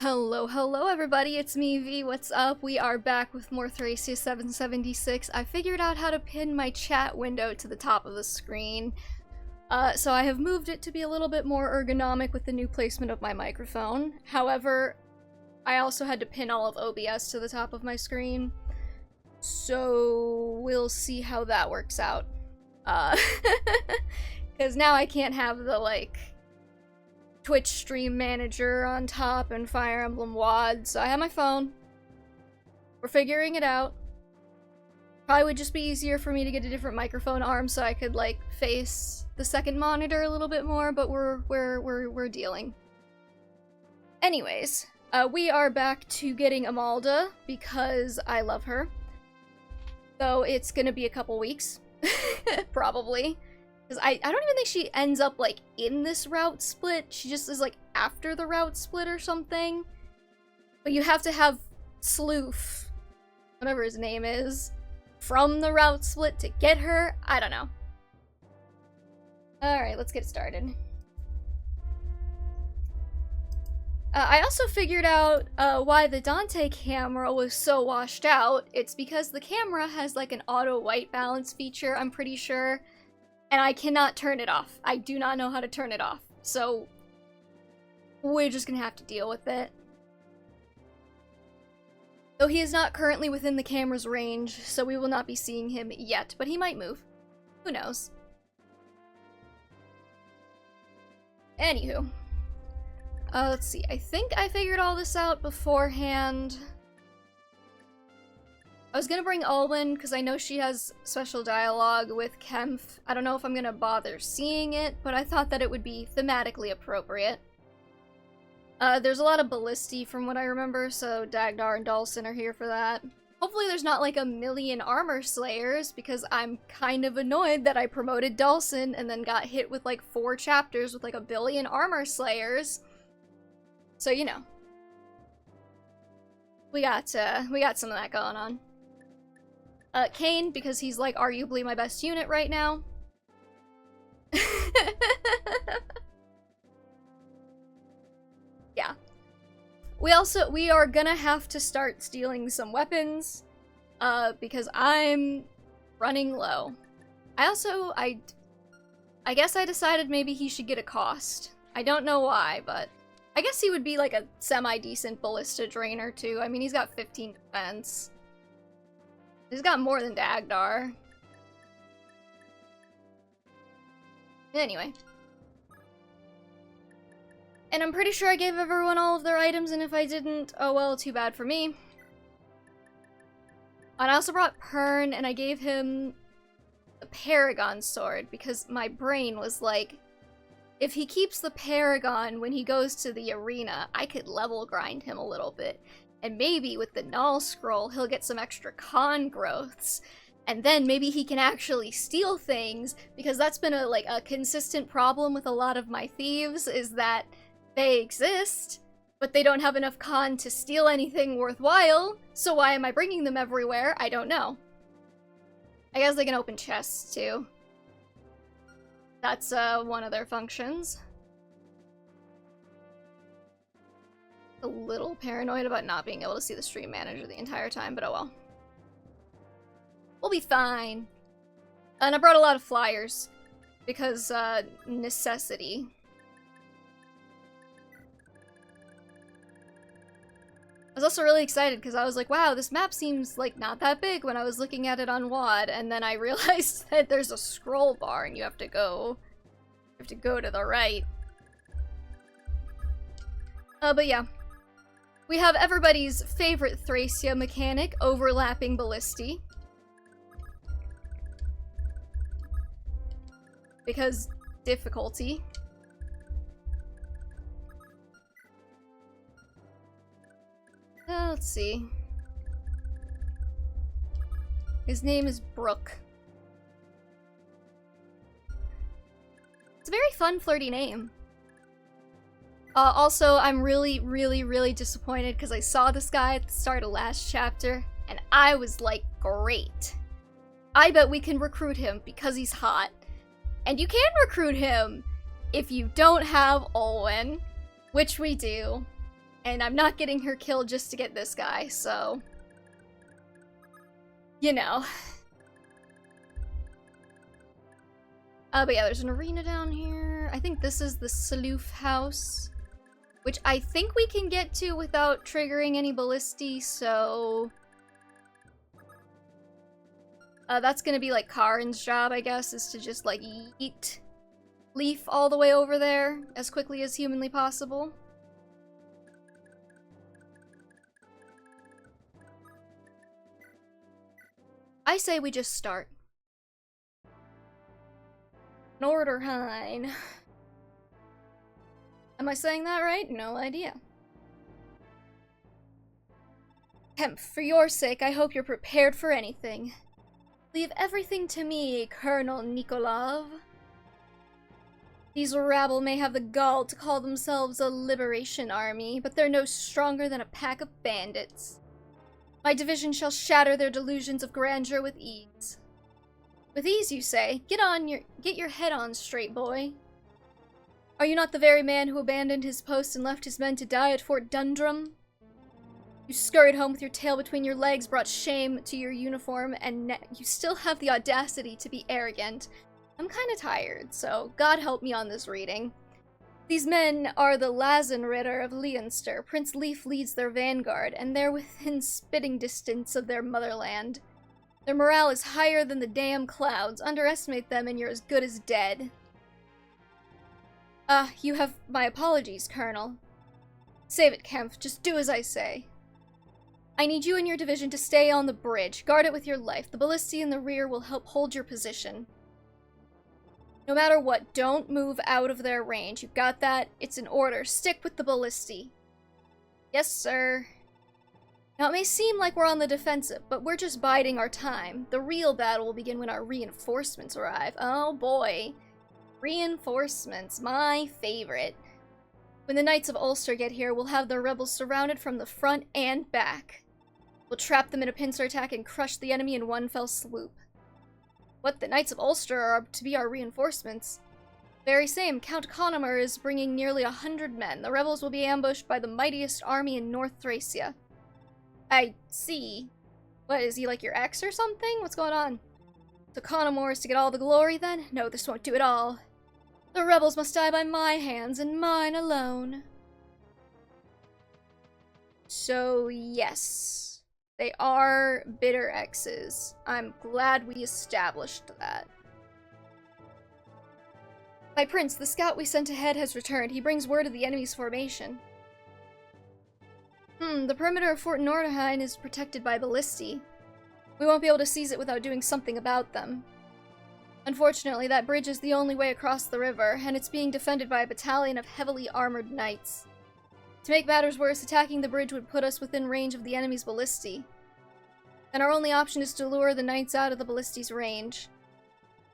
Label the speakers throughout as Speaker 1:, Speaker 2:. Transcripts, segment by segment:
Speaker 1: Hello everybody, it's me V, what's up? We are back with more Thracia 776. I figured out how to pin my chat window to the top of the screen. So I have moved it to be a little bit more ergonomic with the new placement of my microphone. However, I also had to pin all of OBS to the top of my screen. So we'll see how that works out. Because now I can't have the, Twitch stream manager on top and Fire Emblem WAD, so I have my phone. We're figuring it out. Probably would just be easier for me to get a different microphone arm so I could, face the second monitor a little bit more, but we're dealing. Anyways, we are back to getting Amalda because I love her. Though it's gonna be a couple weeks. Probably. Because I don't even think she ends up, in this route split. She just is, after the route split or something. But you have to have Sloof, whatever his name is, from the route split to get her. I don't know. Alright, let's get started. I also figured out why the Dante camera was so washed out. It's because the camera has, an auto white balance feature, I'm pretty sure. And I cannot turn it off. I do not know how to turn it off. So, we're just gonna have to deal with it. Though he is not currently within the camera's range, so we will not be seeing him yet, but he might move. Who knows? Anywho. Let's see. I think I figured all this out beforehand. I was gonna bring Alwyn, because I know she has special dialogue with Kempf. I don't know if I'm gonna bother seeing it, but I thought that it would be thematically appropriate. There's a lot of ballisti from what I remember, so Dagdar and Dalsin are here for that. Hopefully there's not a million armor slayers, because I'm kind of annoyed that I promoted Dalsin and then got hit with 4 chapters with a billion armor slayers. So, you know. We got some of that going on. Kane, because he's, arguably my best unit right now. Yeah. We are gonna have to start stealing some weapons, because I'm running low. I guess I decided maybe he should get a cost. I don't know why, but I guess he would be, a semi-decent ballista drainer, too. I mean, he's got 15 defense. He's got more than Dagdar. Anyway. And I'm pretty sure I gave everyone all of their items, and if I didn't, oh well, too bad for me. And I also brought Pern, and I gave him the Paragon sword, because my brain was if he keeps the Paragon when he goes to the arena, I could level grind him a little bit. And maybe with the Null Scroll, he'll get some extra con growths. And then maybe he can actually steal things, because that's been a consistent problem with a lot of my thieves, is that they exist, but they don't have enough con to steal anything worthwhile, so why am I bringing them everywhere? I don't know. I guess they can open chests, too. That's, one of their functions. A little paranoid about not being able to see the stream manager the entire time, but oh well. We'll be fine. And I brought a lot of flyers, because, necessity. I was also really excited, because I was like, wow, this map seems, not that big when I was looking at it on WAD, and then I realized that there's a scroll bar, and you have to go to the right. But yeah. We have everybody's favorite Thracia mechanic, overlapping ballisti. Because difficulty. Let's see. His name is Brooke. It's a very fun, flirty name. Also, I'm really disappointed because I saw this guy at the start of last chapter, and I was like, great. I bet we can recruit him because he's hot. And you can recruit him if you don't have Olwen, which we do. And I'm not getting her killed just to get this guy, so... You know. But yeah, there's an arena down here. I think this is the Sloof house, which I think we can get to without triggering any ballisti, so... that's gonna be, like, Karin's job, I guess, is to just, like, yeet Leaf all the way over there as quickly as humanly possible. I say we just start. Nordrhein. Am I saying that right? No idea. Kempf, for your sake, I hope you're prepared for anything. Leave everything to me, Colonel Nikolov. These rabble may have the gall to call themselves a liberation army, but they're no stronger than a pack of bandits. My division shall shatter their delusions of grandeur with ease. With ease, you say? Get your head on straight, boy. Are you not the very man who abandoned his post and left his men to die at Fort Dundrum? You scurried home with your tail between your legs, brought shame to your uniform, and you still have the audacity to be arrogant. I'm kinda tired, so God help me on this reading. These men are the Lazenritter of Leonster. Prince Leif leads their vanguard, and they're within spitting distance of their motherland. Their morale is higher than the damn clouds. Underestimate them and you're as good as dead. You have my apologies, Colonel. Save it, Kempf. Just do as I say. I need you and your division to stay on the bridge. Guard it with your life. The ballisti in the rear will help hold your position. No matter what, don't move out of their range. You've got that? It's an order. Stick with the ballisti. Yes, sir. Now, it may seem like we're on the defensive, but we're just biding our time. The real battle will begin when our reinforcements arrive. Oh boy. Reinforcements, my favorite. When the Knights of Ulster get here, we'll have the rebels surrounded from the front and back. We'll trap them in a pincer attack and crush the enemy in one fell swoop. What, the Knights of Ulster are to be our reinforcements? Very same. Count Conomer is bringing nearly 100 men. The rebels will be ambushed by the mightiest army in North Thracia. I see. What, is he like your ex or something? What's going on? So Conomor is to get all the glory then? No, this won't do it all. The rebels must die by my hands and mine alone. So, yes. They are bitter exes. I'm glad we established that. My prince, the scout we sent ahead has returned. He brings word of the enemy's formation. The perimeter of Fort Nordrhein is protected by ballisti. We won't be able to seize it without doing something about them. Unfortunately, that bridge is the only way across the river, and it's being defended by a battalion of heavily armored knights. To make matters worse, attacking the bridge would put us within range of the enemy's ballisti. And our only option is to lure the knights out of the ballisti's range.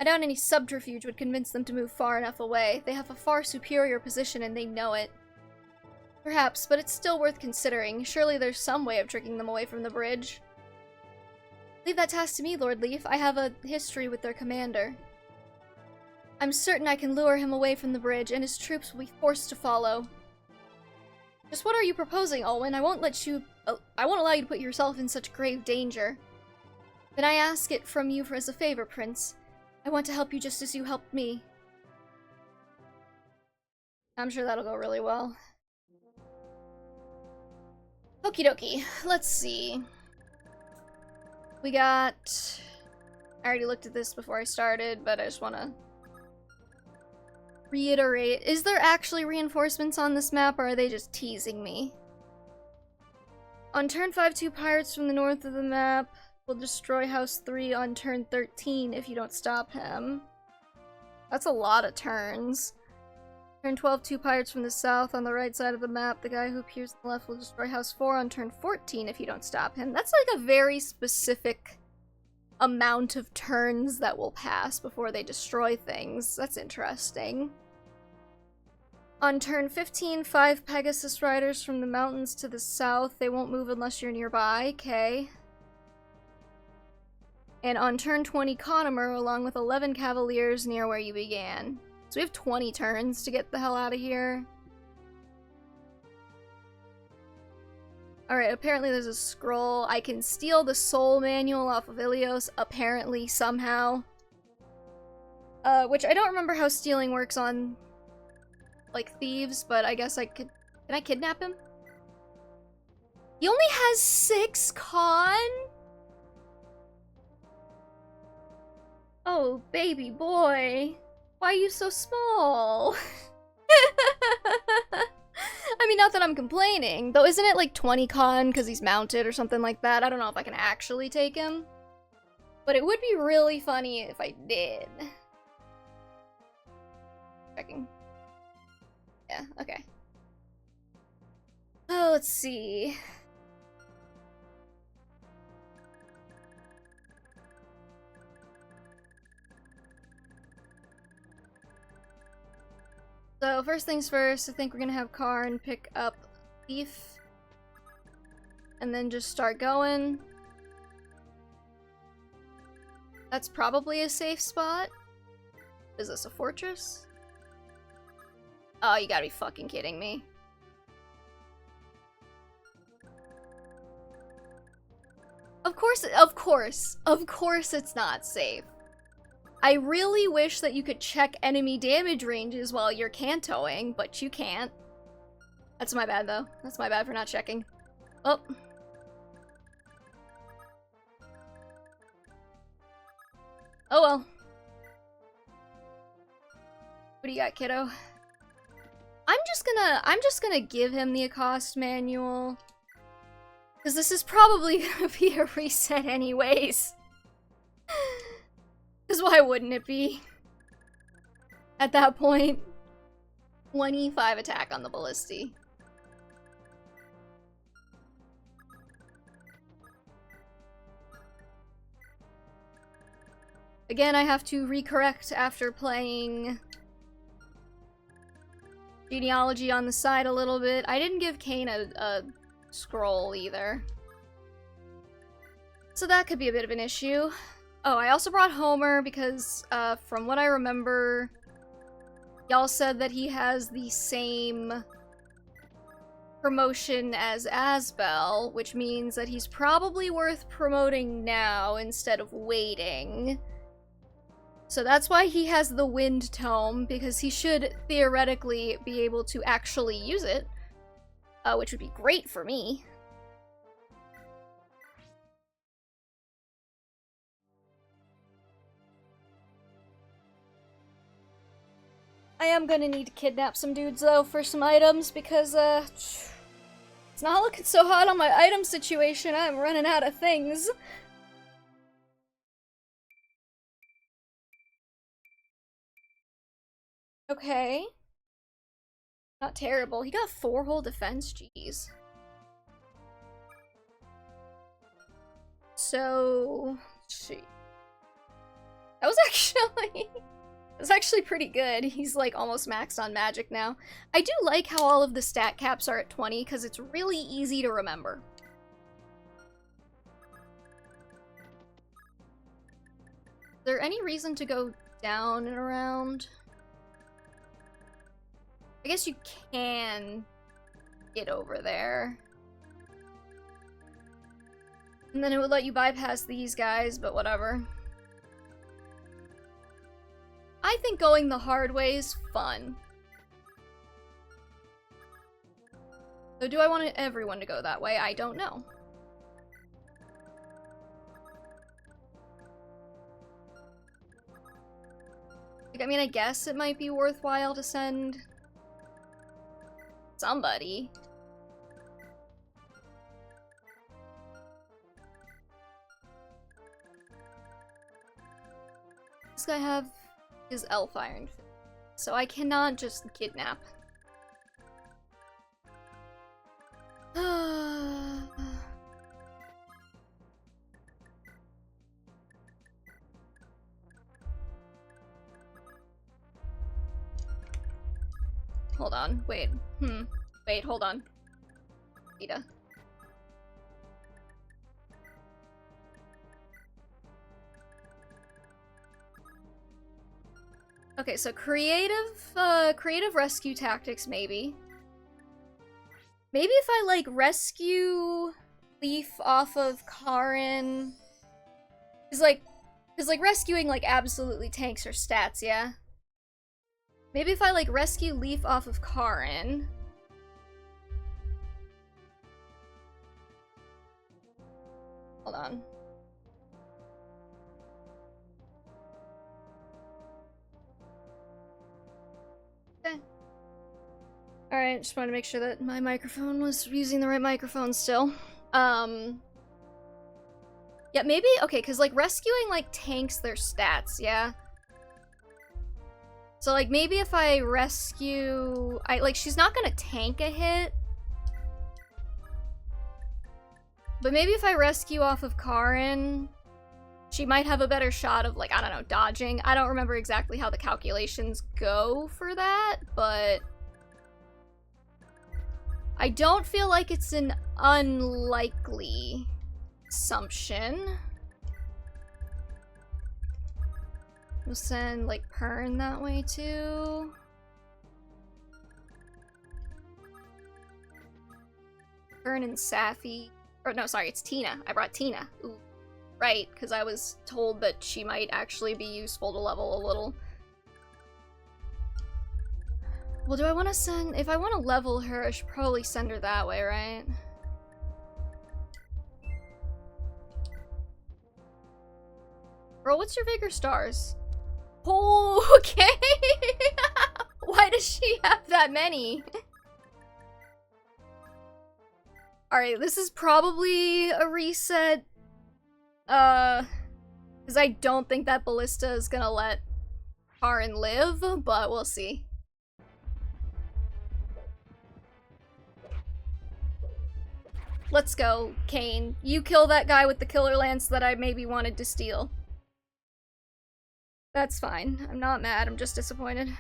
Speaker 1: I doubt any subterfuge would convince them to move far enough away. They have a far superior position and they know it. Perhaps, but it's still worth considering. Surely there's some way of tricking them away from the bridge. Leave that task to me, Lord Leif. I have a history with their commander. I'm certain I can lure him away from the bridge, and his troops will be forced to follow. Just what are you proposing, Olwen? I won't allow you to put yourself in such grave danger. Then I ask it from you as a favor, Prince. I want to help you just as you helped me. I'm sure that'll go really well. Okie dokie, let's see. We got... I already looked at this before I started, but I just want to reiterate. Is there actually reinforcements on this map, or are they just teasing me? On turn 5, 2 pirates from the north of the map will destroy House 3 on turn 13 if you don't stop him. That's a lot of turns. Turn 12, 2 pirates from the south on the right side of the map. The guy who appears on the left will destroy House 4 on turn 14 if you don't stop him. That's like a very specific amount of turns that will pass before they destroy things. That's interesting. On turn 15, 5 Pegasus riders from the mountains to the south. They won't move unless you're nearby. Okay. And on turn 20, Conomer, along with 11 cavaliers near where you began. So we have 20 turns to get the hell out of here. Alright, apparently there's a scroll. I can steal the soul manual off of Ilios, apparently, somehow. Which I don't remember how stealing works on, like, thieves, but I guess I could... Can I kidnap him? He only has 6 con? Oh, baby boy. Why are you so small? I mean, not that I'm complaining, though isn't it like 20 con because he's mounted or something like that? I don't know if I can actually take him. But it would be really funny if I did. Checking. Yeah, okay. Oh, let's see. So, first things first, I think we're gonna have Karn pick up Thief. And then just start going. That's probably a safe spot. Is this a fortress? Oh, you gotta be fucking kidding me. Of course it's not safe. I really wish that you could check enemy damage ranges while you're cantoing, but you can't. That's my bad, though. That's my bad for not checking. Oh. Oh well. What do you got, kiddo? I'm just gonna give him the accost manual. Because this is probably gonna be a reset anyways. Because why wouldn't it be? At that point. 25 attack on the ballisti. Again, I have to recorrect after playing genealogy on the side a little bit. I didn't give Kane a scroll either. So that could be a bit of an issue. Oh, I also brought Homer because, from what I remember, y'all said that he has the same promotion as Asbel, which means that he's probably worth promoting now instead of waiting. So that's why he has the Wind Tome, because he should theoretically be able to actually use it, which would be great for me. I am gonna need to kidnap some dudes, though, for some items, because, it's not looking so hot on my item situation. I'm running out of things. Okay. Not terrible. He got 4 whole defense, jeez. So, let's see. That was actually... It's actually pretty good. He's like almost maxed on magic now. I do like how all of the stat caps are at 20 because it's really easy to remember. Is there any reason to go down and around? I guess you can get over there. And then it would let you bypass these guys, but whatever. I think going the hard way is fun. So do I want everyone to go that way? I don't know. Like, I mean, I guess it might be worthwhile to send somebody. This guy have his elf iron, so I cannot just kidnap. Hold on, wait. Wait, hold on. Vita. Okay, so creative rescue tactics, maybe. Maybe if I, like, rescue Leaf off of Karin... Cause, like, rescuing, like, absolutely tanks her stats, yeah? Maybe if I, like, rescue Leaf off of Karin... Hold on. Okay. Alright, just wanted to make sure that my microphone was using the right microphone still. Yeah, maybe, okay, because, like, rescuing, like, tanks their stats, yeah? So, like, maybe if I rescue... she's not gonna tank a hit. But maybe if I rescue off of Karin, she might have a better shot of, like, I don't know, dodging. I don't remember exactly how the calculations go for that, but... I don't feel like it's an unlikely assumption. We'll send, like, Pern that way, too. Pern and Safi. Or, no, sorry, it's Tina. I brought Tina. Ooh. Right, because I was told that she might actually be useful to level a little. Well, do I want to send... If I want to level her, I should probably send her that way, right? Bro, what's your Vigor Stars? Oh, okay! Why does she have that many? Alright, this is probably a reset. Because I don't think that Ballista is gonna let Karin live, but we'll see. Let's go, Kane. You kill that guy with the killer lance that I maybe wanted to steal. That's fine. I'm not mad, I'm just disappointed.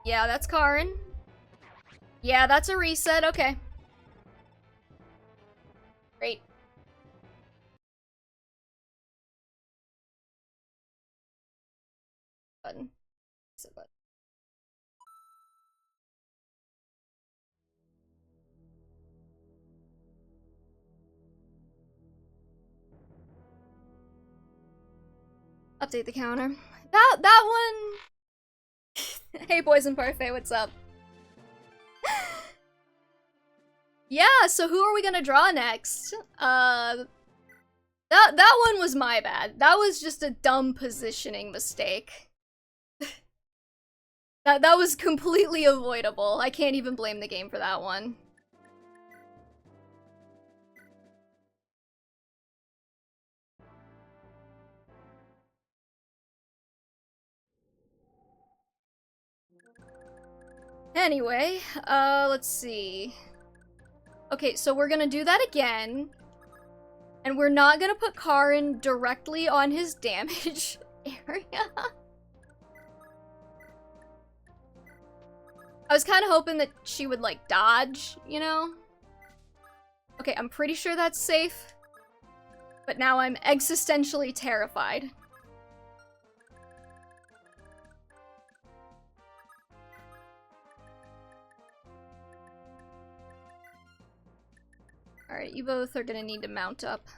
Speaker 1: Yeah, that's Karin. Yeah, that's a reset, okay. Great. Button. Reset button. Update the counter. That one... Hey, Poison Parfait, what's up? Yeah, so who are we gonna draw next? That one was my bad. That was just a dumb positioning mistake. That was completely avoidable. I can't even blame the game for that one. Anyway, let's see. Okay, so we're gonna do that again. And we're not gonna put Karin directly on his damage area. I was kind of hoping that she would, like, dodge, you know? Okay, I'm pretty sure that's safe. But now I'm existentially terrified. Alright, you both are gonna need to mount up.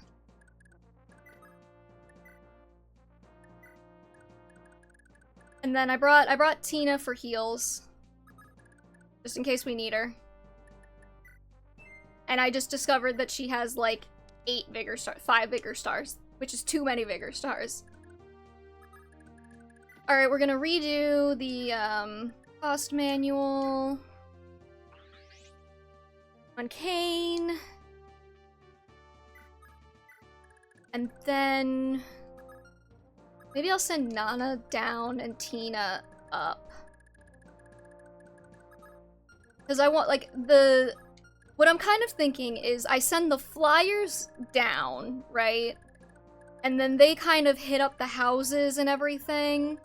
Speaker 1: And then I brought Tina for heals. Just in case we need her. And I just discovered that she has, like, 5 Vigor Stars, which is too many Vigor Stars. Alright, we're gonna redo the, cost manual on Kane. And then maybe I'll send Nana down and Tina up. Because I want, like, what I'm kind of thinking is I send the flyers down, right? And then they kind of hit up the houses and everything.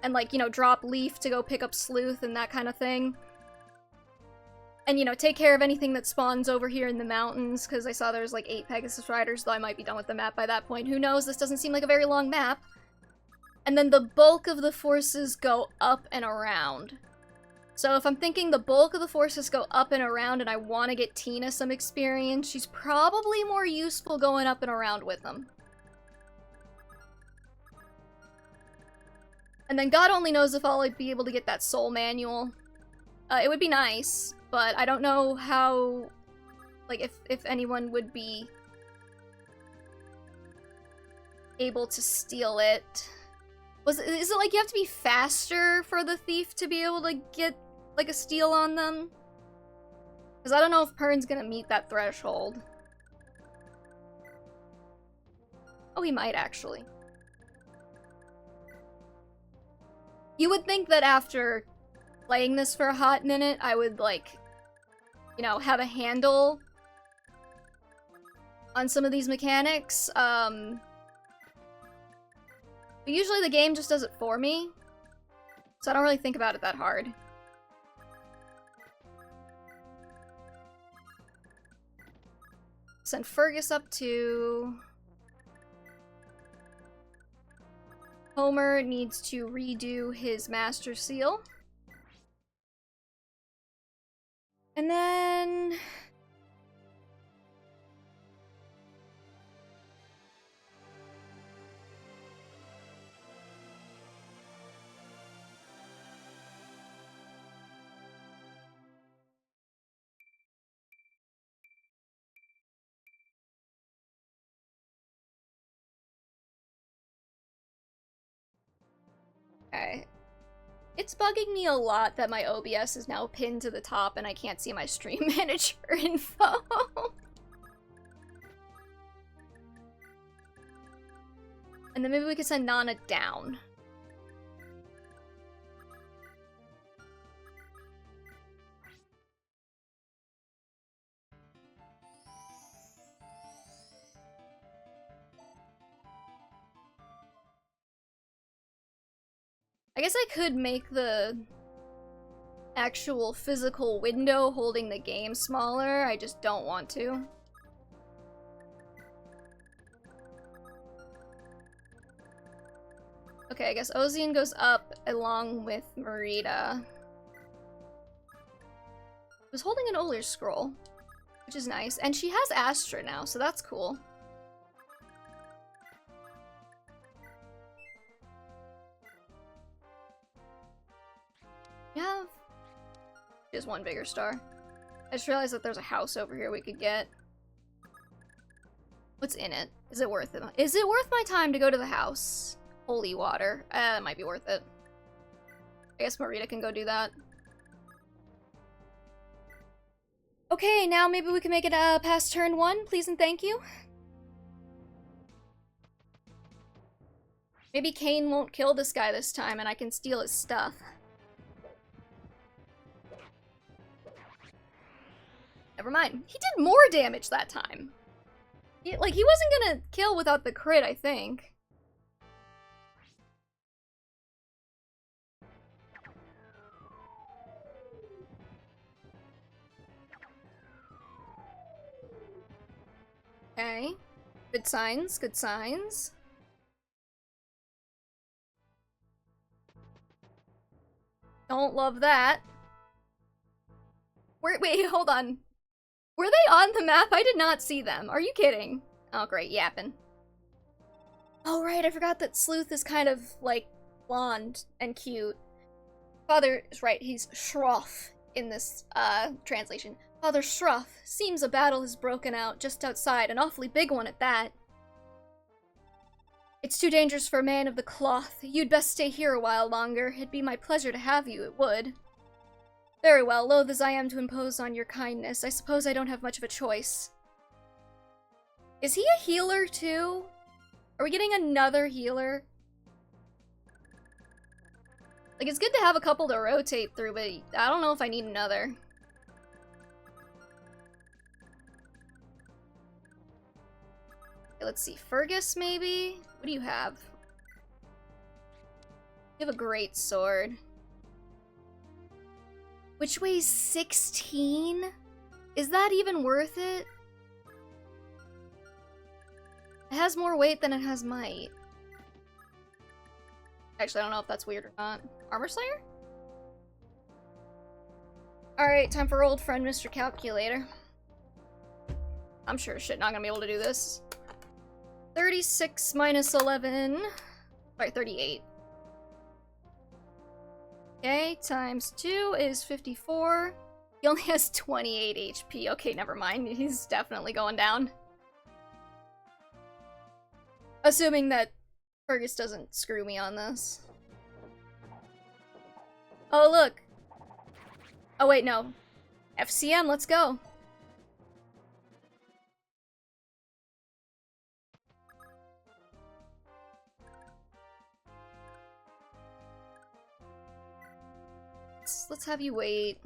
Speaker 1: And, like, you know, drop Leaf to go pick up Sleuth and that kind of thing. And, you know, take care of anything that spawns over here in the mountains, because I saw there's, like, 8 Pegasus Riders, though I might be done with the map by that point. Who knows? This doesn't seem like a very long map. and then the bulk of the forces go up and around. So if I'm thinking the bulk of the forces go up and around and I want to get Tina some experience, she's probably more useful going up and around with them. And then God only knows if I'll be able to get that soul manual. It would be nice, but I don't know how, like, if anyone would be able to steal it. Is it like you have to be faster for the thief to be able to get, like, a steal on them? Because I don't know if Pern's gonna meet that threshold. Oh, he might, actually. You would think that after playing this for a hot minute, I would, like, you know, have a handle on some of these mechanics. But usually the game just does it for me, so I don't really think about it that hard. Send Fergus up to... Homer needs to redo his Master Seal. And then... Okay. It's bugging me a lot that my OBS is now pinned to the top and I can't see my stream manager info. And then maybe we could send Nana down. I guess I could make the actual physical window holding the game smaller, I just don't want to. Okay, I guess Ozian goes up along with Marita. Was holding an Oler's scroll, which is nice. And she has Astra now, so that's cool. Yeah. Just one bigger star. I just realized that there's a house over here we could get. What's in it? Is it worth it? Is it worth my time to go to the house? Holy water. It might be worth it. I guess Marita can go do that. Okay, now maybe we can make it past turn 1, please and thank you. Maybe Kane won't kill this guy this time and I can steal his stuff. Never mind. He did more damage that time. He wasn't gonna kill without the crit, I think. Okay. Good signs, good signs. Don't love that. Wait, hold on. Were they on the map? I did not see them. Are you kidding? Oh, great, yapping. Oh, right, I forgot that Sleuth is kind of, like, blonde and cute. Father is right, he's Shroff in this, translation. Father Shroff, seems a battle has broken out just outside, an awfully big one at that. It's too dangerous for a man of the cloth. You'd best stay here a while longer. It'd be my pleasure to have you, it would. Very well, loath as I am to impose on your kindness, I suppose I don't have much of a choice. Is he a healer, too? Are we getting another healer? Like, it's good to have a couple to rotate through, but I don't know if I need another. Okay, let's see. Fergus, maybe? What do you have? You have a great sword. Which weighs 16? Is that even worth it? It has more weight than it has might. Actually, I don't know if that's weird or not. Armor Slayer? Alright, time for old friend Mr. Calculator. I'm sure as shit not gonna be able to do this. 36 minus 11. Sorry, 38. Okay, times 2 is 54. He only has 28 HP. Okay, never mind. He's definitely going down. Assuming that Fergus doesn't screw me on this. Oh, look. Oh, wait, no. FCM, let's go. Let's have you wait.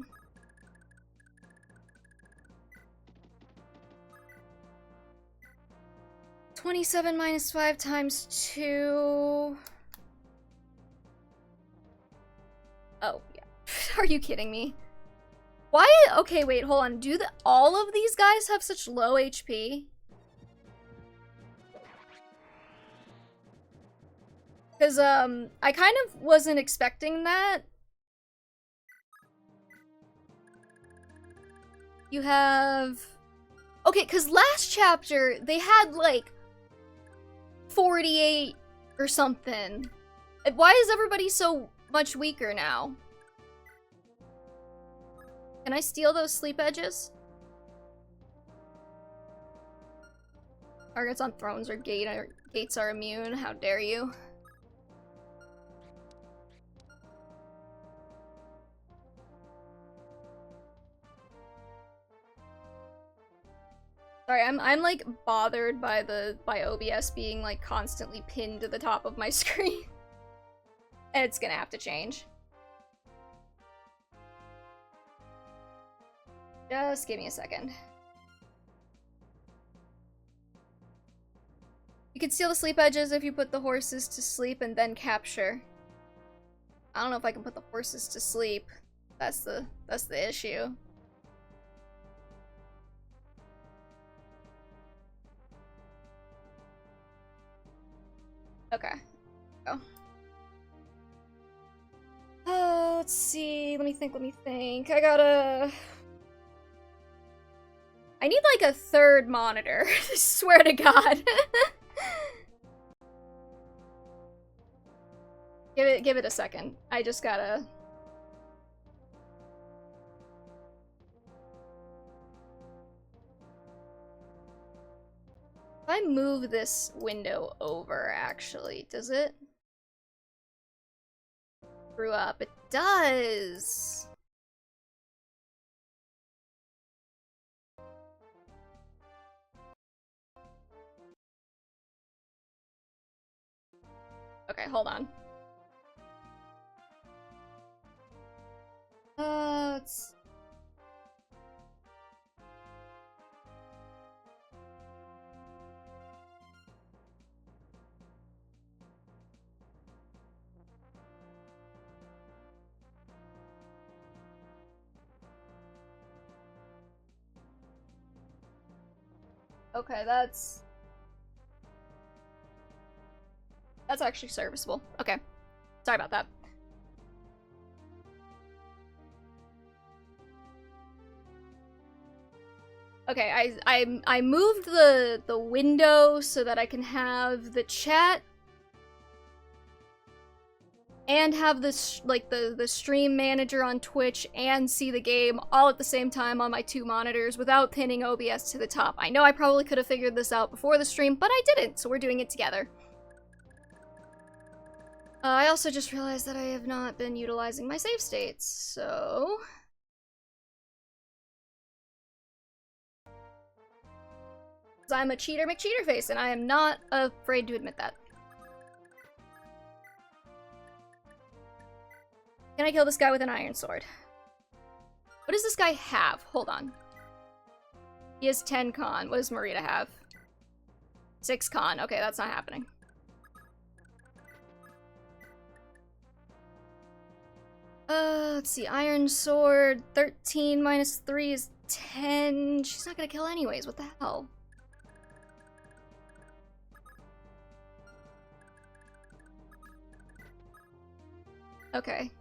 Speaker 1: $27 minus 5 times 2. Oh, yeah. Are you kidding me? Why? Okay, wait, hold on. Do all of these guys have such low HP? Because, I kind of wasn't expecting that. You have... Okay, because last chapter, they had, like, 48 or something. Why is everybody so much weaker now? Can I steal those sleep edges? Targets on thrones or gates are immune. How dare you? Sorry, I'm like bothered by OBS being like constantly pinned to the top of my screen. It's gonna have to change. Just give me a second. You can steal the sleep edges if you put the horses to sleep and then capture. I don't know if I can put the horses to sleep. That's the issue. Okay. Go. Let's see. Let me think. I need like a third monitor. I swear to God. Give it a second. I just gotta... If I move this window over, actually, does it? Screw up. It does! Okay, hold on. Let's... Okay, that's actually serviceable. Okay. Sorry about that. Okay, I moved the window so that I can have the chat and have this like the stream manager on Twitch and see the game all at the same time on my two monitors without pinning OBS to the top. I know I probably could have figured this out before the stream, but I didn't, so we're doing it together. I also just realized that I have not been utilizing my save states, so... I'm a cheater McCheaterface, and I am not afraid to admit that. Can I kill this guy with an iron sword? What does this guy have? Hold on. He has 10 con. What does Marita have? 6 con. Okay, that's not happening. Let's see. Iron sword. 13 minus 3 is 10. She's not gonna kill anyways. What the hell? Okay.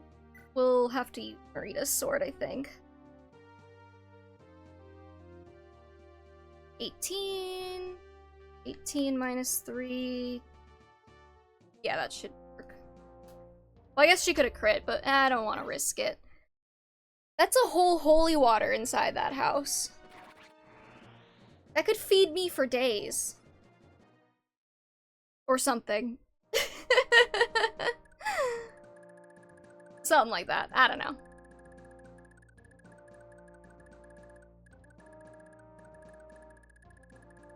Speaker 1: We'll have to use Marita's sword, I think. 18. 18 minus 3. Yeah, that should work. Well, I guess she could have crit, but I don't want to risk it. That's a whole holy water inside that house. That could feed me for days. Or something. Something like that. I don't know.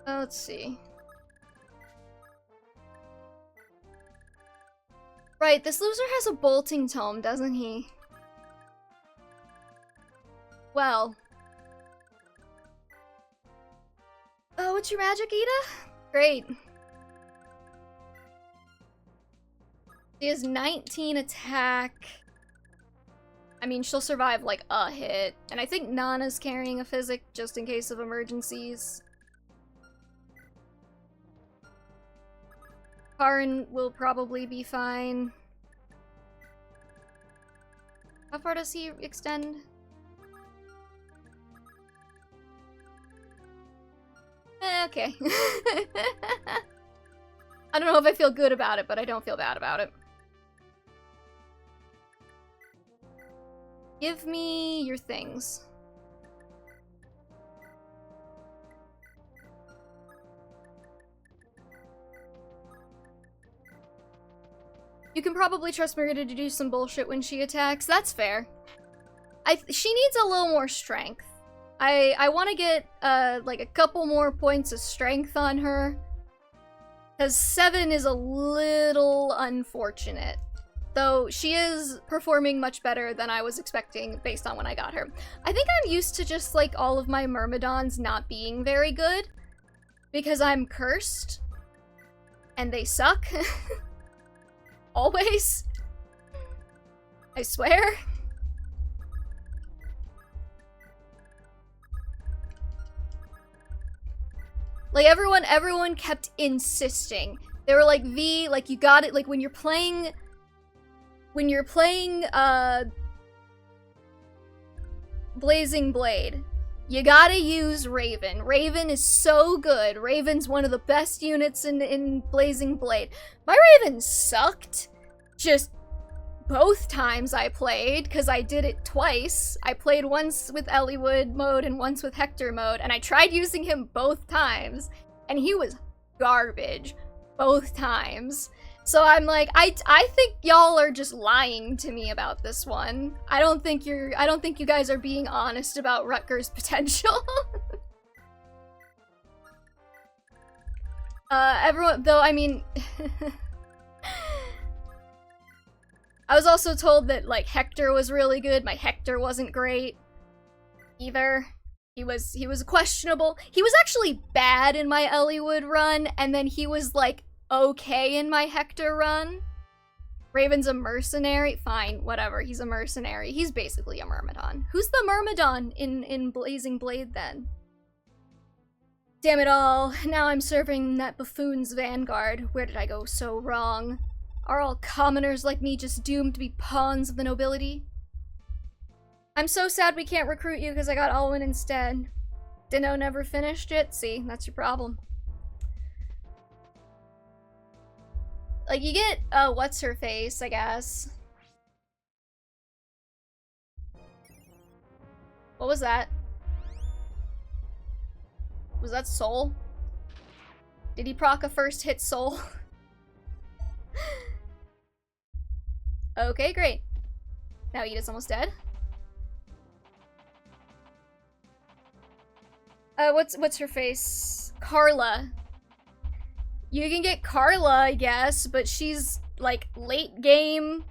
Speaker 1: Let's see. Right, this loser has a bolting tome, doesn't he? Well. Oh, what's your magic, Ida? Great. She has 19 attack. I mean, she'll survive, like, a hit. And I think Nana's carrying a physic just in case of emergencies. Karin will probably be fine. How far does he extend? Okay. I don't know if I feel good about it, but I don't feel bad about it. Give me your things. You can probably trust Marita to do some bullshit when she attacks. That's fair. She needs a little more strength. I want to get, like, a couple more points of strength on her. Because 7 is a little unfortunate. Though she is performing much better than I was expecting based on when I got her. I think I'm used to just, like, all of my Myrmidons not being very good. Because I'm cursed. And they suck. Always. I swear. Like, everyone kept insisting. They were like, V, like, you got it, like, when you're playing, Blazing Blade, you gotta use Raven. Raven is so good. Raven's one of the best units in Blazing Blade. My Raven sucked. Just both times I played, because I did it twice. I played once with Eliwood mode and once with Hector mode, and I tried using him both times, and he was garbage both times. So I'm like, I think y'all are just lying to me about this one. I don't think you guys are being honest about Rutger's potential. Everyone, though, I mean, I was also told that, like, Hector was really good. My Hector wasn't great either. He was questionable. He was actually bad in my Eliwood run, and then he was, like, okay in my Hector run. Raven's a mercenary. Fine, whatever. He's a mercenary. He's basically a Myrmidon. Who's the Myrmidon in Blazing Blade, then? Damn it all. Now I'm serving that buffoon's vanguard. Where did I go so wrong? Are all commoners like me just doomed to be pawns of the nobility? I'm so sad we can't recruit you because I got Alwyn instead. Dinno never finished it? See, that's your problem. Like, you get, what's-her-face, I guess. What was that? Was that Soul? Did he proc a first hit Soul? Okay, great. Now Ida's almost dead. What's her face? Carla. You can get Carla, I guess, but she's, like, late game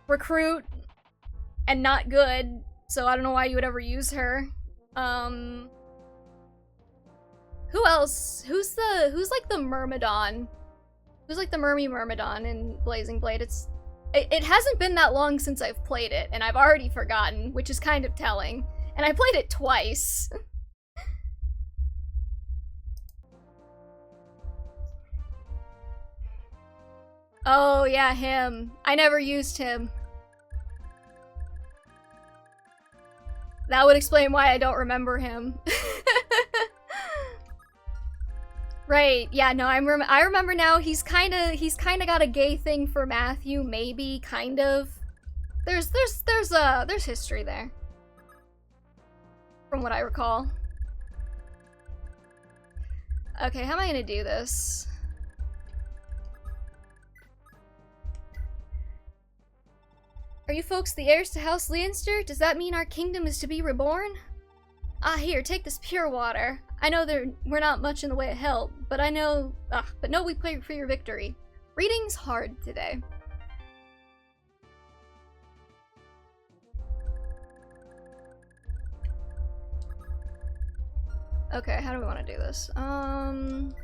Speaker 1: recruit and not good, so I don't know why you would ever use her. Who else? Who's like the Myrmidon? Who's like the Myrmidon in Blazing Blade? It hasn't been that long since I've played it, and I've already forgotten, which is kind of telling. And I played it twice. Oh, yeah, him. I never used him. That would explain why I don't remember him. Right, yeah, no, I remember now. He's kinda got a gay thing for Matthew, maybe, kind of. There's history there. From what I recall. Okay, how am I gonna do this? Are you folks the heirs to House Leinster? Does that mean our kingdom is to be reborn? Ah, here, take this pure water. I know we're not much in the way of help, but no, we pray for your victory. Reading's hard today. Okay, how do we want to do this? Nana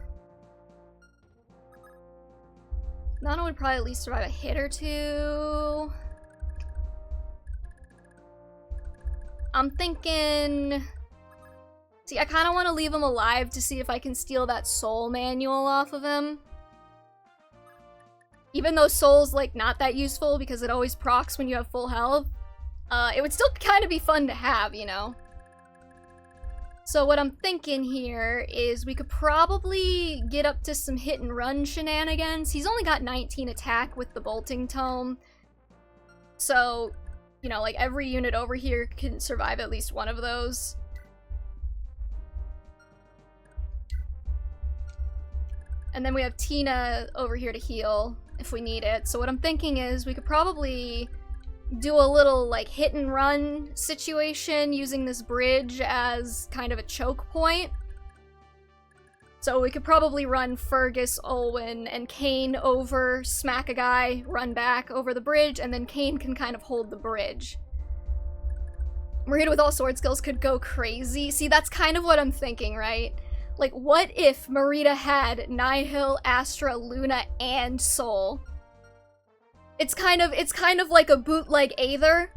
Speaker 1: would probably at least survive a hit or two. I'm thinking... See, I kind of want to leave him alive to see if I can steal that soul manual off of him. Even though soul's, like, not that useful because it always procs when you have full health, it would still kind of be fun to have, you know? So what I'm thinking here is we could probably get up to some hit and run shenanigans. He's only got 19 attack with the bolting tome. So, you know, like, every unit over here can survive at least one of those. And then we have Tina over here to heal if we need it. So what I'm thinking is we could probably do a little, like, hit and run situation using this bridge as kind of a choke point. So we could probably run Fergus, Olwen, and Kane over, smack a guy, run back over the bridge, and then Kane can kind of hold the bridge. Marita with all sword skills could go crazy. See, that's kind of what I'm thinking, right? Like, what if Marita had Nihil, Astra, Luna, and Soul? It's kind of like a bootleg Aether,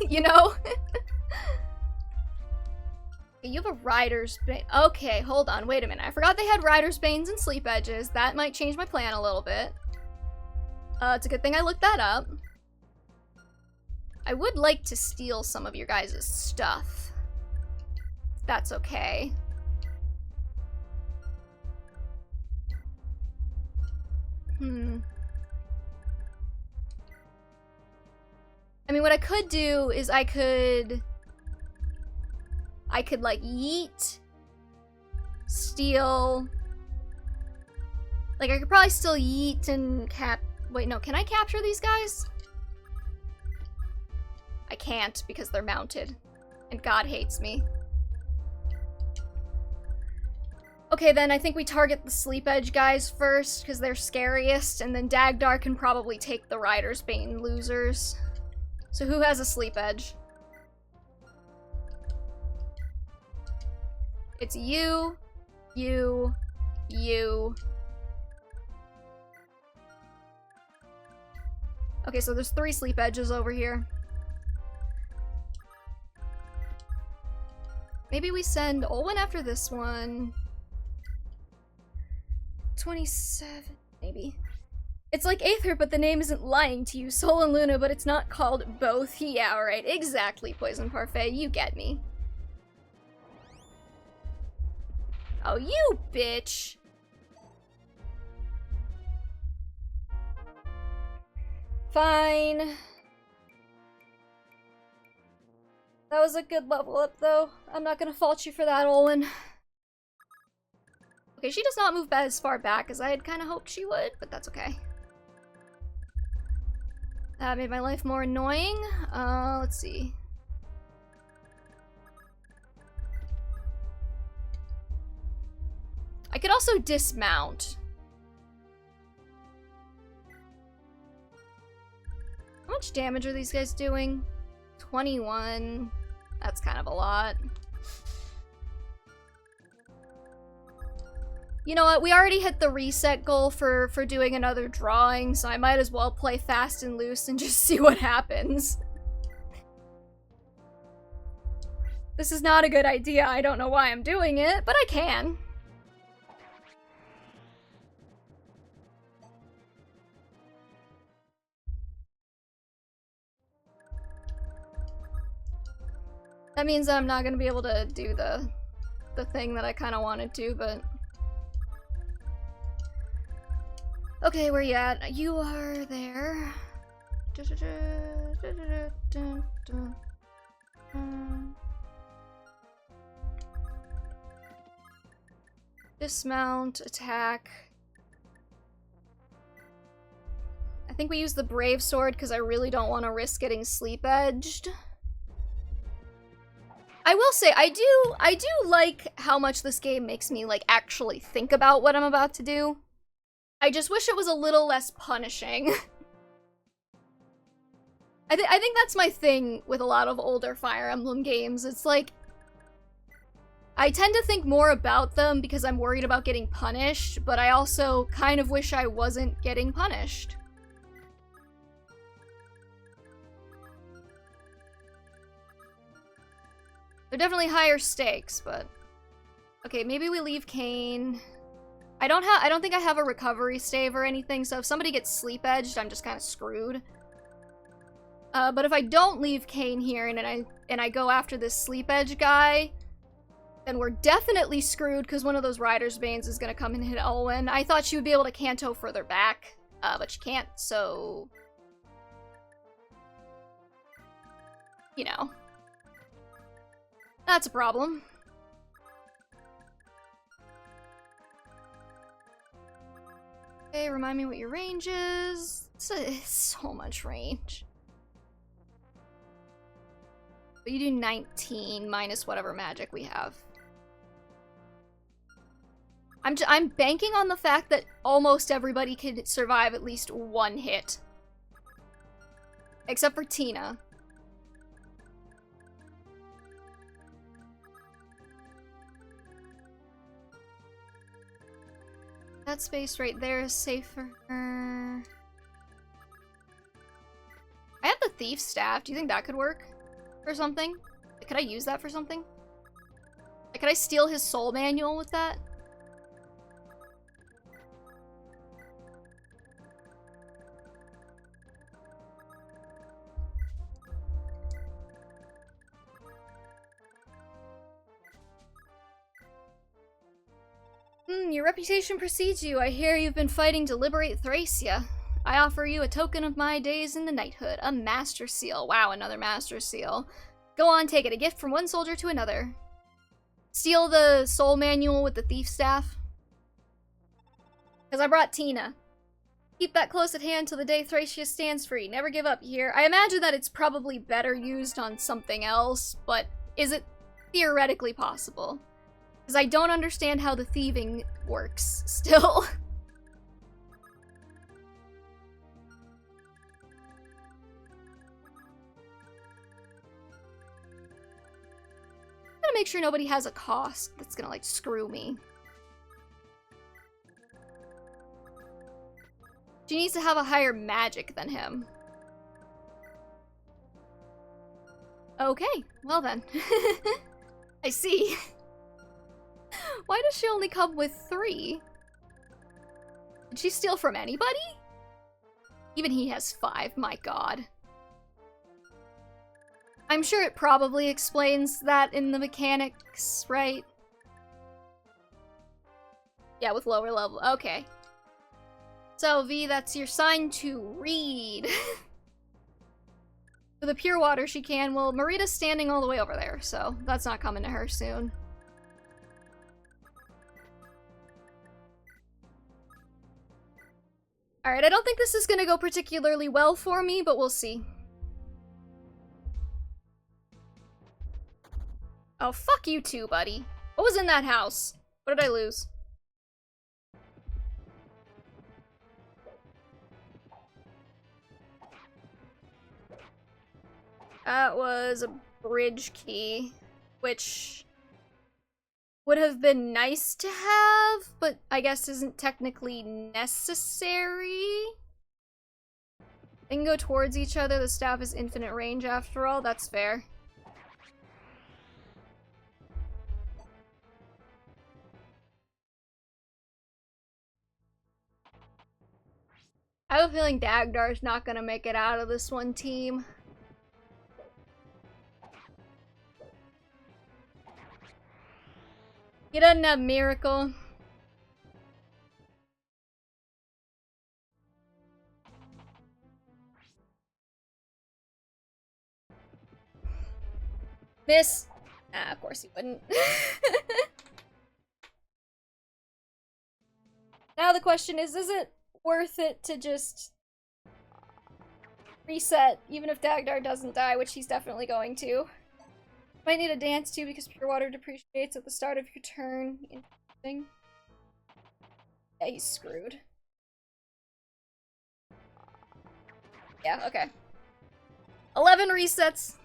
Speaker 1: you know? You have a Rider's Bane. Okay, hold on, wait a minute. I forgot they had Rider's Banes and Sleep Edges. That might change my plan a little bit. It's a good thing I looked that up. I would like to steal some of your guys' stuff. If that's okay. I mean, what I could do is I could like yeet, steal. Like I could probably still yeet and wait, no, can I capture these guys? I can't because they're mounted. And God hates me. Okay, then I think we target the Sleep Edge guys first, because they're scariest, and then Dagdar can probably take the Rider's Bane losers. So who has a Sleep Edge? It's you, you, you. Okay, so there's 3 Sleep Edges over here. Maybe we send Olwen after this one. 27, maybe. It's like Aether, but the name isn't lying to you. Soul and Luna, but it's not called both. Yeah, right. Exactly, Poison Parfait. You get me. Oh, you bitch. Fine. That was a good level up, though. I'm not gonna fault you for that, Olwen. Okay, she does not move as far back as I had kind of hoped she would, but that's okay. That made my life more annoying. Let's see. I could also dismount. How much damage are these guys doing? 21. That's kind of a lot. You know what, we already hit the reset goal for doing another drawing, so I might as well play fast and loose and just see what happens. This is not a good idea, I don't know why I'm doing it, but I can. That means that I'm not gonna be able to do the thing that I kind of wanted to, but... Okay, where you at? You are there. Dismount, attack. I think we use the Brave Sword because I really don't want to risk getting sleep-edged. I will say, I do like how much this game makes me, like, actually think about what I'm about to do. I just wish it was a little less punishing. I think that's my thing with a lot of older Fire Emblem games. It's like, I tend to think more about them because I'm worried about getting punished, but I also kind of wish I wasn't getting punished. They're definitely higher stakes, but... Okay, maybe we leave Kane. I don't think I have a recovery stave or anything, so if somebody gets sleep-edged, I'm just kind of screwed. But if I don't leave Kane here and I go after this sleep-edge guy, then we're definitely screwed because one of those Rider's Banes is going to come and hit Elwyn. I thought she would be able to Kanto further back, but she can't, so... You know. That's a problem. Okay, remind me what your range is. It's so much range. But you do 19 minus whatever magic we have. I'm banking on the fact that almost everybody could survive at least one hit. Except for Tina. That space right there is safe for her. I have the Thief Staff. Do you think that could work for something? Could I use that for something? Like, could I steal his soul manual with that? Your reputation precedes you. I hear you've been fighting to liberate Thracia. I offer you a token of my days in the knighthood, a Master Seal. Wow, another Master Seal. Go on, take it. A gift from one soldier to another. Steal the soul manual with the thief staff. Because I brought Tina. Keep that close at hand till the day Thracia stands free. Never give up, you hear? I imagine that it's probably better used on something else, but is it theoretically possible? Because I don't understand how the thieving works, still. I'm gonna make sure nobody has a cost that's gonna, like, screw me. She needs to have a higher magic than him. Okay, well then. I see. Why does she only come with 3? Did she steal from anybody? Even he has 5, my god. I'm sure it probably explains that in the mechanics, right? Yeah, with lower level. Okay. So, V, that's your sign to read. For the pure water she can. Well, Marita's standing all the way over there, so that's not coming to her soon. Alright, I don't think this is gonna go particularly well for me, but we'll see. Oh, fuck you too, buddy. What was in that house? What did I lose? That was a bridge key, which would have been nice to have, but I guess isn't technically necessary. They can go towards each other. The staff is infinite range after all. That's fair. I have a feeling Dagdar's not gonna make it out of this one team. He doesn't have Miracle. Miss. Ah, of course he wouldn't. Now the question is it worth it to just reset, even if Dagdar doesn't die, which he's definitely going to. Might need a dance too because pure water depreciates at the start of your turn. Interesting. Yeah, he's screwed. Yeah, okay. 11 resets.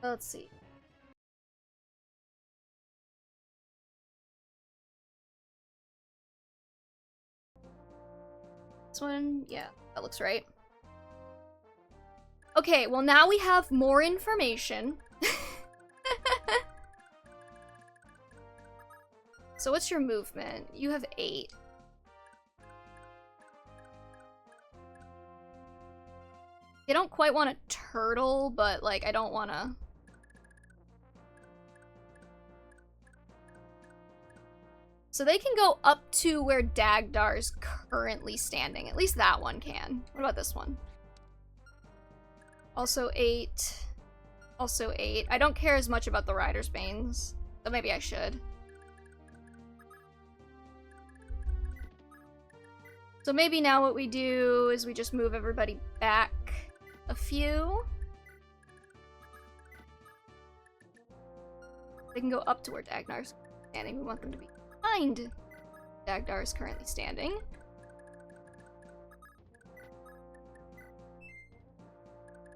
Speaker 1: Let's see. This one? Yeah, that looks right. Okay, well now we have more information. So what's your movement? You have 8. I don't quite want a turtle, but like I don't want to... So they can go up to where Dagdar's currently standing. At least that one can. What about this one? Also 8. Also 8. I don't care as much about the Rider's Banes. But maybe I should. So maybe now what we do is we just move everybody back a few. They can go up to where Dagdar's standing. We want them to be behind Dagdar is currently standing.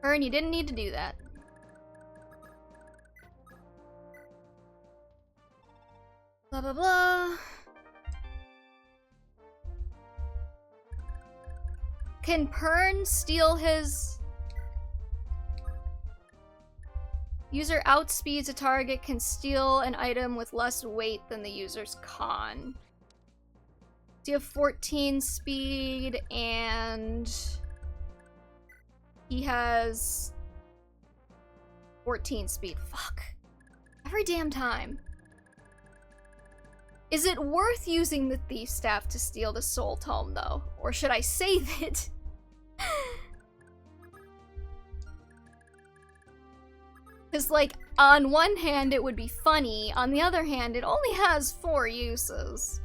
Speaker 1: Fern, you didn't need to do that. Blah, blah, blah. Can Pern steal his... User outspeeds a target, can steal an item with less weight than the user's con. So you have 14 speed, and... he has... 14 speed. Fuck. Every damn time. Is it worth using the Thief Staff to steal the Soul Tome, though? Or should I save it? Because, like, on one hand, it would be funny. On the other hand, it only has 4 uses.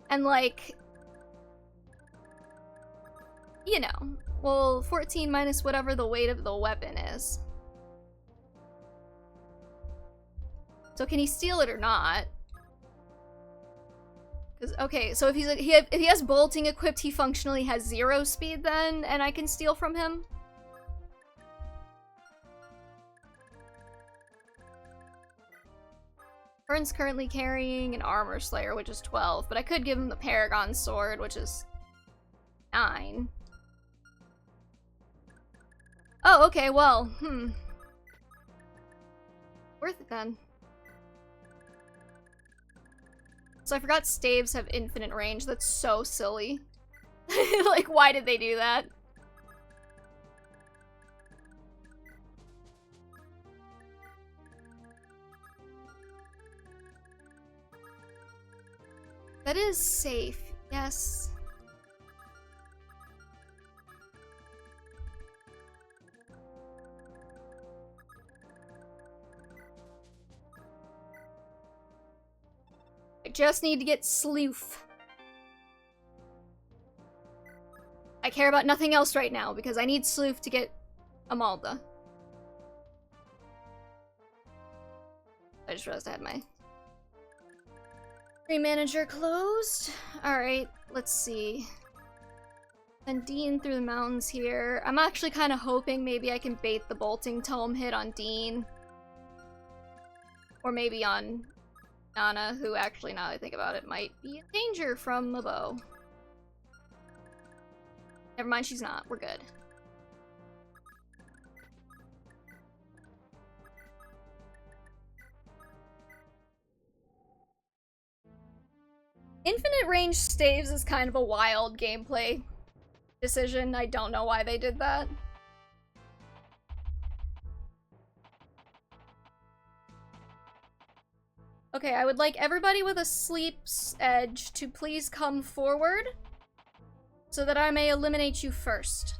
Speaker 1: And, like... you know. Well, 14 minus whatever the weight of the weapon is. So can he steal it or not? Okay, so if he's if he has bolting equipped, he functionally has 0 speed then, and I can steal from him? Fern's currently carrying an Armor Slayer, which is 12, but I could give him the Paragon Sword, which is 9. Oh, okay, well, worth it then. So I forgot staves have infinite range. That's so silly. Like, why did they do that? That is safe, yes. I just need to get Sleuth. I care about nothing else right now because I need Sleuth to get Amalda. I just realized I had my stream manager closed. Alright, let's see. And Dean through the mountains here. I'm actually kind of hoping maybe I can bait the bolting tome hit on Dean. Or maybe on Nana, who actually, now that I think about it, might be in danger from a bow. Never mind, she's not. We're good. Infinite range staves is kind of a wild gameplay decision. I don't know why they did that. Okay, I would like everybody with a sleep's edge to please come forward so that I may eliminate you first.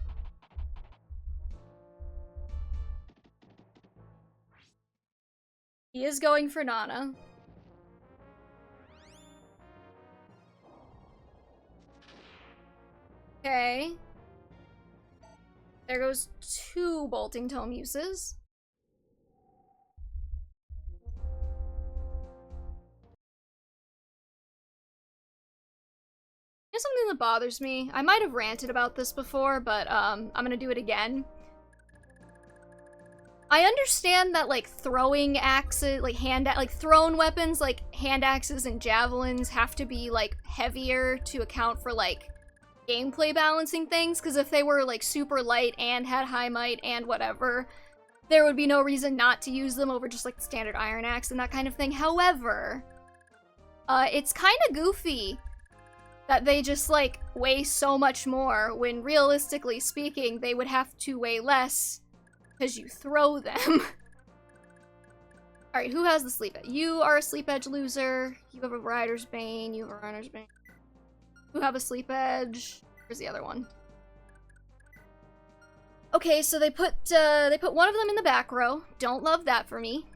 Speaker 1: He is going for Nana. Okay. There goes 2 Bolting Tome uses. Here's something that bothers me. I might have ranted about this before, but I'm gonna do it again. I understand that like throwing axes, like thrown weapons like hand axes and javelins have to be like heavier to account for like gameplay balancing things, because if they were like super light and had high might and whatever, there would be no reason not to use them over just like the standard iron axe and that kind of thing. However, it's kind of goofy that they just like weigh so much more when realistically speaking they would have to weigh less because you throw them. Alright, who has the sleep edge? You are a sleep edge loser. You have a rider's bane. You have a runner's bane. Who have a sleep edge? Where's the other one? Okay, so they put one of them in the back row. Don't love that for me.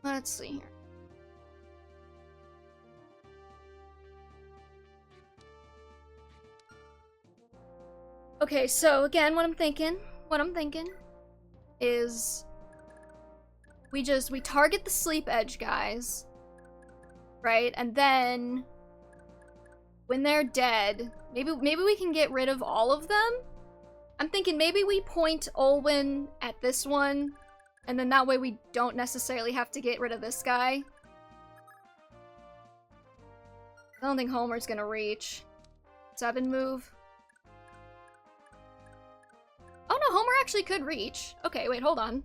Speaker 1: Let's see here. Okay, so again, what I'm thinking is we target the sleep edge guys, right? And then when they're dead, maybe we can get rid of all of them. I'm thinking maybe we point Olwen at this one, and then that way we don't necessarily have to get rid of this guy. I don't think Homer's gonna reach. 7 move. Oh no, Homer actually could reach. Okay, wait, hold on.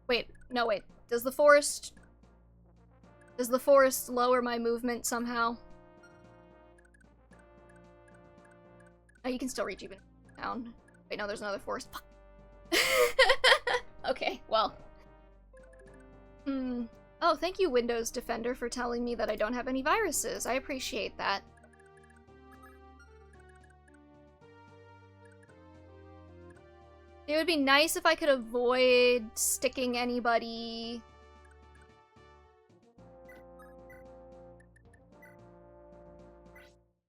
Speaker 1: Wait, no, wait. Does the forest lower my movement somehow? Oh, you can still reach even down. Wait, no, there's another forest. Fuck. Okay, well. Oh, thank you, Windows Defender, for telling me that I don't have any viruses. I appreciate that. It would be nice if I could avoid sticking anybody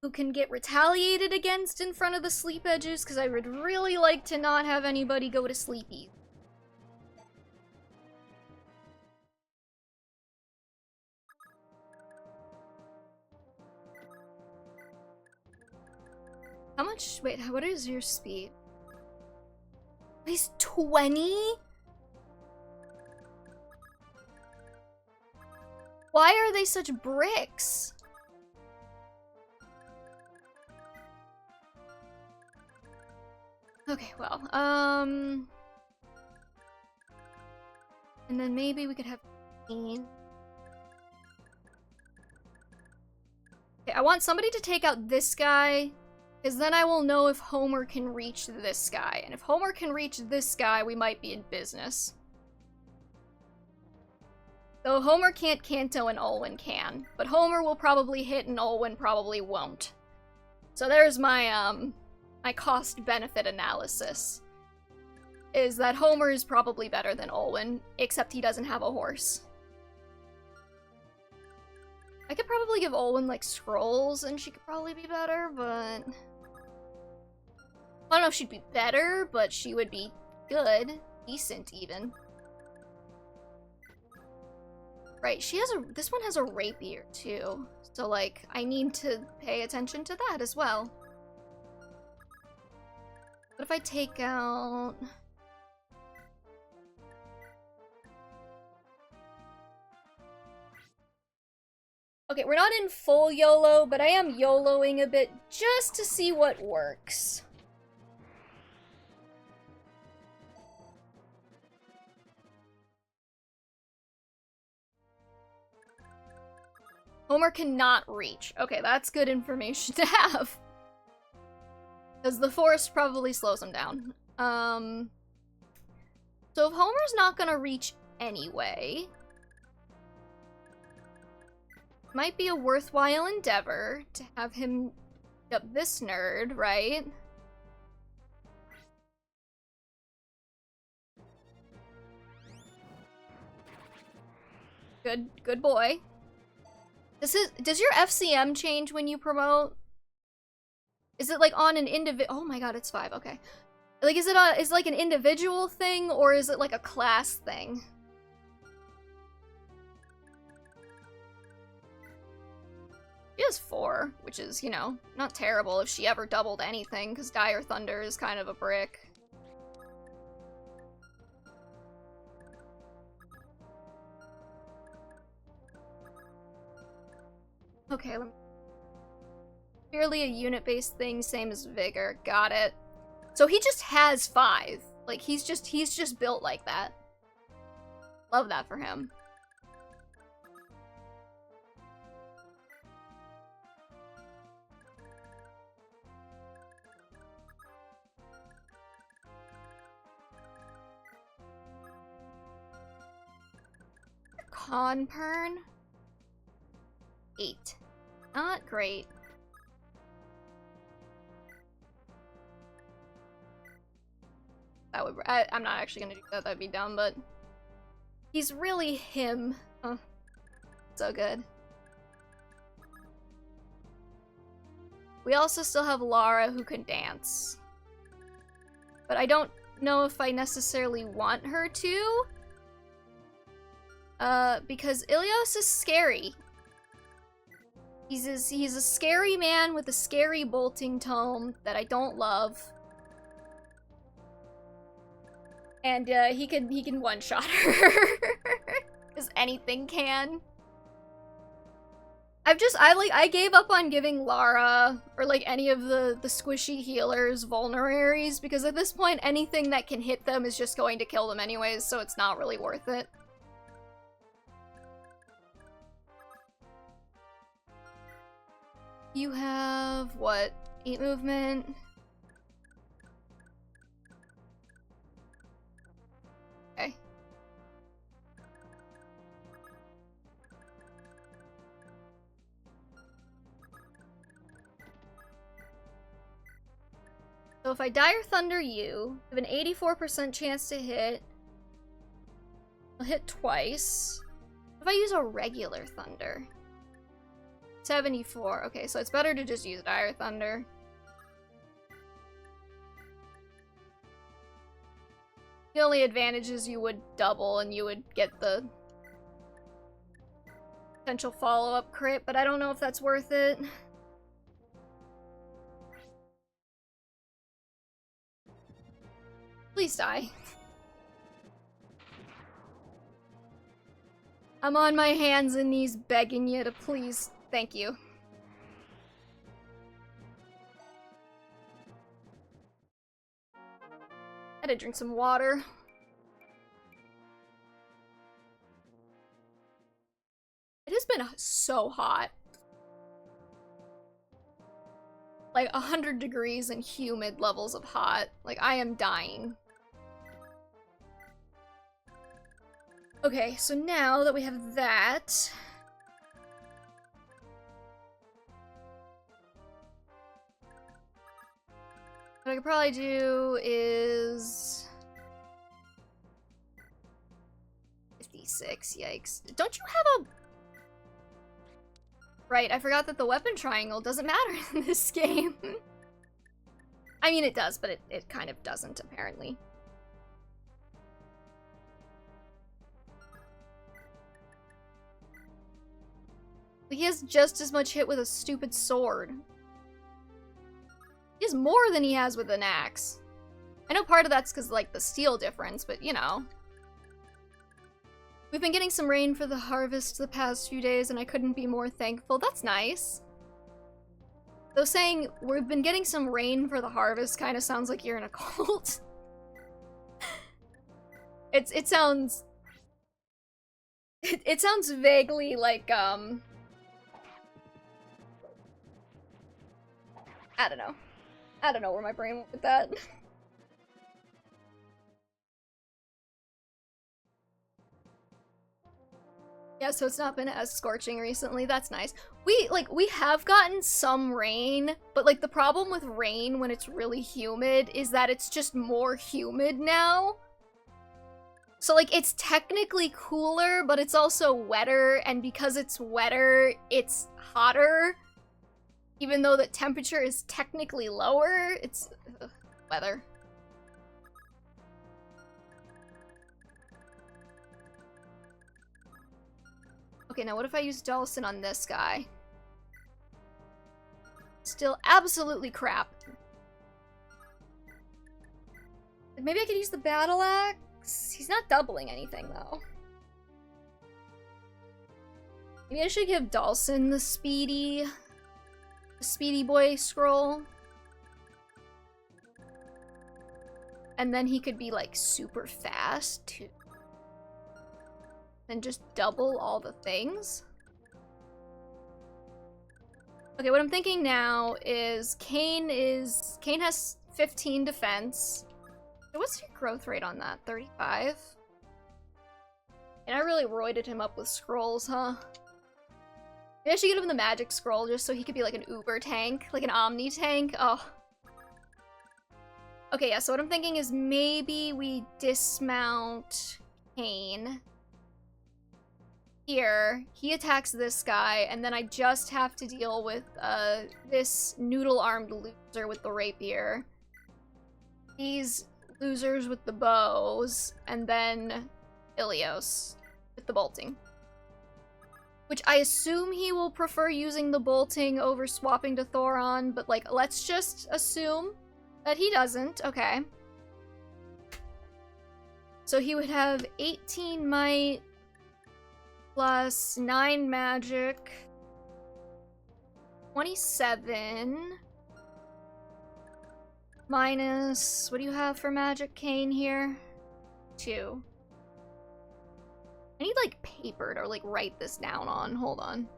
Speaker 1: who can get retaliated against in front of the sleep edges, because I would really like to not have anybody go to sleepy. How much? Wait, what is your speed? He's 20? Why are they such bricks? Okay, well, and then maybe we could have 15. Okay, I want somebody to take out this guy, because then I will know if Homer can reach this guy. And if Homer can reach this guy, we might be in business. Though Homer can't Kanto and Olwen can. But Homer will probably hit and Olwen probably won't. So there's my, my cost-benefit analysis. Is that Homer is probably better than Olwen, except he doesn't have a horse. I could probably give Olwen, like, scrolls, and she could probably be better, but... I don't know if she'd be better, but she would be good. Decent, even. Right, she has a... This one has a rapier, too. So, like, I need to pay attention to that as well. What if I take out... Okay, we're not in full YOLO, but I am YOLOing a bit just to see what works. Homer cannot reach. Okay, that's good information to have. Because the forest probably slows him down. So if Homer's not gonna reach anyway, might be a worthwhile endeavor to have him up this nerd, right? Good boy. Does your FCM change when you promote? Is it like on an oh my god, it's 5, okay. Like, is it like an individual thing, or is it like a class thing? She has 4, which is, you know, not terrible if she ever doubled anything, because Dire Thunder is kind of a brick. Okay, purely a unit-based thing, same as Vigor. Got it. So he just has 5. Like, he's just built like that. Love that for him. Conpern? 8. Not great. That would, I'm not actually gonna do that, that'd be dumb, but he's really him. Oh, so good. We also still have Lara who can dance. But I don't know if I necessarily want her to. Because Ilios is scary. He's a scary man with a scary bolting tome that I don't love. And he can one-shot her. Because anything can. I gave up on giving Lara or like any of the squishy healers vulneraries, because at this point anything that can hit them is just going to kill them anyways, so it's not really worth it. You have, what, 8 movement? Okay. So if I Dire Thunder you, I have an 84% chance to hit. I'll hit twice. If I use a regular Thunder? 74. Okay, so it's better to just use Dire Thunder. The only advantage is you would double and you would get the potential follow-up crit, but I don't know if that's worth it. Please die. I'm on my hands and knees begging you to please. Thank you. I had to drink some water. It has been so hot. Like 100 degrees and humid levels of hot. Like, I am dying. Okay, so now that we have that... what I could probably do is... 56, yikes. Don't you have a... Right, I forgot that the weapon triangle doesn't matter in this game. I mean, it does, but it kind of doesn't, apparently. He has just as much hit with a stupid sword. He has more than he has with an axe. I know part of that's because, like, the steel difference, but, you know. We've been getting some rain for the harvest the past few days, and I couldn't be more thankful. That's nice. Though saying, we've been getting some rain for the harvest kind of sounds like you're in a cult. It sounds... It sounds vaguely like, I don't know. I don't know where my brain went with that. Yeah, so it's not been as scorching recently. That's nice. We have gotten some rain, but like the problem with rain when it's really humid is that it's just more humid now. So like it's technically cooler, but it's also wetter, and because it's wetter, it's hotter. Even though the temperature is technically lower, it's weather. Okay, now what if I use Dawson on this guy? Still absolutely crap. Maybe I could use the battle axe? He's not doubling anything, though. Maybe I should give Dawson the speedy boy scroll. And then he could be, like, super fast, too. And just double all the things. Okay, what I'm thinking now is Kane has 15 defense. So what's your growth rate on that? 35? And I really roided him up with scrolls, huh? Maybe I should give him the magic scroll just so he could be like an uber tank, like an omni tank. Oh. Okay, yeah, so what I'm thinking is maybe we dismount Kane. Here, he attacks this guy, and then I just have to deal with this noodle-armed loser with the rapier. These losers with the bows, and then Ilios with the bolting. Which I assume he will prefer using the bolting over swapping to Thoron, but like, let's just assume that he doesn't. Okay. So he would have 18 might, plus 9 magic, 27, minus, what do you have for magic, Kane, here? 2. I need, like, paper to, like, write this down on. Hold on.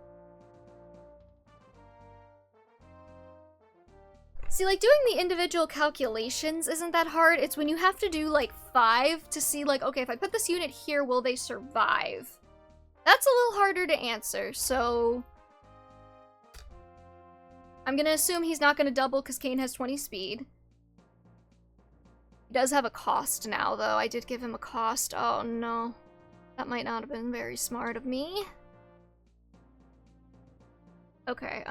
Speaker 1: See, like, doing the individual calculations isn't that hard. It's when you have to do, like, 5 to see, like, okay, if I put this unit here, will they survive? That's a little harder to answer, so I'm gonna assume he's not gonna double because Kane has 20 speed. He does have a cost now, though. I did give him a cost. Oh, no. That might not have been very smart of me. Okay,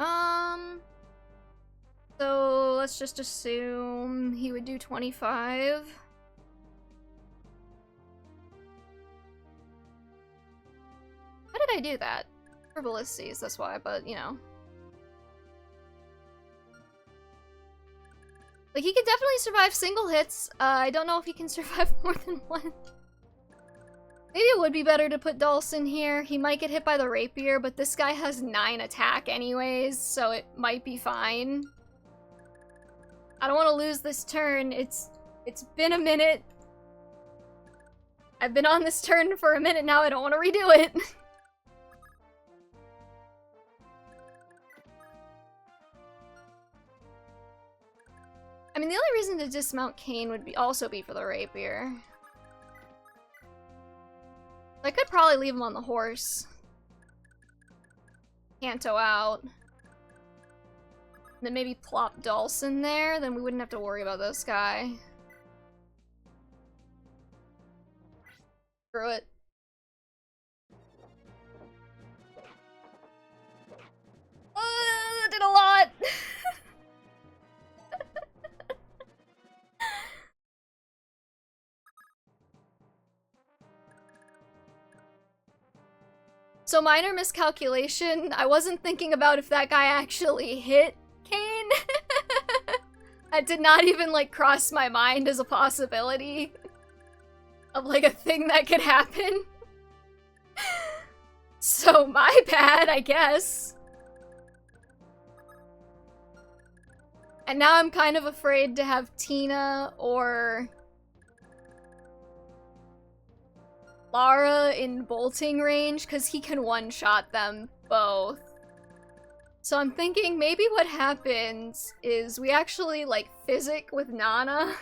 Speaker 1: so let's just assume he would do 25. How did I do that? For ballistes, that's why, but, you know. Like, he could definitely survive single hits. I don't know if he can survive more than one. Maybe it would be better to put Dawson here. He might get hit by the rapier, but this guy has 9 attack anyways, so it might be fine. I don't want to lose this turn. It's been a minute. I've been on this turn for a minute now. I don't want to redo it. I mean, the only reason to dismount Kane would also be for the rapier. I could probably leave him on the horse. Canto out. Then maybe plop Dawson there, then we wouldn't have to worry about this guy. Screw it. Did a lot! So minor miscalculation, I wasn't thinking about if that guy actually hit Kane. That did not even, like, cross my mind as a possibility of, like, a thing that could happen. So my bad, I guess. And now I'm kind of afraid to have Tina or Lara in bolting range, because he can one-shot them both. So I'm thinking maybe what happens is we actually, like, physic with Nana.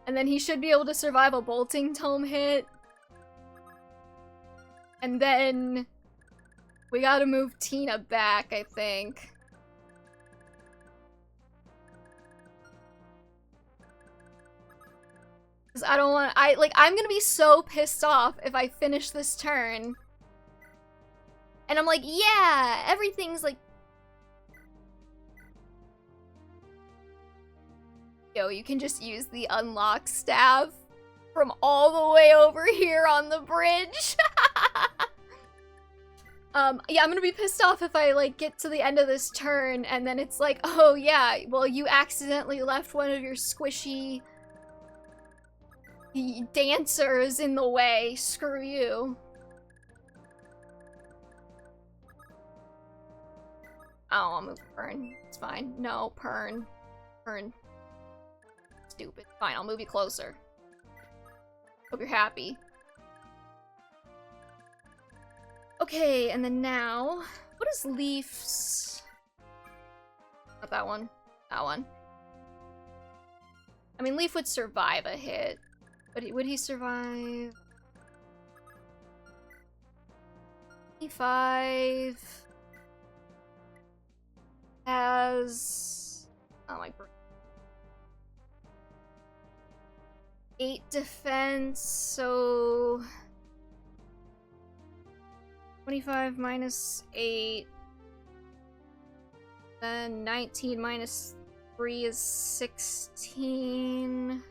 Speaker 1: And then he should be able to survive a Bolting Tome hit. And then we gotta move Tina back, I think. Because I don't want- I'm gonna be so pissed off if I finish this turn. And I'm like, yeah, everything's like... Yo, you can just use the unlock staff from all the way over here on the bridge. Yeah, I'm gonna be pissed off if I, like, get to the end of this turn and then it's like, oh yeah, well, you accidentally left one of your squishy dancers in the way. Screw you. Oh, I'll move Pern. It's fine. No, Pern. Pern. Stupid. Fine, I'll move you closer. Hope you're happy. Okay, and then now... What is Leaf's... Not that one. That one. I mean, Leaf would survive a hit. But would he survive? E5... Has... Oh, my... 8 defense, so... 25 minus 8. Then 19 minus 3 is 16.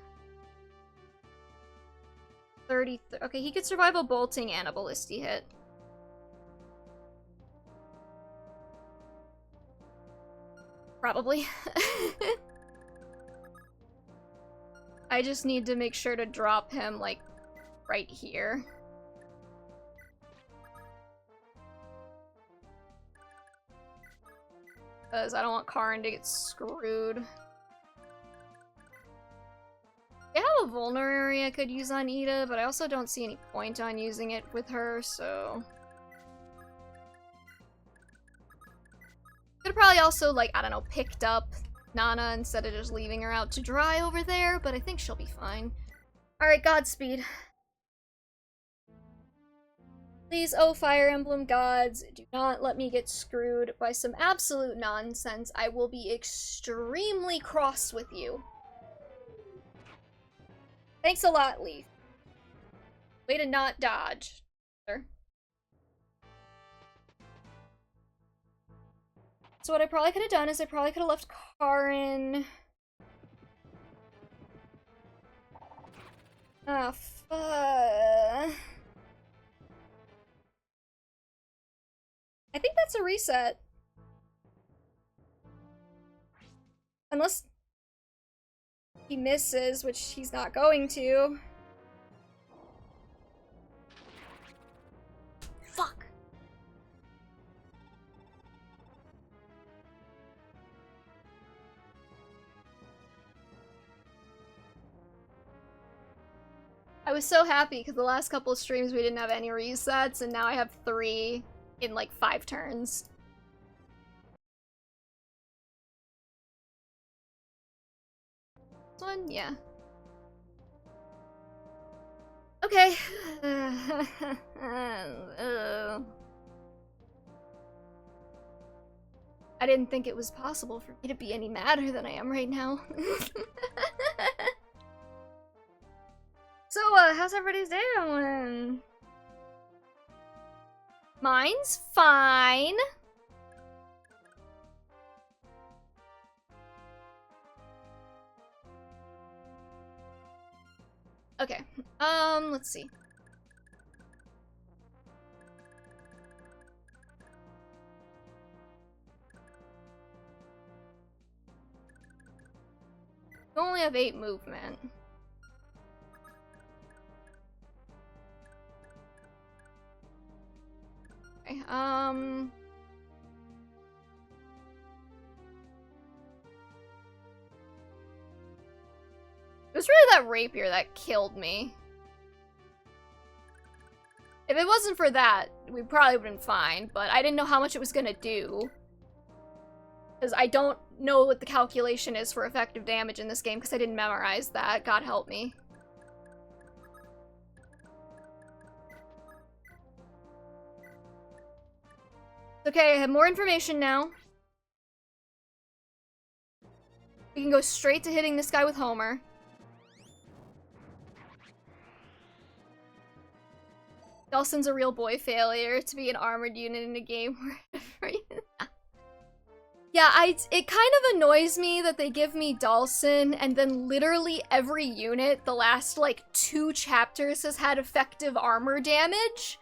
Speaker 1: 30. Okay, he could survive a bolting and a ballisty hit. Probably. I just need to make sure to drop him, like, right here. Because I don't want Karn to get screwed. I have a vulnerary I could use on Ida, but I also don't see any point on using it with her, so... Could've probably also, like, I don't know, picked up Nana instead of just leaving her out to dry over there, but I think she'll be fine. Alright, Godspeed. Please, oh Fire Emblem gods, do not let me get screwed by some absolute nonsense. I will be extremely cross with you. Thanks a lot, Leaf. Way to not dodge. Sure. So what I probably could have done is I probably could have left Karin. Ah, fuck. I think that's a reset. Unless he misses, which he's not going to. Fuck. I was so happy because the last couple of streams we didn't have any resets, and now I have 3 in like 5 turns. This one? Yeah. Okay. I didn't think it was possible for me to be any madder than I am right now. So, how's everybody's day going? Mine's fine. Okay, let's see. You only have 8 movement. Okay, it was really that rapier that killed me. If it wasn't for that, we probably would have been fine, but I didn't know how much it was gonna do. Because I don't know what the calculation is for effective damage in this game, because I didn't memorize that. God help me. Okay, I have more information now. We can go straight to hitting this guy with Homer. Dawson's a real boy failure to be an armored unit in a game where yeah, it kind of annoys me that they give me Dawson and then literally every unit the last like 2 chapters has had effective armor damage.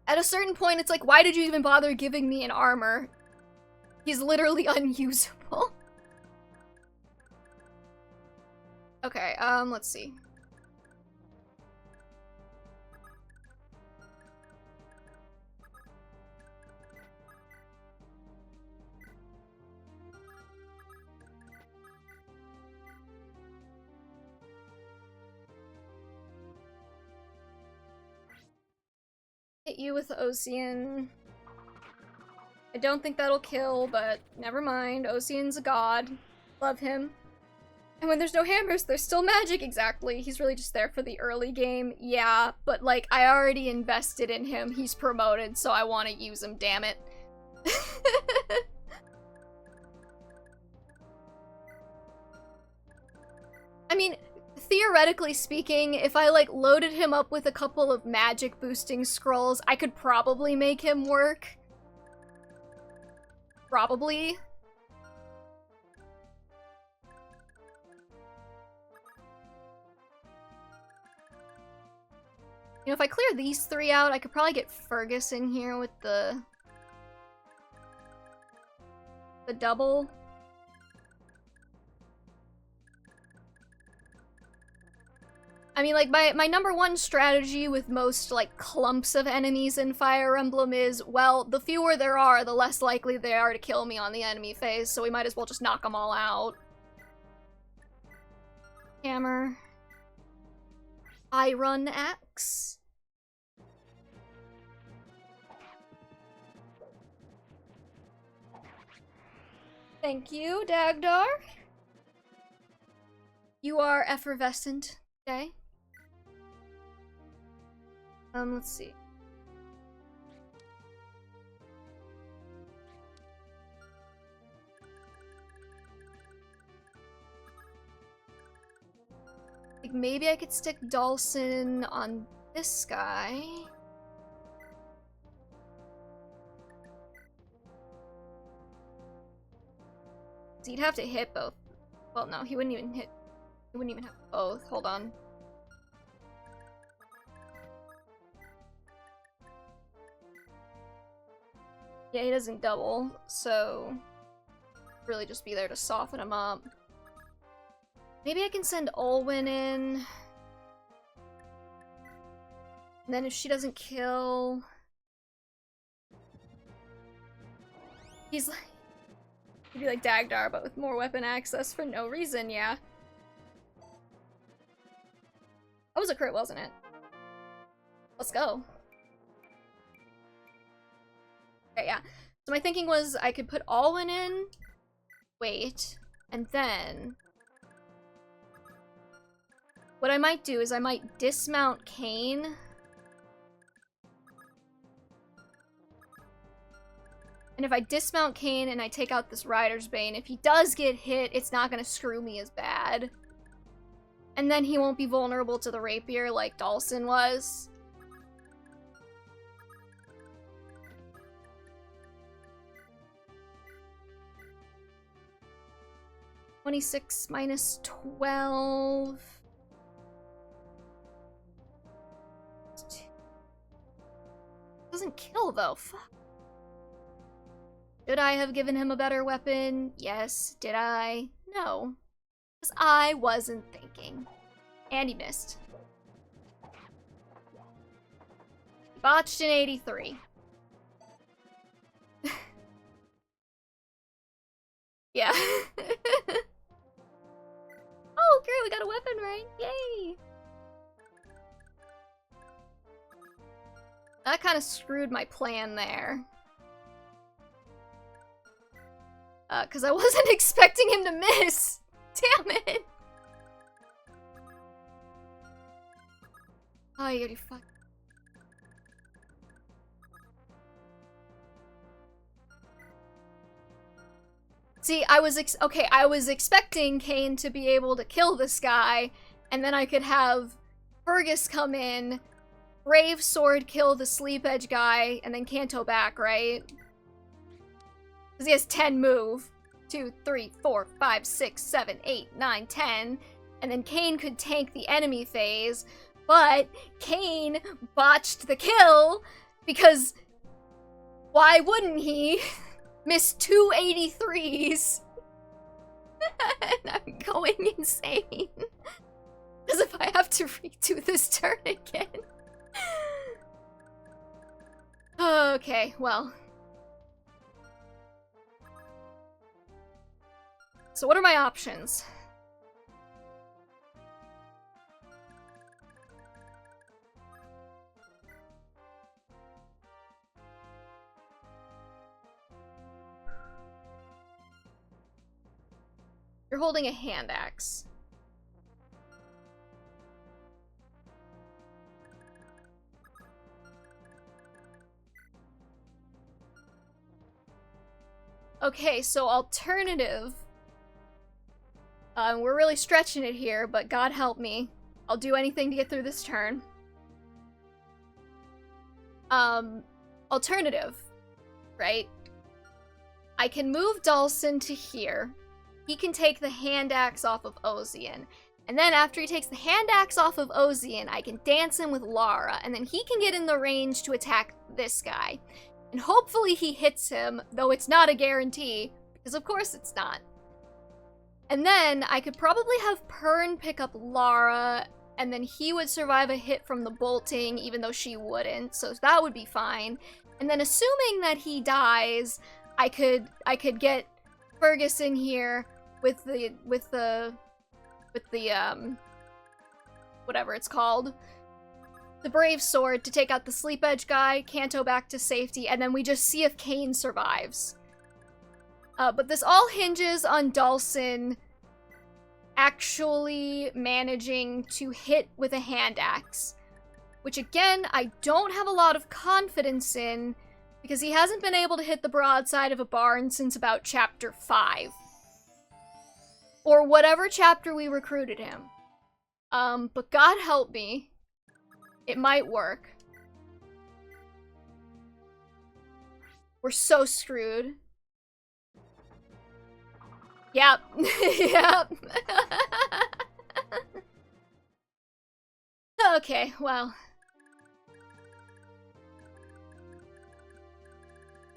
Speaker 1: At a certain point, it's like, why did you even bother giving me an armor? He's literally unusable. Okay, let's see. Hit you with the Ocean. I don't think that'll kill, but never mind. Ocean's a god. Love him. And when there's no hammers, there's still magic, exactly. He's really just there for the early game. Yeah, but like, I already invested in him. He's promoted, so I want to use him, damn it. I mean, theoretically speaking, if I like loaded him up with a couple of magic boosting scrolls, I could probably make him work. Probably. You know, if I clear these 3 out, I could probably get Fergus in here with the double. I mean, like, my number 1 strategy with most, like, clumps of enemies in Fire Emblem is, well, the fewer there are, the less likely they are to kill me on the enemy phase, so we might as well just knock them all out. Hammer. Iron Axe. Thank you, Dagdar. You are effervescent today. Let's see. Like, maybe I could stick Dawson on this guy. So you'd have to hit both. Well, no, he wouldn't even hit. He wouldn't even have both. Hold on. Yeah, he doesn't double, so really just be there to soften him up. Maybe I can send Olwen in. And then if she doesn't kill... He's like... He'd be like Dagdar, but with more weapon access for no reason, yeah. That was a crit, wasn't it? Let's go. Okay, yeah. So my thinking was I could put Alwyn in, wait, and then... What I might do is I might dismount Kane. And if I dismount Kane and I take out this Rider's Bane, if he does get hit, it's not gonna screw me as bad. And then he won't be vulnerable to the Rapier like Dawson was. (26 minus 12... Doesn't kill though, fuck. Should I have given him a better weapon? Yes. Did I? No. Because I wasn't thinking. And he missed. Botched in 83. Yeah. Oh, great, we got a weapon rank. Yay! That kind of screwed my plan there. Because I wasn't expecting him to miss! Damn it! Oh, you fuck. See, I was expecting Kane to be able to kill this guy, and then I could have Fergus come in, Brave Sword kill the Sleep Edge guy, and then Kanto back, right? Because he has 10 move. 2, 3, 4, 5, 6, 7, 8, 9, 10. And then Kane could tank the enemy phase, but Kane botched the kill, because why wouldn't he? Missed 2 83s. And I'm going insane. As if I have to redo this turn again. Okay, well. So what are my options? You're holding a hand axe. Okay, so alternative. We're really stretching it here, but God help me. I'll do anything to get through this turn. Alternative, right? I can move Dhalsim to here. He can take the hand axe off of Ozian. And then after he takes the hand axe off of Ozian, I can dance him with Lara, and then he can get in the range to attack this guy. And hopefully he hits him, though it's not a guarantee, because of course it's not. And then I could probably have Pern pick up Lara, and then he would survive a hit from the bolting, even though she wouldn't, so that would be fine. And then assuming that he dies, I could get Fergus in here with the whatever it's called, the Brave Sword to take out the Sleep Edge guy, Kanto back to safety, and then we just see if Kane survives. But this all hinges on Dhalsim actually managing to hit with a hand axe, which again, I don't have a lot of confidence in, because he hasn't been able to hit the broadside of a barn since about chapter 5. Or whatever chapter we recruited him. But God help me. It might work. We're so screwed. Yep. Yep. Okay, well.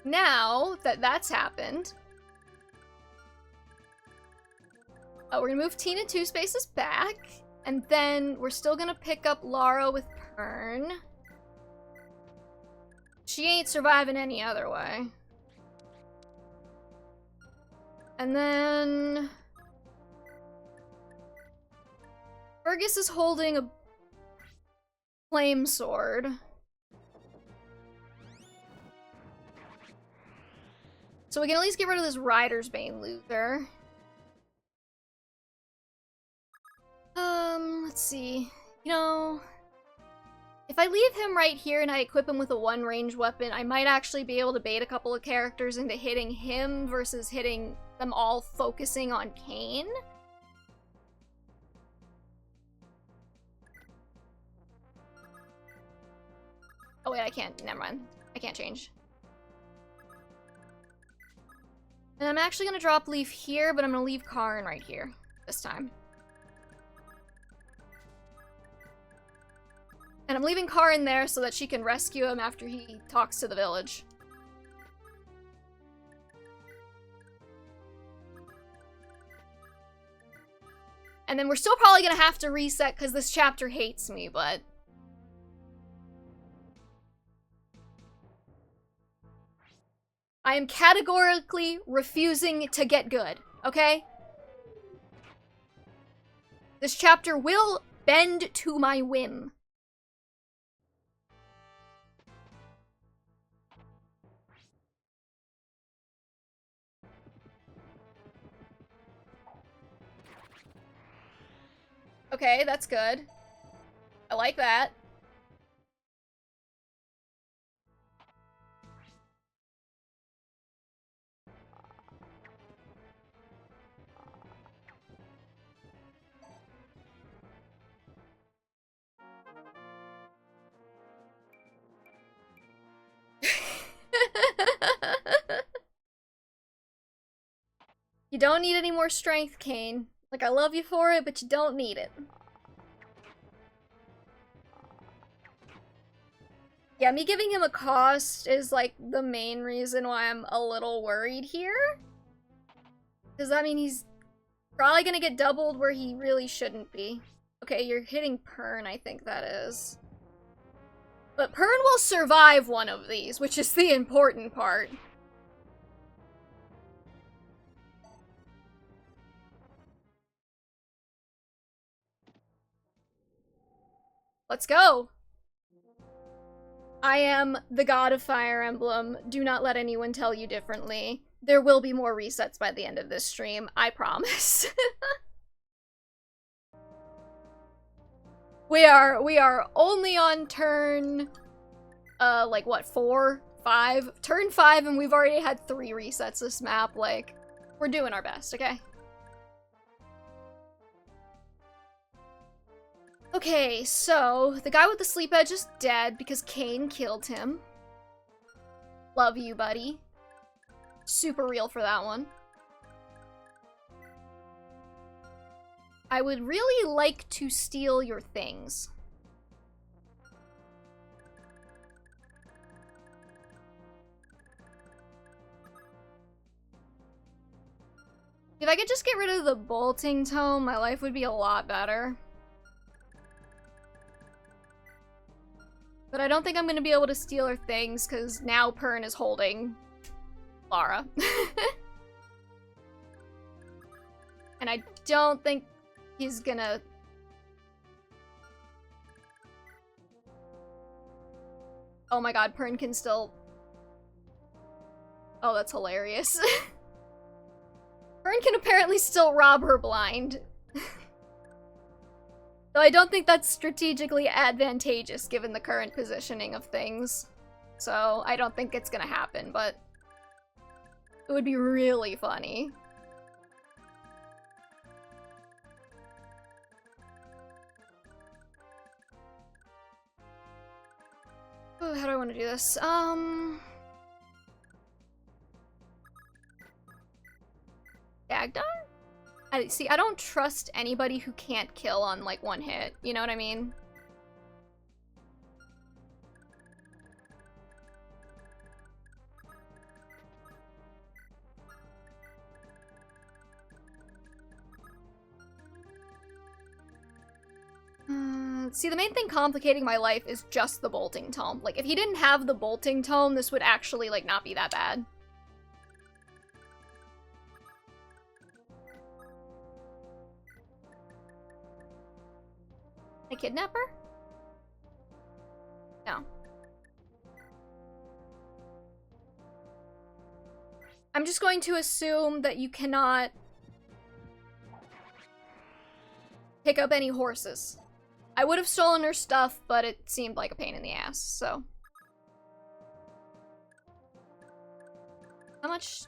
Speaker 1: Now that that's happened, we're gonna move Tina 2 spaces back, and then we're still gonna pick up Lara with Pern. She ain't surviving any other way. And then Fergus is holding a flame sword. So we can at least get rid of this Rider's Bane loser. Let's see. You know, if I leave him right here and I equip him with a one-range weapon, I might actually be able to bait a couple of characters into hitting him versus hitting them all focusing on Kane. Oh wait, I can't. Never mind. I can't change. And I'm actually gonna drop Leaf here, but I'm gonna leave Karn right here this time. And I'm leaving Karn there so that she can rescue him after he talks to the village. And then we're still probably gonna have to reset because this chapter hates me, but... I am categorically refusing to get good, okay? This chapter will bend to my whim. Okay, that's good. I like that. You don't need any more strength, Kane. Like, I love you for it, but you don't need it. Yeah, me giving him a cost is, like, the main reason why I'm a little worried here. Does that mean he's probably gonna get doubled where he really shouldn't be? Okay, you're hitting Pern, I think that is. But Pern will survive one of these, which is the important part. Let's go! I am the god of Fire Emblem. Do not let anyone tell you differently. There will be more resets by the end of this stream, I promise. We are only on turn, like what, 4? 5? Turn 5 and we've already had 3 resets this map, like, we're doing our best, okay? Okay, so, the guy with the sleep edge is dead because Kane killed him. Love you, buddy. Super real for that one. I would really like to steal your things. If I could just get rid of the bolting tome, my life would be a lot better. But I don't think I'm gonna be able to steal her things, because now Pern is holding Lara. And I don't think he's gonna... Oh my god, Pern can still... Oh, that's hilarious. Pern can apparently still rob her blind. Though I don't think that's strategically advantageous given the current positioning of things. So I don't think it's gonna happen, but it would be really funny. Oh, how do I want to do this? Dagdar? I don't trust anybody who can't kill on, like, one hit. You know what I mean? See, the main thing complicating my life is just the bolting tome. Like, if he didn't have the bolting tome, this would actually, like, not be that bad. A kidnapper? No. I'm just going to assume that you cannot pick up any horses. I would have stolen her stuff, but it seemed like a pain in the ass, so. How much?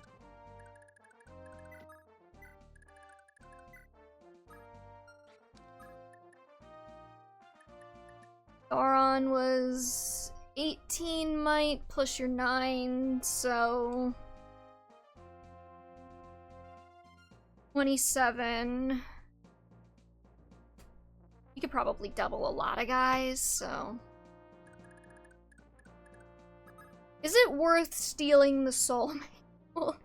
Speaker 1: Goron was 18 might plus your 9, so 27. You could probably double a lot of guys, so. Is it worth stealing the soul manual?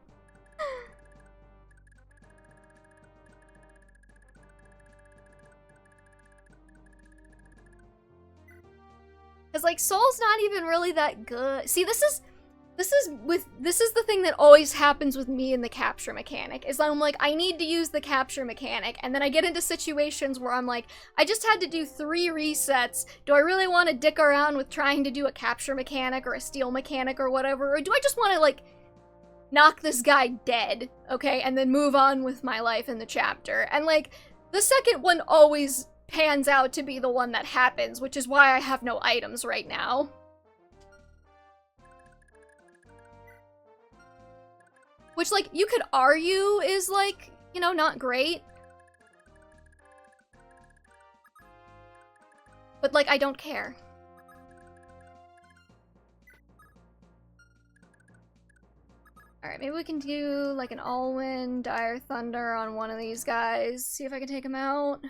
Speaker 1: Because, like, Soul's not even really that good. See, this is the thing that always happens with me in the capture mechanic, is I'm like, I need to use the capture mechanic, and then I get into situations where I'm like, I just had to do 3 resets. Do I really want to dick around with trying to do a capture mechanic or a steal mechanic or whatever? Or do I just want to, like, knock this guy dead, okay, and then move on with my life in the chapter? And, like, the second one always pans out to be the one that happens, which is why I have no items right now. Which, like, you could argue is, like, you know, not great. But, like, I don't care. Alright, maybe we can do, like, an all-wind, dire thunder on one of these guys. See if I can take him out.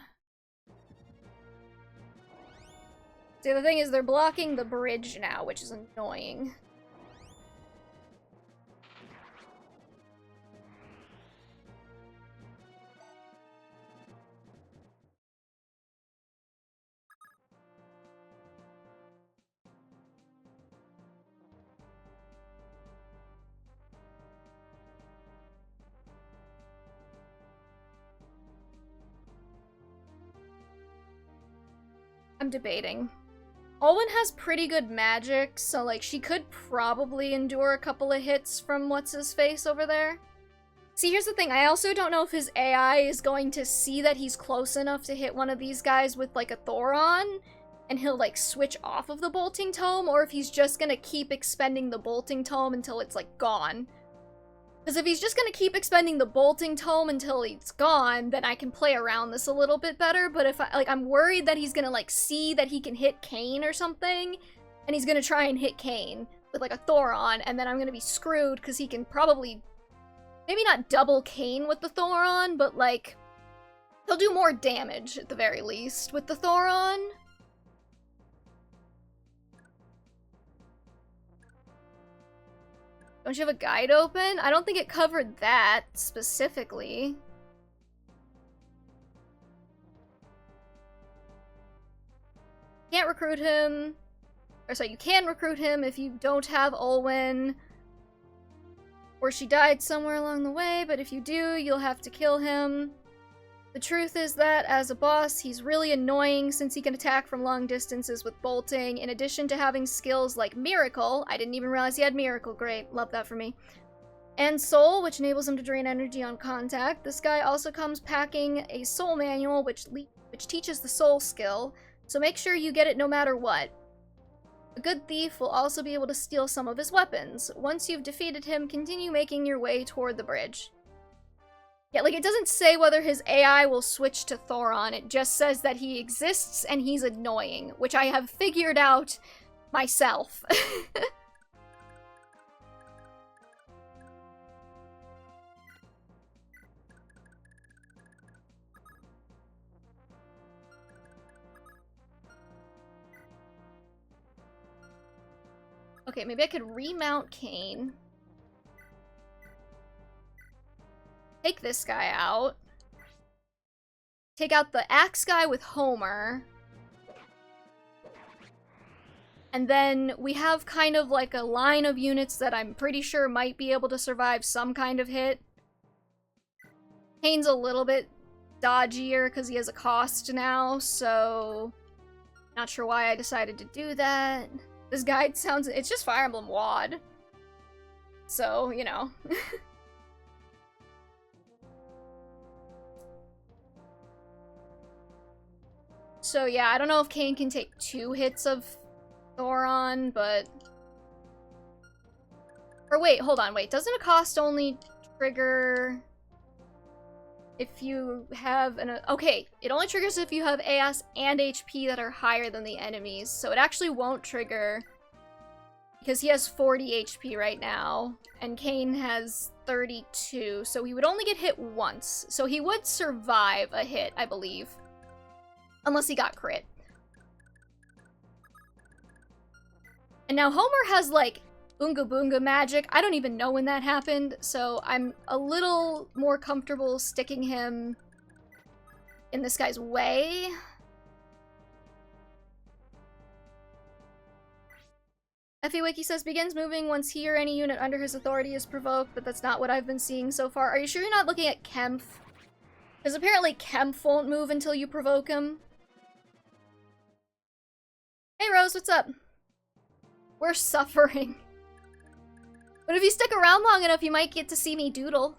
Speaker 1: See, the thing is, they're blocking the bridge now, which is annoying. I'm debating. Alwyn has pretty good magic, so, like, she could probably endure a couple of hits from what's-his-face over there. See, here's the thing. I also don't know if his AI is going to see that he's close enough to hit one of these guys with, like, a Thoron, and he'll, like, switch off of the Bolting Tome, or if he's just gonna keep expending the Bolting Tome until it's, like, gone. Because if he's just gonna keep expending the Bolting Tome until it's gone, then I can play around this a little bit better, but if I'm worried that he's gonna, like, see that he can hit Kain or something, and he's gonna try and hit Kain with, like, a Thoron, and then I'm gonna be screwed, because he can probably, maybe not double Kain with the Thoron, but, like, he'll do more damage, at the very least, with the Thoron. Don't you have a guide open? I don't think it covered that, specifically. Can't recruit him. Or sorry, you can recruit him if you don't have Olwen. Or she died somewhere along the way, but if you do, you'll have to kill him. The truth is that, as a boss, he's really annoying since he can attack from long distances with bolting, in addition to having skills like Miracle. I didn't even realize he had Miracle. Great. Love that for me. And Soul, which enables him to drain energy on contact. This guy also comes packing a Soul Manual, which teaches the Soul skill, so make sure you get it no matter what. A good thief will also be able to steal some of his weapons. Once you've defeated him, continue making your way toward the bridge. Yeah, like, it doesn't say whether his AI will switch to Thoron, it just says that he exists and he's annoying, which I have figured out myself. Okay, maybe I could remount Kain. Take this guy out. Take out the axe guy with Homer. And then we have kind of like a line of units that I'm pretty sure might be able to survive some kind of hit. Kain's a little bit dodgier because he has a cost now, so not sure why I decided to do that. This guide sounds... it's just Fire Emblem WoD. So, you know. So yeah, I don't know if Kain can take 2 hits of Thoron, but... or wait, hold on, wait. Doesn't a cost only trigger if you have an... okay, it only triggers if you have AS and HP that are higher than the enemies, so it actually won't trigger because he has 40 HP right now, and Kain has 32, so he would only get hit once. So he would survive a hit, I believe. Unless he got crit. And now Homer has, like, Oonga Boonga magic. I don't even know when that happened, so I'm a little more comfortable sticking him in this guy's way. Effie Wiki says, begins moving once he or any unit under his authority is provoked, but that's not what I've been seeing so far. Are you sure you're not looking at Kempf? Because apparently Kempf won't move until you provoke him. Hey Rose, what's up? We're suffering. But if you stick around long enough, you might get to see me doodle.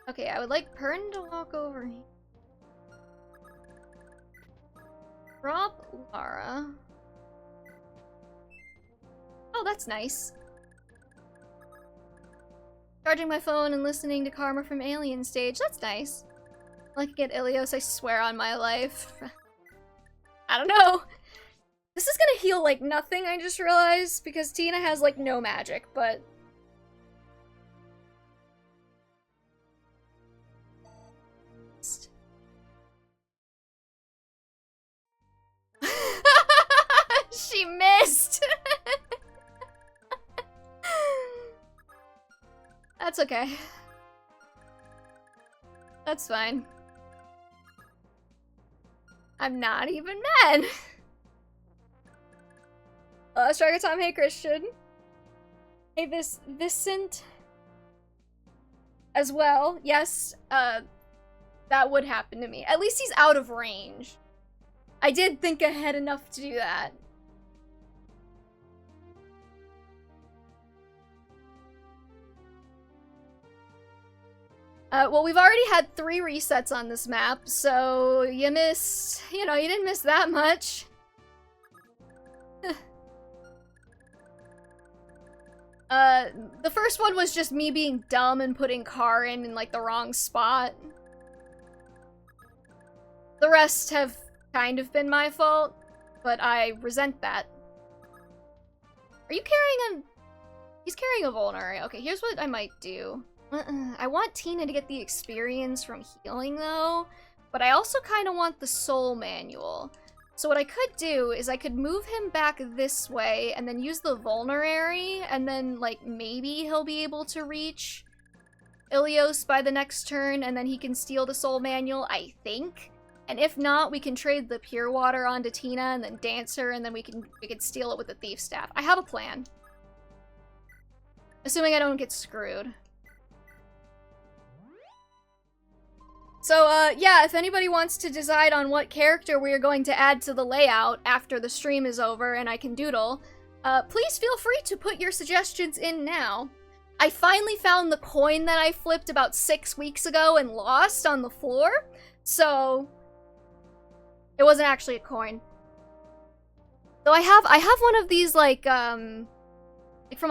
Speaker 1: Okay, I would like Pern to walk over here. Drop Lara. Oh, that's nice. Charging my phone and listening to Karma from Alien Stage. That's nice. I like to get Ilios, I swear on my life. I don't know. This is gonna heal like nothing, I just realized, because Tina has like no magic, but... She missed! That's okay. That's fine. I'm not even mad. Striker Tom, hey Christian. Hey Vicent as well. Yes, that would happen to me. At least he's out of range. I did think ahead enough to do that. Well, we've already had 3 resets on this map, so you missed, you know, you didn't miss that much. The first one was just me being dumb and putting Karin in, like, the wrong spot. The rest have kind of been my fault, but I resent that. Are you carrying a... He's carrying a Vulner. Okay, here's what I might do. I want Tina to get the experience from healing, though, but I also kind of want the soul manual. So what I could do is I could move him back this way and then use the vulnerary, and then, like, maybe he'll be able to reach Ilios by the next turn, and then he can steal the soul manual, I think. And if not, we can trade the pure water onto Tina and then dance her, and then we can steal it with the thief staff. I have a plan. Assuming I don't get screwed. So, yeah, if anybody wants to decide on what character we are going to add to the layout after the stream is over and I can doodle, please feel free to put your suggestions in now. I finally found the coin that I flipped about 6 weeks ago and lost on the floor, so... It wasn't actually a coin. Though I have one of these, like from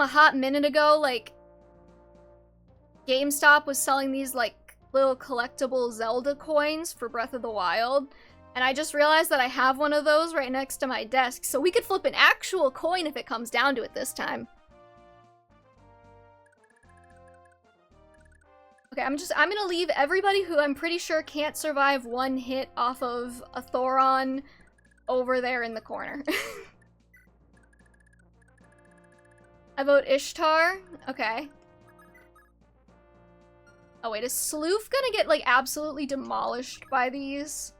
Speaker 1: a hot minute ago, like, GameStop was selling these, like, little collectible Zelda coins for Breath of the Wild, and I just realized that I have one of those right next to my desk, so we could flip an actual coin if it comes down to it this time. Okay, I'm gonna leave everybody who I'm pretty sure can't survive 1 hit off of a Thoron over there in the corner. I vote Ishtar. Okay. Oh wait, is Sloof gonna get, like, absolutely demolished by these?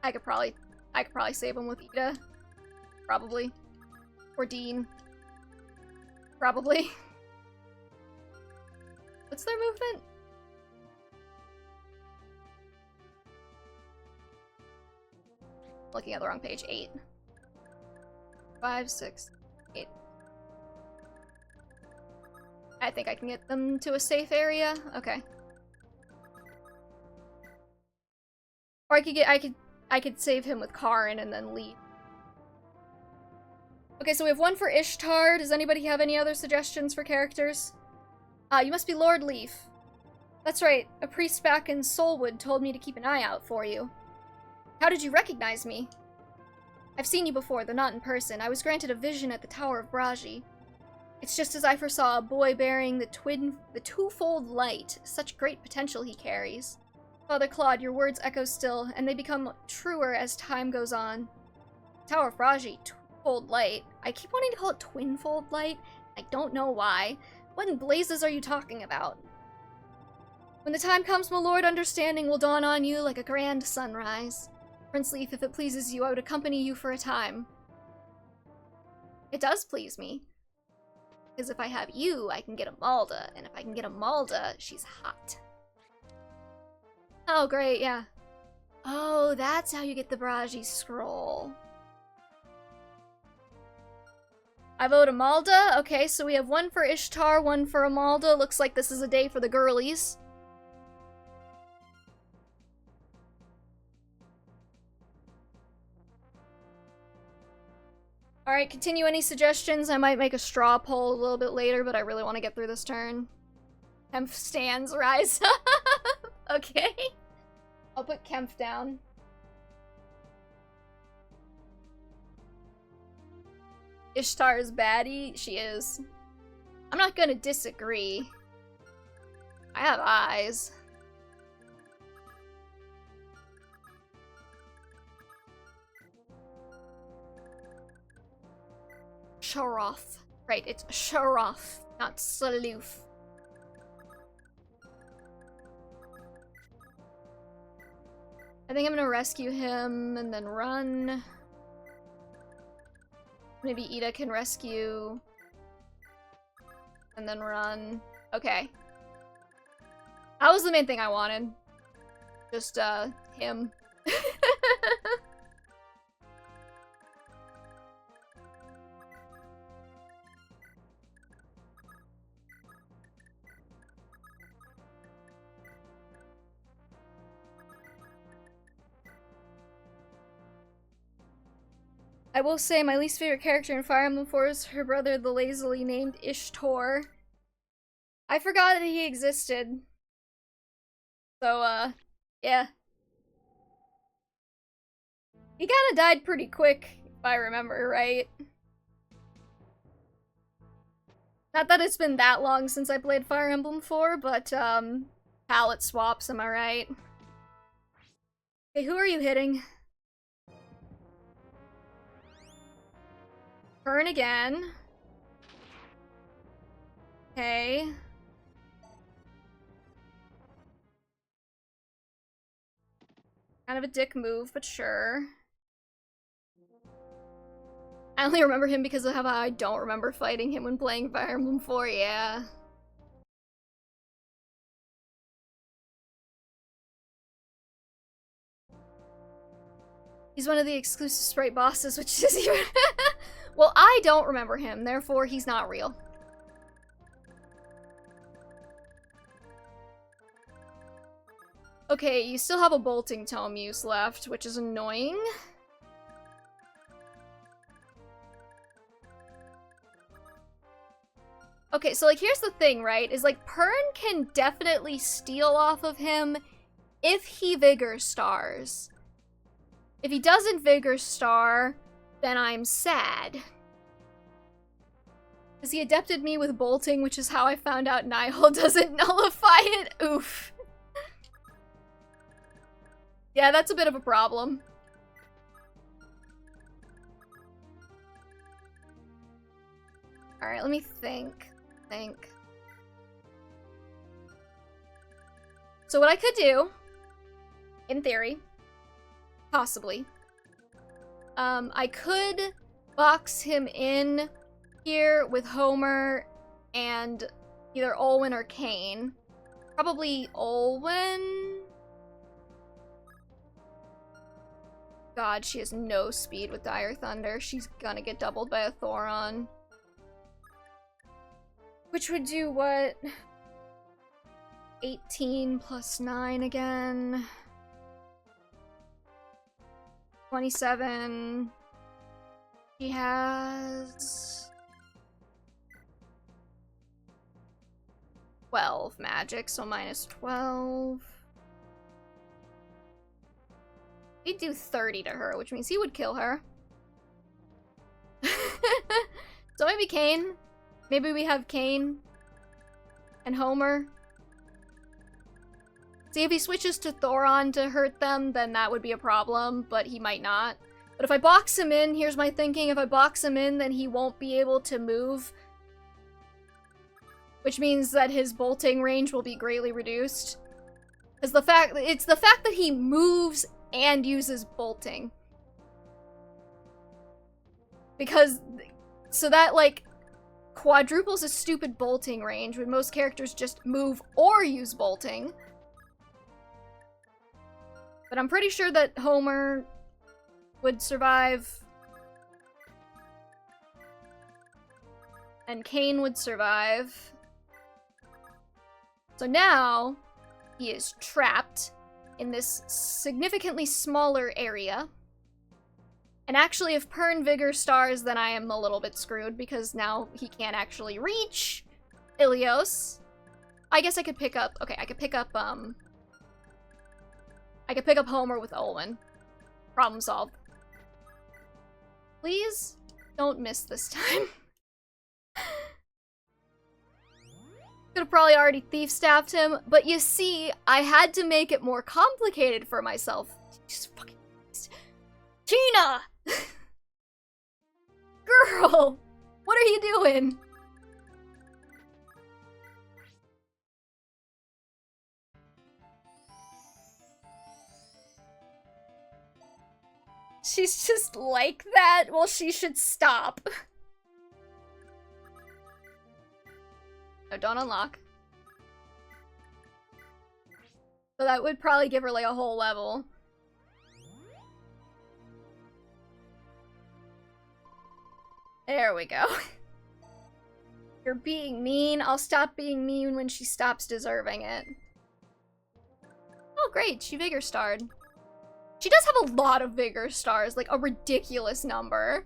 Speaker 1: I could probably save him with Ida. Probably. Or Dean. Probably. What's their movement? Looking at the wrong page. 8. 5, 6, 8. I think I can get them to a safe area. Okay. Or I could save him with Karin and then leave. Okay, so we have one for Ishtar. Does anybody have any other suggestions for characters? You must be Lord Leaf. That's right. A priest back in Soulwood told me to keep an eye out for you. How did you recognize me? I've seen you before, though not in person. I was granted a vision at the Tower of Braji. It's just as I foresaw, a boy bearing the twofold light. Such great potential he carries. Father Claude, your words echo still, and they become truer as time goes on. Tower of Braji, twofold light. I keep wanting to call it twinfold light. I don't know why. What in blazes are you talking about? When the time comes, my lord, understanding will dawn on you like a grand sunrise. Prince Leaf, if it pleases you, I would accompany you for a time. It does please me. Because if I have you, I can get Amalda, and if I can get Amalda, she's hot. Oh, great, yeah. Oh, that's how you get the Braji scroll. I vote Amalda. Okay, so we have one for Ishtar, one for Amalda. Looks like this is a day for the girlies. Alright, continue any suggestions. I might make a straw poll a little bit later, but I really want to get through this turn. Kempf stands, rise up. Okay. I'll put Kempf down. Ishtar's baddie? She is. I'm not gonna disagree. I have eyes. Sharaf. Right, it's Sharaf, not Saloof. I think I'm gonna rescue him and then run. Maybe Ida can rescue and then run. Okay. That was the main thing I wanted. Just, him. I will say my least favorite character in Fire Emblem 4 is her brother, the lazily named Ishtar. I forgot that he existed. So, yeah. He kinda died pretty quick, if I remember right. Not that it's been that long since I played Fire Emblem 4, but, palette swaps, am I right? Okay, who are you hitting? Burn again. Okay. Kind of a dick move, but sure. I only remember him because of how I don't remember fighting him when playing Fire Emblem 4, yeah. He's one of the exclusive sprite bosses, which is even... Well, I don't remember him, therefore he's not real. Okay, you still have a bolting tome use left, which is annoying. Okay, so like here's the thing, right? Is like Pern can definitely steal off of him if he Vigor Stars. If he doesn't Vigor Star, then I'm sad. Because he adepted me with bolting, which is how I found out Nihil doesn't nullify it. Oof. Yeah, that's a bit of a problem. Alright, let me think. So what I could do, in theory, possibly, I could box him in here with Homer and either Olwen or Kane. Probably Olwen. God, she has no speed with Dire Thunder. She's gonna get doubled by a Thoron. Which would do what? 18 plus 9 again. 27. He has 12 magic, so minus 12. He'd do 30 to her, which means he would kill her. So maybe Kane. Maybe we have Kane and Homer. See, if he switches to Thoron to hurt them, then that would be a problem, but he might not. But if I box him in, here's my thinking, if I box him in, then he won't be able to move. Which means that his bolting range will be greatly reduced. It's the fact that he moves and uses bolting. Because, so that, like, quadruples a stupid bolting range when most characters just move or use bolting. But I'm pretty sure that Homer would survive. And Kane would survive. So now, he is trapped in this significantly smaller area. And actually, if Pern Vigor stars, then I am a little bit screwed, because now he can't actually reach Ilios. I guess I could pick up... Okay, I could pick up Homer with Olwen. Problem solved. Please don't miss this time. Could've probably already thief-staffed him, but you see, I had to make it more complicated for myself. Just fucking... Gina! Girl! What are you doing? She's just like that? Well, she should stop. No, don't unlock. So that would probably give her like a whole level. There we go. You're being mean. I'll stop being mean when she stops deserving it. Oh, great. She Vigor starred. She does have a lot of Vigor stars. Like, a ridiculous number.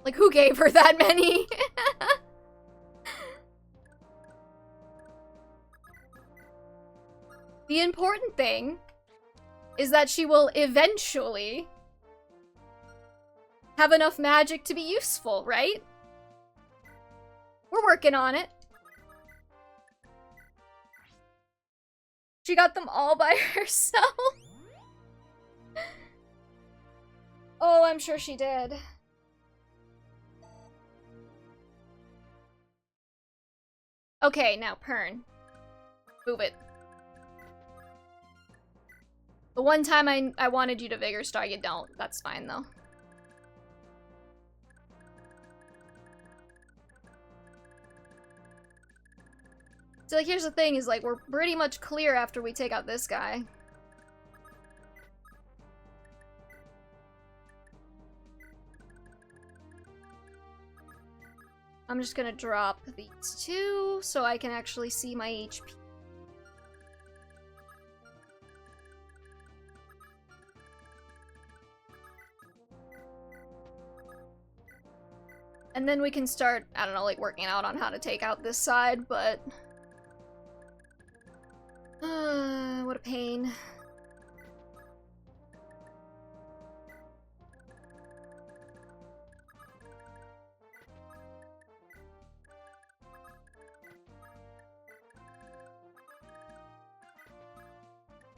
Speaker 1: Like, who gave her that many? The important thing is that she will eventually have enough magic to be useful, right? We're working on it. She got them all by herself. Oh, I'm sure she did. Okay, now Pern. Move it. The one time I wanted you to Vigor Star, you don't. That's fine, though. So, like, here's the thing, is, like, we're pretty much clear after we take out this guy. I'm just gonna drop these two so I can actually see my HP. And then we can start, I don't know, like, working out on how to take out this side, but... what a pain.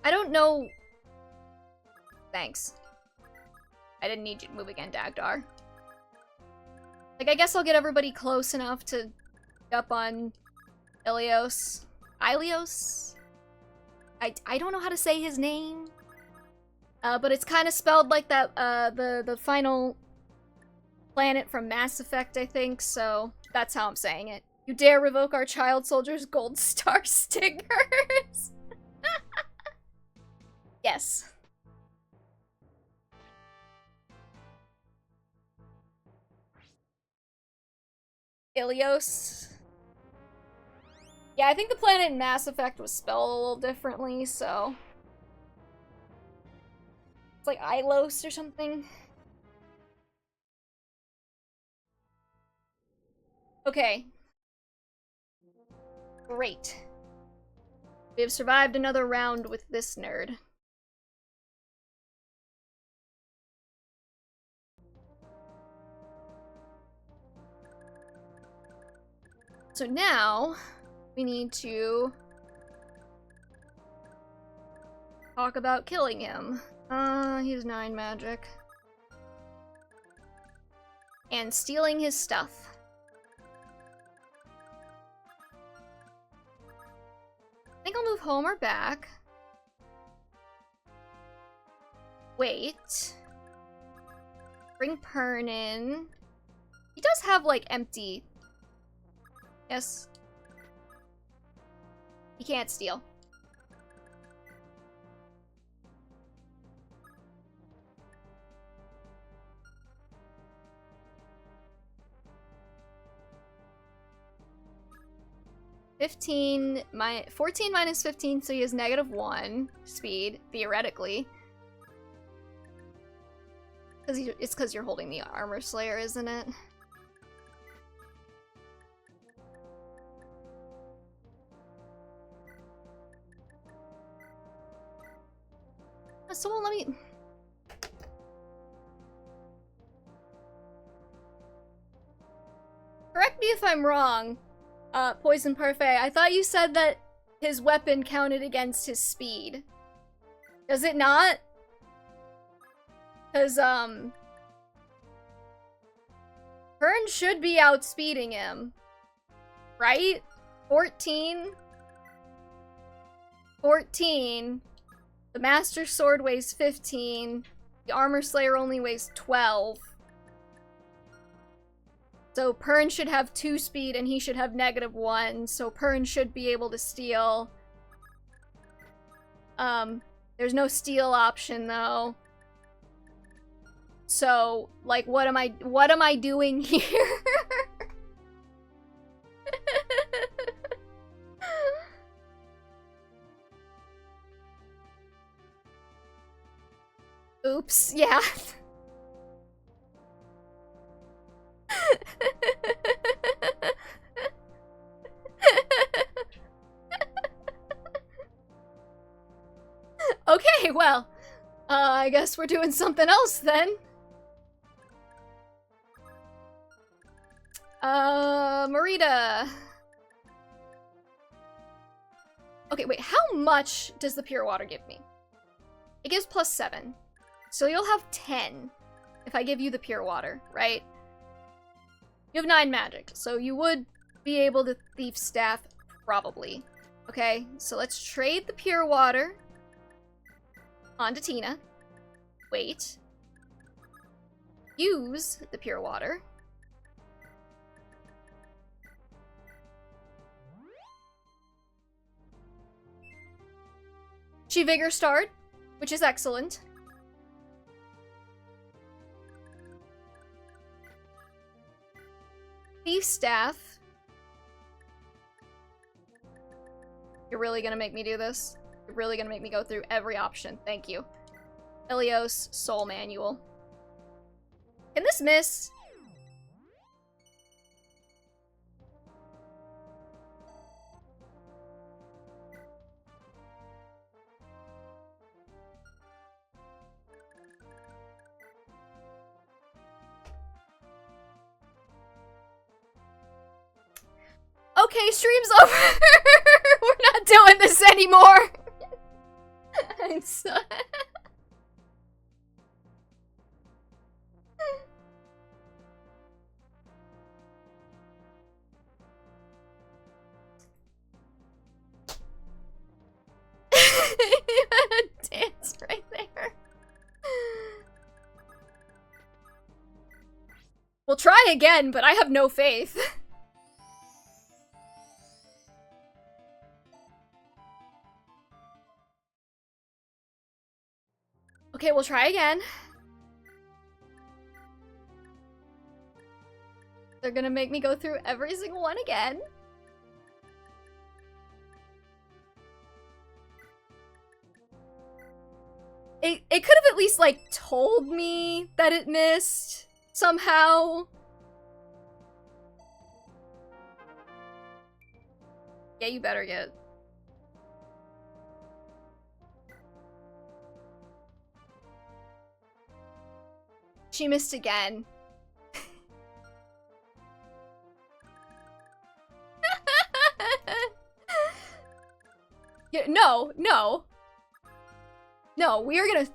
Speaker 1: I don't know... Thanks. I didn't need you to move again, Dagdar. Like, I guess I'll get everybody close enough to up on Ilios. Ilios? I don't know how to say his name. But it's kind of spelled like that, the final planet from Mass Effect, I think, so that's how I'm saying it. You dare revoke our child soldier's gold star stickers? Yes. Ilios. Yeah, I think the planet in Mass Effect was spelled a little differently, so... It's like Ilos or something. Okay. Great. We have survived another round with this nerd. So now, we need to talk about killing him. He's 9 magic. And stealing his stuff. I think I'll move Homer back. Wait. Bring Pern in. He does have, like, empty... Yes. He can't steal. 14 minus 15, so he has -1 speed, theoretically. It's because you're holding the Armor Slayer, isn't it? So let me... Correct me if I'm wrong, Poison Parfait. I thought you said that his weapon counted against his speed. Does it not? Because, Hearn should be outspeeding him. Right? 14? 14. The Master Sword weighs 15. The Armor Slayer only weighs 12. So Pern should have 2 speed and he should have -1. So Pern should be able to steal. There's no steal option though. So, like, what am I doing here? Oops, yeah. Okay, well, I guess we're doing something else then. Marita. Okay, wait, how much does the pure water give me? It gives +7. So you'll have 10 if I give you the pure water, right? You have 9 magic, so you would be able to thief staff, probably. Okay, so let's trade the pure water onto Tina. Wait. Use the pure water. She Vigor starred, which is excellent. Thief Staff. You're really gonna make me do this? You're really gonna make me go through every option. Thank you. Elios Soul Manual. Can this miss? Okay, stream's over. We're not doing this anymore. I'm so... You had a dance right there. We'll try again, but I have no faith. Okay, we'll try again. They're gonna make me go through every single one again. It could have at least, like, told me that it missed somehow. Yeah, you better get... She missed again. Yeah, no, no. No, we're gonna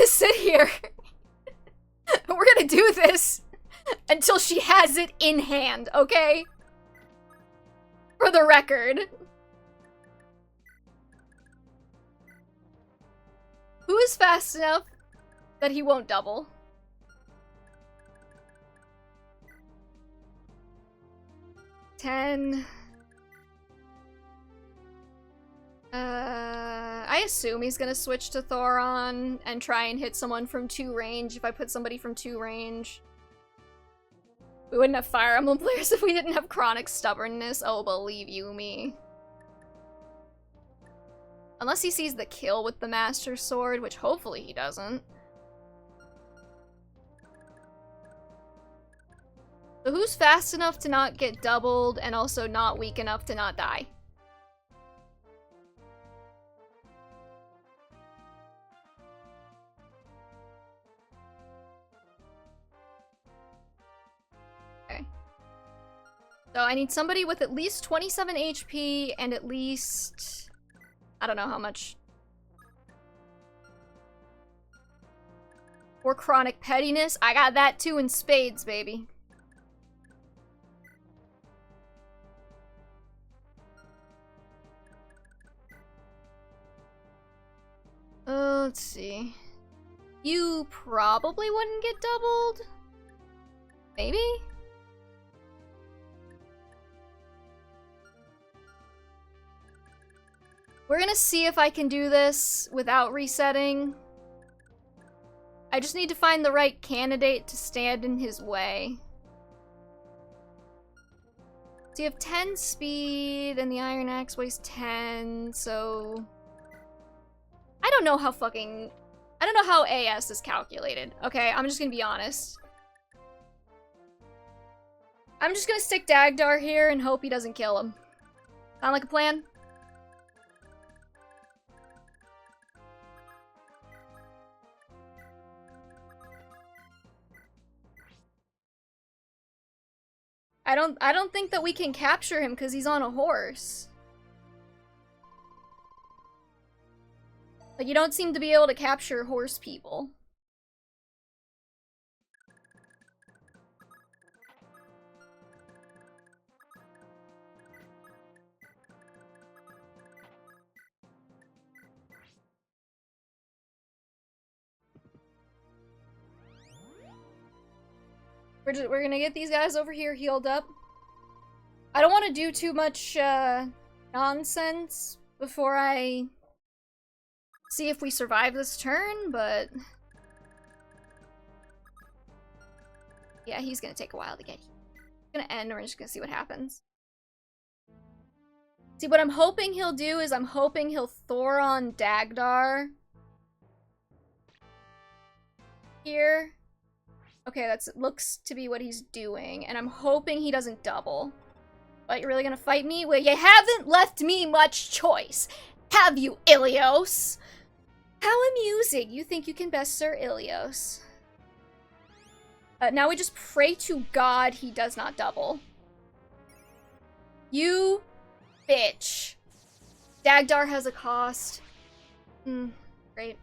Speaker 1: sit here. And we're gonna do this until she has it in hand, okay? For the record. Who is fast enough that he won't double? $10. I assume he's gonna switch to Thoron and try and hit someone from 2 range if I put somebody from 2 range. We wouldn't have Fire Emblem players if we didn't have chronic stubbornness. Oh, believe you me. Unless he sees the kill with the Master Sword, which hopefully he doesn't. So who's fast enough to not get doubled and also not weak enough to not die? Okay. So I need somebody with at least 27 HP and at least... I don't know how much. Or chronic pettiness. I got that too in spades, baby. Let's see. You probably wouldn't get doubled? Maybe? We're gonna see if I can do this without resetting. I just need to find the right candidate to stand in his way. So you have 10 speed, and the Iron Axe weighs 10, so... I don't know how AS is calculated. Okay, I'm just gonna be honest. I'm just gonna stick Dagdar here and hope he doesn't kill him. Sound like a plan? I don't think that we can capture him because he's on a horse. Like, you don't seem to be able to capture horse people. We're gonna get these guys over here healed up. I don't want to do too much nonsense before I see if we survive this turn, but yeah, he's gonna take a while to get here. It's gonna end, and we're just gonna see what happens. See, what I'm hoping he'll do is I'm hoping he'll Thoron Dagdar here. Okay, looks to be what he's doing, and I'm hoping he doesn't double. But you're really gonna fight me? Well, you haven't left me much choice, have you, Ilios? How amusing. You think you can best Sir Ilios. Now we just pray to God he does not double. You bitch. Dagdar has a cost. Great.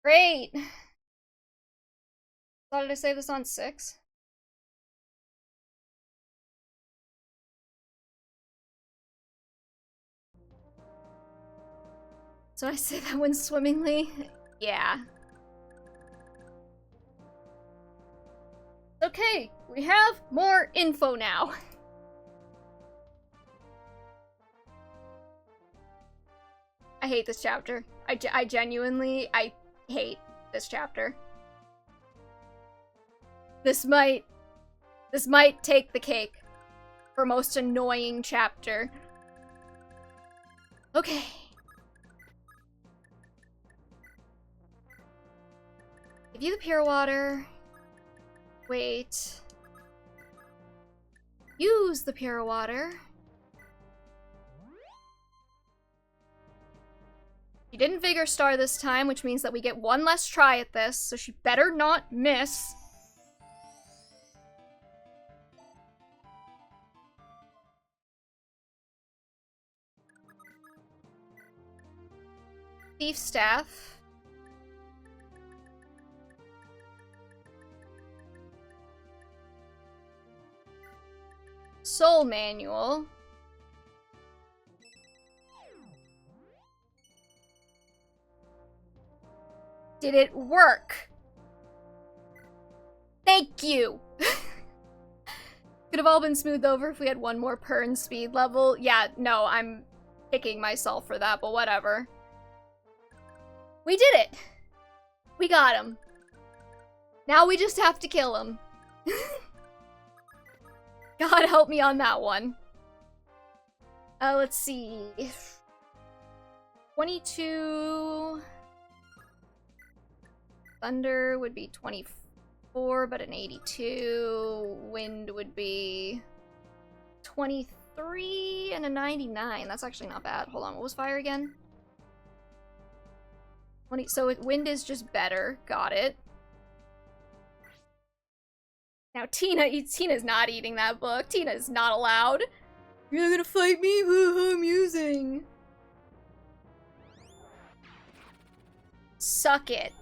Speaker 1: Great! So did I save this on 6? So I say that went swimmingly? Yeah. Okay, we have more info now. I hate this chapter. I genuinely, I hate this chapter. This might take the cake for most annoying chapter. Okay. Give you the pure water. Wait. Use the pure water. She didn't Vigor Star this time, which means that we get one less try at this, so she better not miss. Thief Staff. Soul Manual. Did it work? Thank you! Could have all been smoothed over if we had one more Pern speed level. Yeah, no, I'm kicking myself for that, but whatever. We did it! We got him. Now we just have to kill him. God help me on that one. Let's see. 22... Thunder would be 24, but an 82. Wind would be 23 and a 99. That's actually not bad. Hold on, what was fire again? 20. So wind is just better. Got it. Now Tina's not eating that book. Tina is not allowed. You're not gonna fight me? How amusing. Suck it.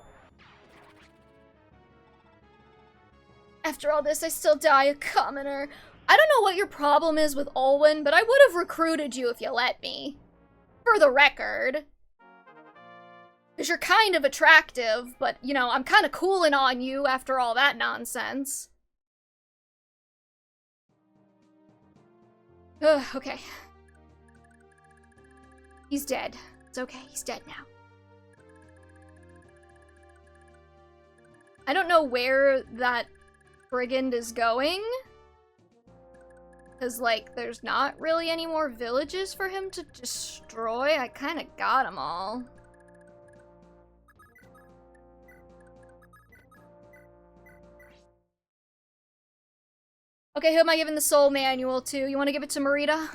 Speaker 1: After all this, I still die a commoner. I don't know what your problem is with Olwen, but I would have recruited you if you let me. For the record. Because you're kind of attractive, but, you know, I'm kind of cooling on you after all that nonsense. Ugh, okay. He's dead. It's okay, he's dead now. I don't know where that brigand is going. Because, like, there's not really any more villages for him to destroy. I kind of got them all. Okay, who am I giving the soul manual to? You want to give it to Marita?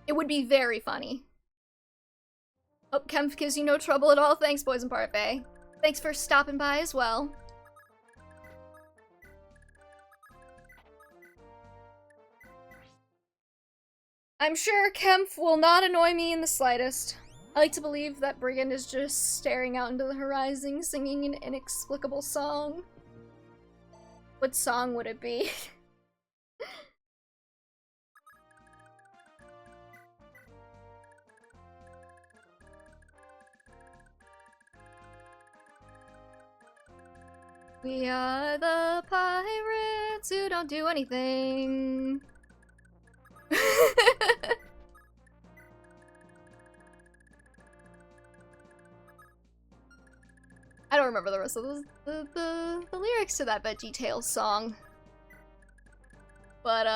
Speaker 1: It would be very funny. Oh, Kempf gives you no trouble at all. Thanks, Boys and Parfait. Thanks for stopping by as well. I'm sure Kempf will not annoy me in the slightest. I like to believe that Brigand is just staring out into the horizon, singing an inexplicable song. What song would it be? We are the pirates who don't do anything. I don't remember the rest of the lyrics to that Veggie Tales song. But,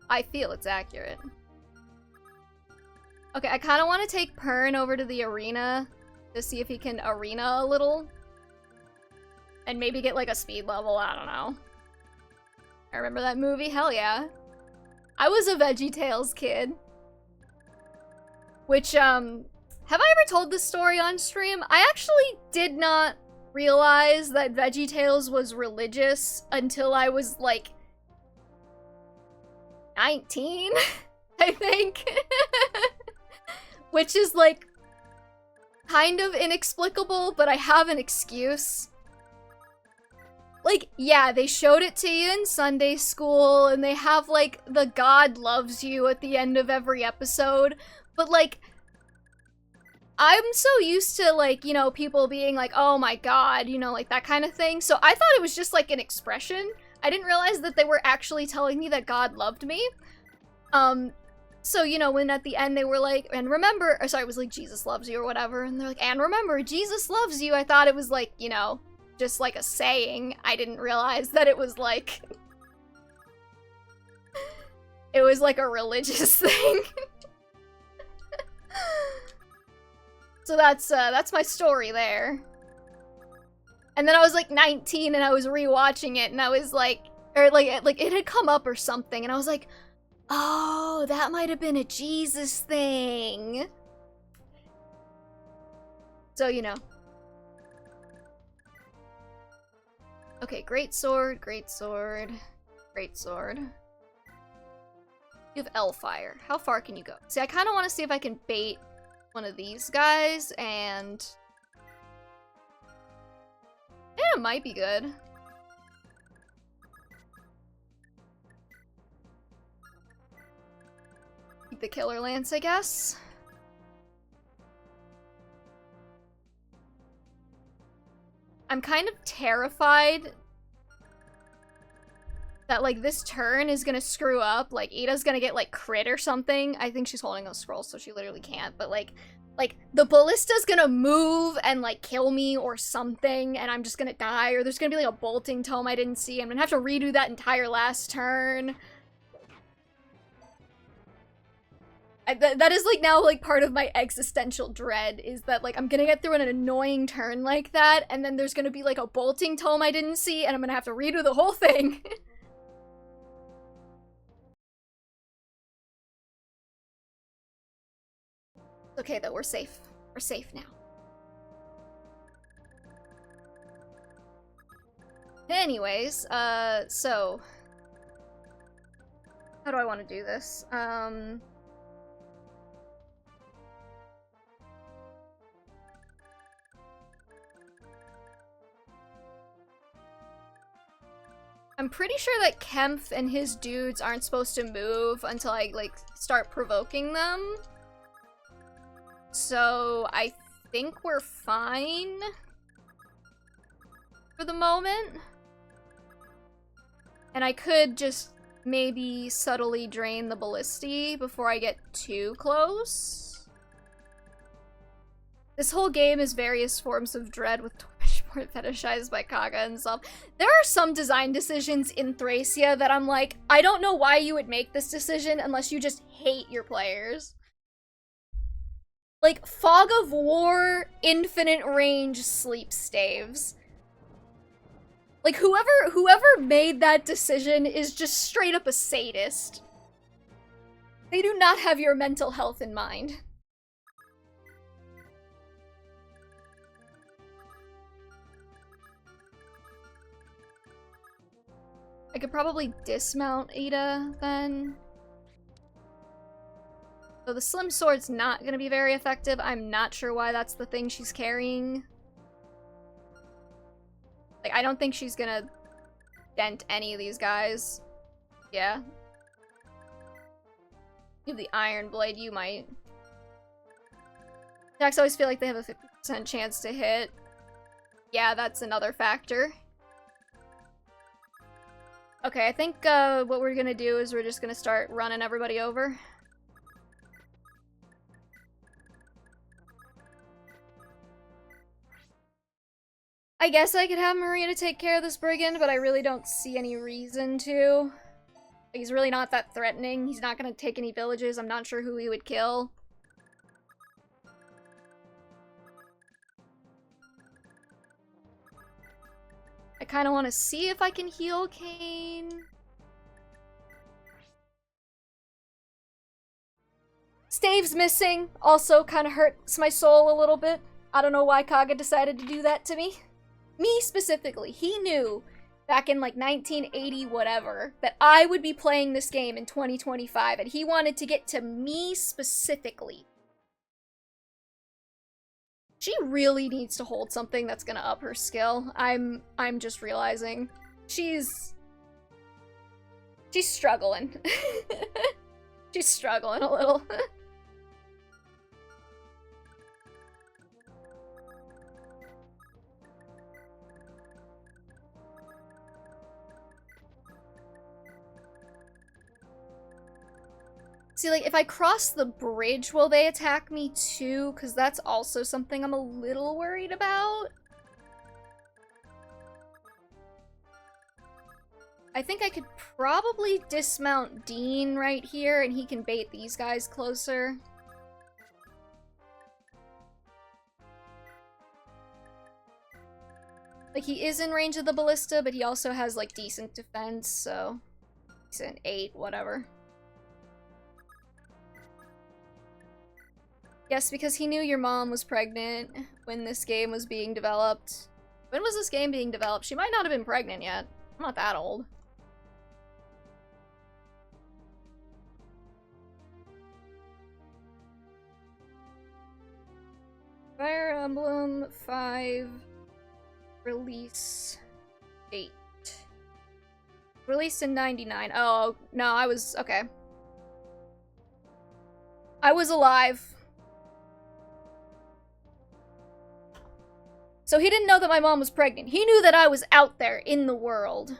Speaker 1: I feel it's accurate. Okay, I kind of want to take Pern over to the arena to see if he can arena a little. And maybe get, like, a speed level, I don't know. I remember that movie, hell yeah. I was a Veggie Tales kid. Which, have I ever told this story on stream? I actually did not realize that Veggie Tales was religious until I was, like, 19, I think. Which is, like, kind of inexplicable, but I have an excuse. Like, yeah, they showed it to you in Sunday school, and they have, like, the God loves you at the end of every episode, but, like, I'm so used to, like, you know, people being like, oh my god, you know, like, that kind of thing, so I thought it was just, like, an expression. I didn't realize that they were actually telling me that God loved me. So, you know, when at the end they were like, and remember, or sorry, it was like, Jesus loves you or whatever, and they're like, and remember, Jesus loves you, I thought it was, like, you know, just like a saying. I didn't realize that it was, like, it was, like, a religious thing. So that's my story there. And then I was like 19 and I was rewatching it and I was like, or like it had come up or something and I was like, oh, that might have been a Jesus thing. So, you know. Okay, great sword, great sword, great sword. You have L-Fire. How far can you go? See, I kind of want to see if I can bait one of these guys, and yeah, it might be good. Keep the Killer Lance, I guess. I'm kind of terrified that, like, this turn is gonna screw up. Like, Ida's gonna get, like, crit or something. I think she's holding those scrolls, so she literally can't. But, like, the ballista's gonna move and, like, kill me or something, and I'm just gonna die. Or there's gonna be, like, a bolting tome I didn't see. I'm gonna have to redo that entire last turn. That is, like, now, like, part of my existential dread, is that, like, I'm gonna get through an annoying turn like that, and then there's gonna be, like, a bolting tome I didn't see, and I'm gonna have to redo the whole thing. Okay, though, we're safe. We're safe now. Anyways, so... how do I want to do this? I'm pretty sure that Kempf and his dudes aren't supposed to move until I, like, start provoking them. So, I think we're fine for the moment. And I could just maybe subtly drain the ballisti before I get too close. This whole game is various forms of dread with Torchport fetishized by Kaga and stuff. There are some design decisions in Thracia that I'm like, I don't know why you would make this decision unless you just hate your players. Like, Fog of War, infinite range sleep staves. Like, whoever made that decision is just straight up a sadist. They do not have your mental health in mind. I could probably dismount Ida, then. So the Slim Sword's not gonna be very effective. I'm not sure why that's the thing she's carrying. Like, I don't think she's gonna dent any of these guys. Yeah. You have the Iron Blade, you might. Attacks always feel like they have a 50% chance to hit. Yeah, that's another factor. Okay, I think what we're gonna do is we're just gonna start running everybody over. I guess I could have Maria to take care of this brigand, but I really don't see any reason to. He's really not that threatening. He's not gonna take any villages. I'm not sure who he would kill. I kind of want to see if I can heal Kane. Stave's missing. Also kind of hurts my soul a little bit. I don't know why Kaga decided to do that to me. Me specifically. He knew back in like 1980 whatever that I would be playing this game in 2025 and he wanted to get to me specifically. She really needs to hold something that's gonna up her skill. I'm just realizing. She's struggling. She's struggling a little. See, like, if I cross the bridge, will they attack me too? Because that's also something I'm a little worried about. I think I could probably dismount Dean right here, and he can bait these guys closer. Like, he is in range of the ballista, but he also has, like, decent defense, so... decent 8, whatever. Yes, because he knew your mom was pregnant when this game was being developed. When was this game being developed? She might not have been pregnant yet. I'm not that old. Fire Emblem 5 release date. Released in 99. Oh, no, I was... okay. I was alive. So he didn't know that my mom was pregnant. He knew that I was out there in the world.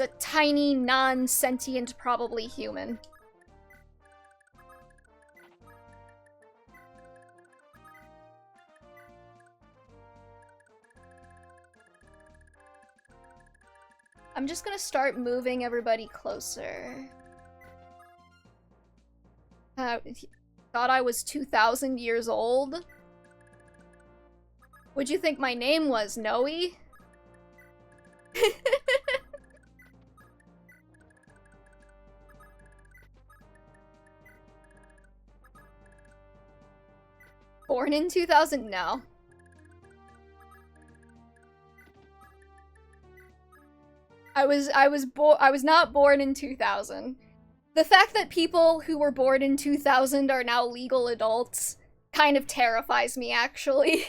Speaker 1: a tiny, non-sentient, probably human. I'm just gonna start moving everybody closer. Thought I was 2,000 years old? Would you think my name was Noe? Born in 2000? No. I was not born in 2000. The fact that people who were born in 2000 are now legal adults kind of terrifies me, actually.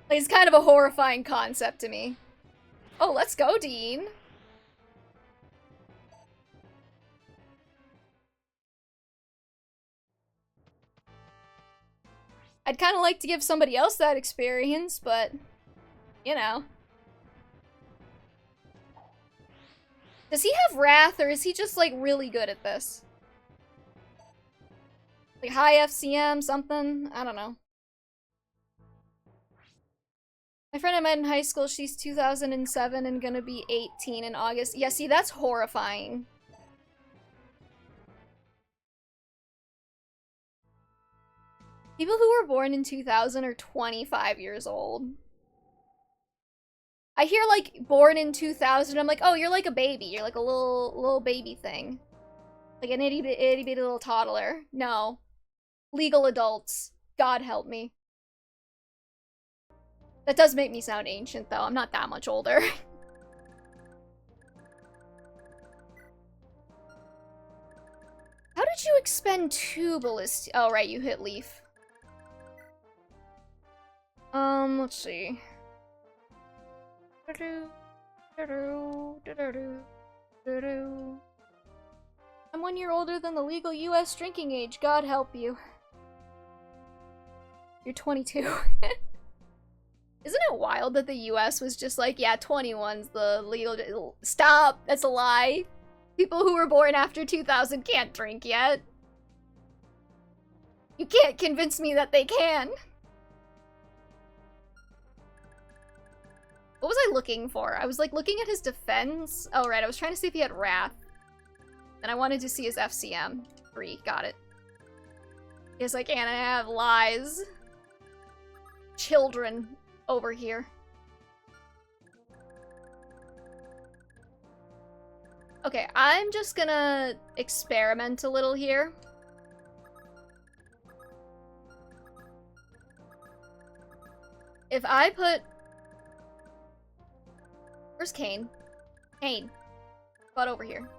Speaker 1: It's kind of a horrifying concept to me. Oh, let's go, Dean. I'd kind of like to give somebody else that experience, but, you know. Does he have Wrath, or is he just, like, really good at this? Like, high FCM, something? I don't know. My friend I met in high school, she's 2007 and gonna be 18 in August. Yeah, see, that's horrifying. People who were born in 2000 are 25 years old. I hear, like, born in 2000, I'm like, oh, you're like a baby. You're like a little baby thing. Like an itty bitty little toddler. No. Legal adults. God help me. That does make me sound ancient, though. I'm not that much older. How did you expend 2 ballistic? Oh, right, you hit leaf. Let's see. I'm 1 year older than the legal US drinking age. God help you. You're 22. Isn't it wild that the US was just like, yeah, 21's the legal... Stop! That's a lie. People who were born after 2000 can't drink yet. You can't convince me that they can. What was I looking for? I was like looking at his defense. Oh right, I was trying to see if he had Wrath. And I wanted to see his FCM. 3, got it. Yes, I can. I have lies. Children over here. Okay, I'm just gonna experiment a little here. If I put... Where's Kane? Kane. About over here.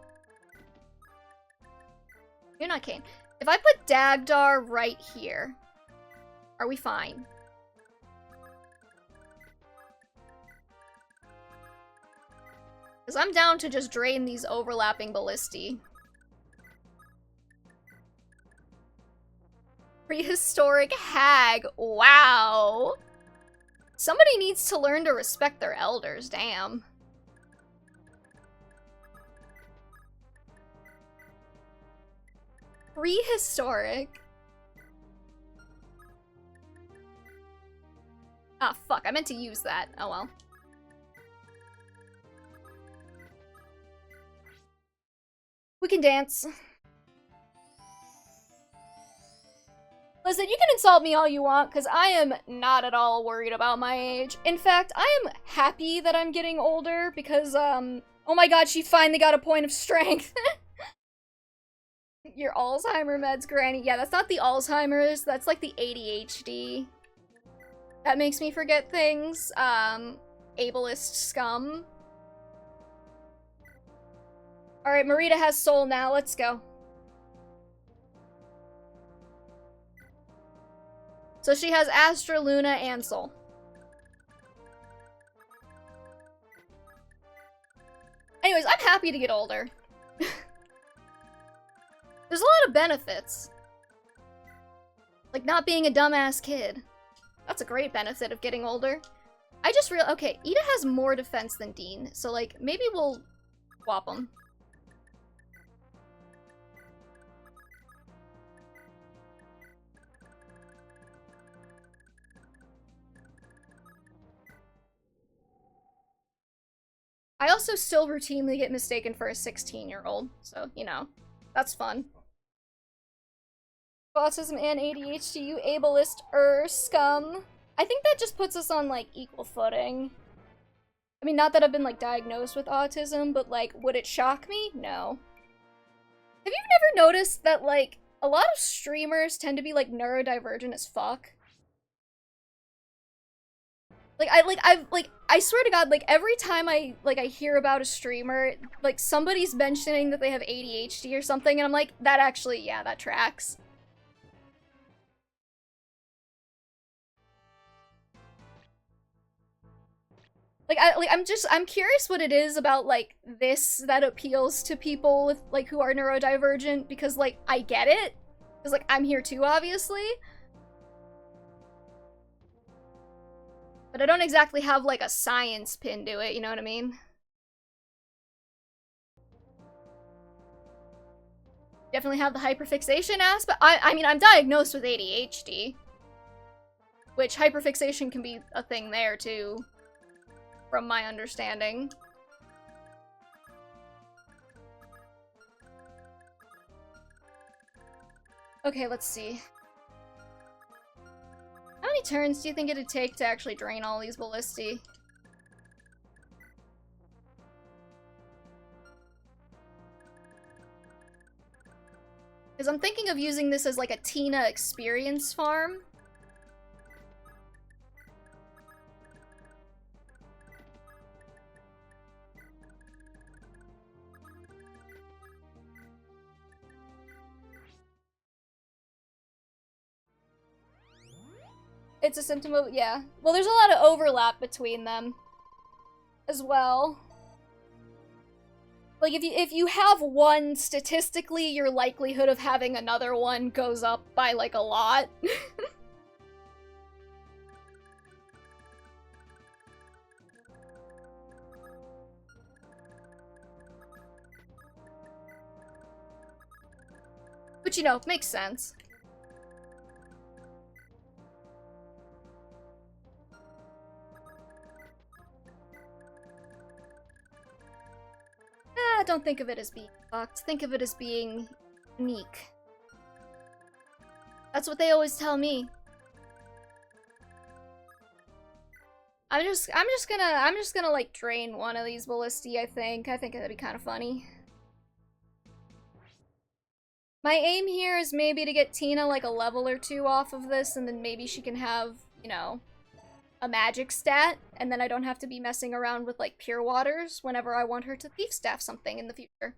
Speaker 1: You're not Kane. If I put Dagdar right here, are we fine? Because I'm down to just drain these overlapping ballisti. Prehistoric hag. Wow. Somebody needs to learn to respect their elders, damn. Prehistoric. Ah, fuck, I meant to use that. Oh well. We can dance. Listen, you can insult me all you want, because I am not at all worried about my age. In fact, I am happy that I'm getting older, because, oh my god, she finally got a point of strength. Your Alzheimer meds, Granny. Yeah, that's not the Alzheimer's, that's like the ADHD. That makes me forget things. Ableist scum. Alright, Marita has soul now, let's go. So she has Astra, Luna, and Soul. Anyways, I'm happy to get older. There's a lot of benefits. Like not being a dumbass kid. That's a great benefit of getting older. I just realized, okay, Ida has more defense than Dean, so like, maybe we'll swap them. I also still routinely get mistaken for a 16-year-old, so, you know, that's fun. Autism and ADHD, you ableist scum. I think that just puts us on, like, equal footing. I mean, not that I've been, like, diagnosed with autism, but, like, would it shock me? No. Have you never noticed that, like, a lot of streamers tend to be, like, neurodivergent as fuck? I swear to God, like, every time I hear about a streamer, like, somebody's mentioning that they have ADHD or something, and I'm like, that actually, yeah, that tracks. I'm curious what it is about, like, this that appeals to people with, like, who are neurodivergent, because, like, I get it. Because, like, I'm here too, obviously. But I don't exactly have, like, a science pin to it, you know what I mean? Definitely have the hyperfixation aspect. I mean, I'm diagnosed with ADHD. Which hyperfixation can be a thing there, too. From my understanding. Okay, let's see. How many turns do you think it'd take to actually drain all these ballisti? Because I'm thinking of using this as like a Tina experience farm. It's a symptom of, yeah. Well, there's a lot of overlap between them as well. Like, if you have one, statistically, your likelihood of having another one goes up by, like, a lot. But, you know, makes sense. Don't think of it as being fucked. Think of it as being unique. That's what they always tell me. I'm just gonna like drain one of these ballisti, I think. I think that'd be kind of funny. My aim here is maybe to get Tina like a level or two off of this, and then maybe she can have, you know, a magic stat, and then I don't have to be messing around with, like, pure waters whenever I want her to thief staff something in the future.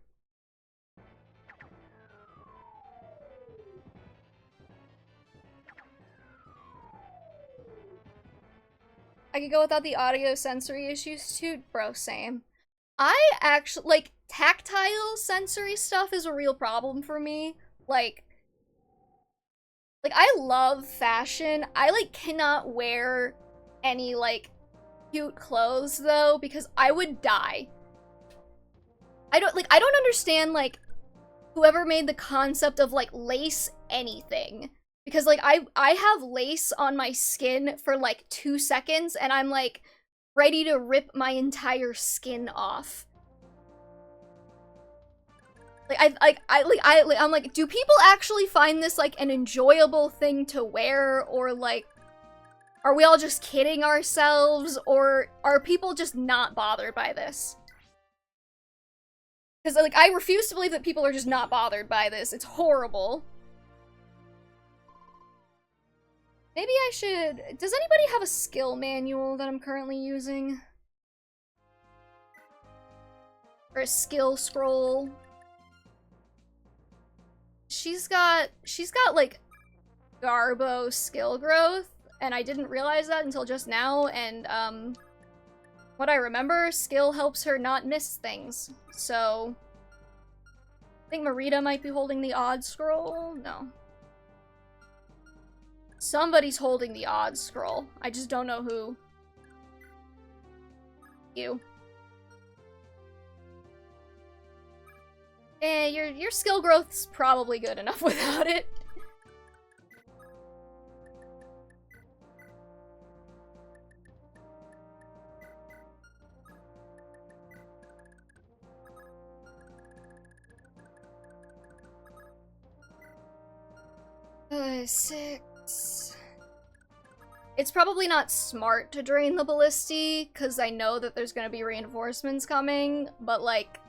Speaker 1: I could go without the audio sensory issues too, bro, same. I actually, like, tactile sensory stuff is a real problem for me. Like, I love fashion. I, like, cannot wear any, like, cute clothes, though, because I would die. I don't understand, like, whoever made the concept of, like, lace anything. Because, like, I have lace on my skin for, like, 2 seconds, and I'm, like, ready to rip my entire skin off. Like, I'm like, do people actually find this, like, an enjoyable thing to wear, or, like, are we all just kidding ourselves, or are people just not bothered by this? Because, like, I refuse to believe that people are just not bothered by this. It's horrible. Maybe I should... Does anybody have a skill manual that I'm currently using? Or a skill scroll? She's got, like, Garbo skill growth. And I didn't realize that until just now, and, what I remember, skill helps her not miss things, so... I think Marita might be holding the odd scroll? No. Somebody's holding the odd scroll. I just don't know who. You. Eh, your skill growth's probably good enough without it. Six. It's probably not smart to drain the ballisti, because I know that there's gonna be reinforcements coming, but like,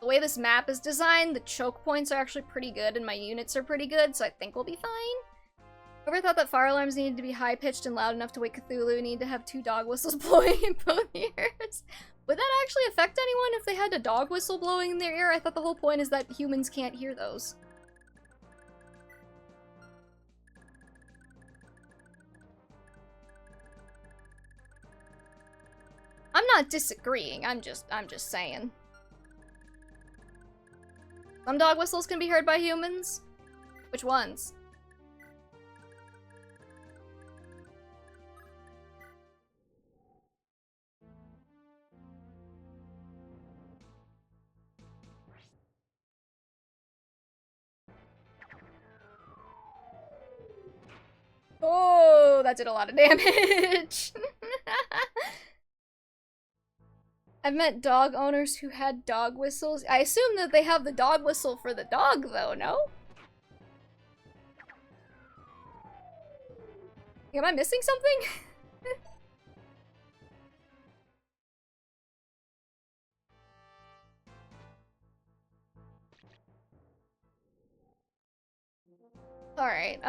Speaker 1: the way this map is designed, the choke points are actually pretty good and my units are pretty good, so I think we'll be fine. Whoever thought that fire alarms needed to be high-pitched and loud enough to wake Cthulhu need to have 2 dog whistles blowing in both ears? Would that actually affect anyone if they had a dog whistle blowing in their ear? I thought the whole point is that humans can't hear those. I'm not disagreeing, I'm just saying. Some dog whistles can be heard by humans? Which ones? Oh, that did a lot of damage. I've met dog owners who had dog whistles. I assume that they have the dog whistle for the dog, though, no? Am I missing something? Alright,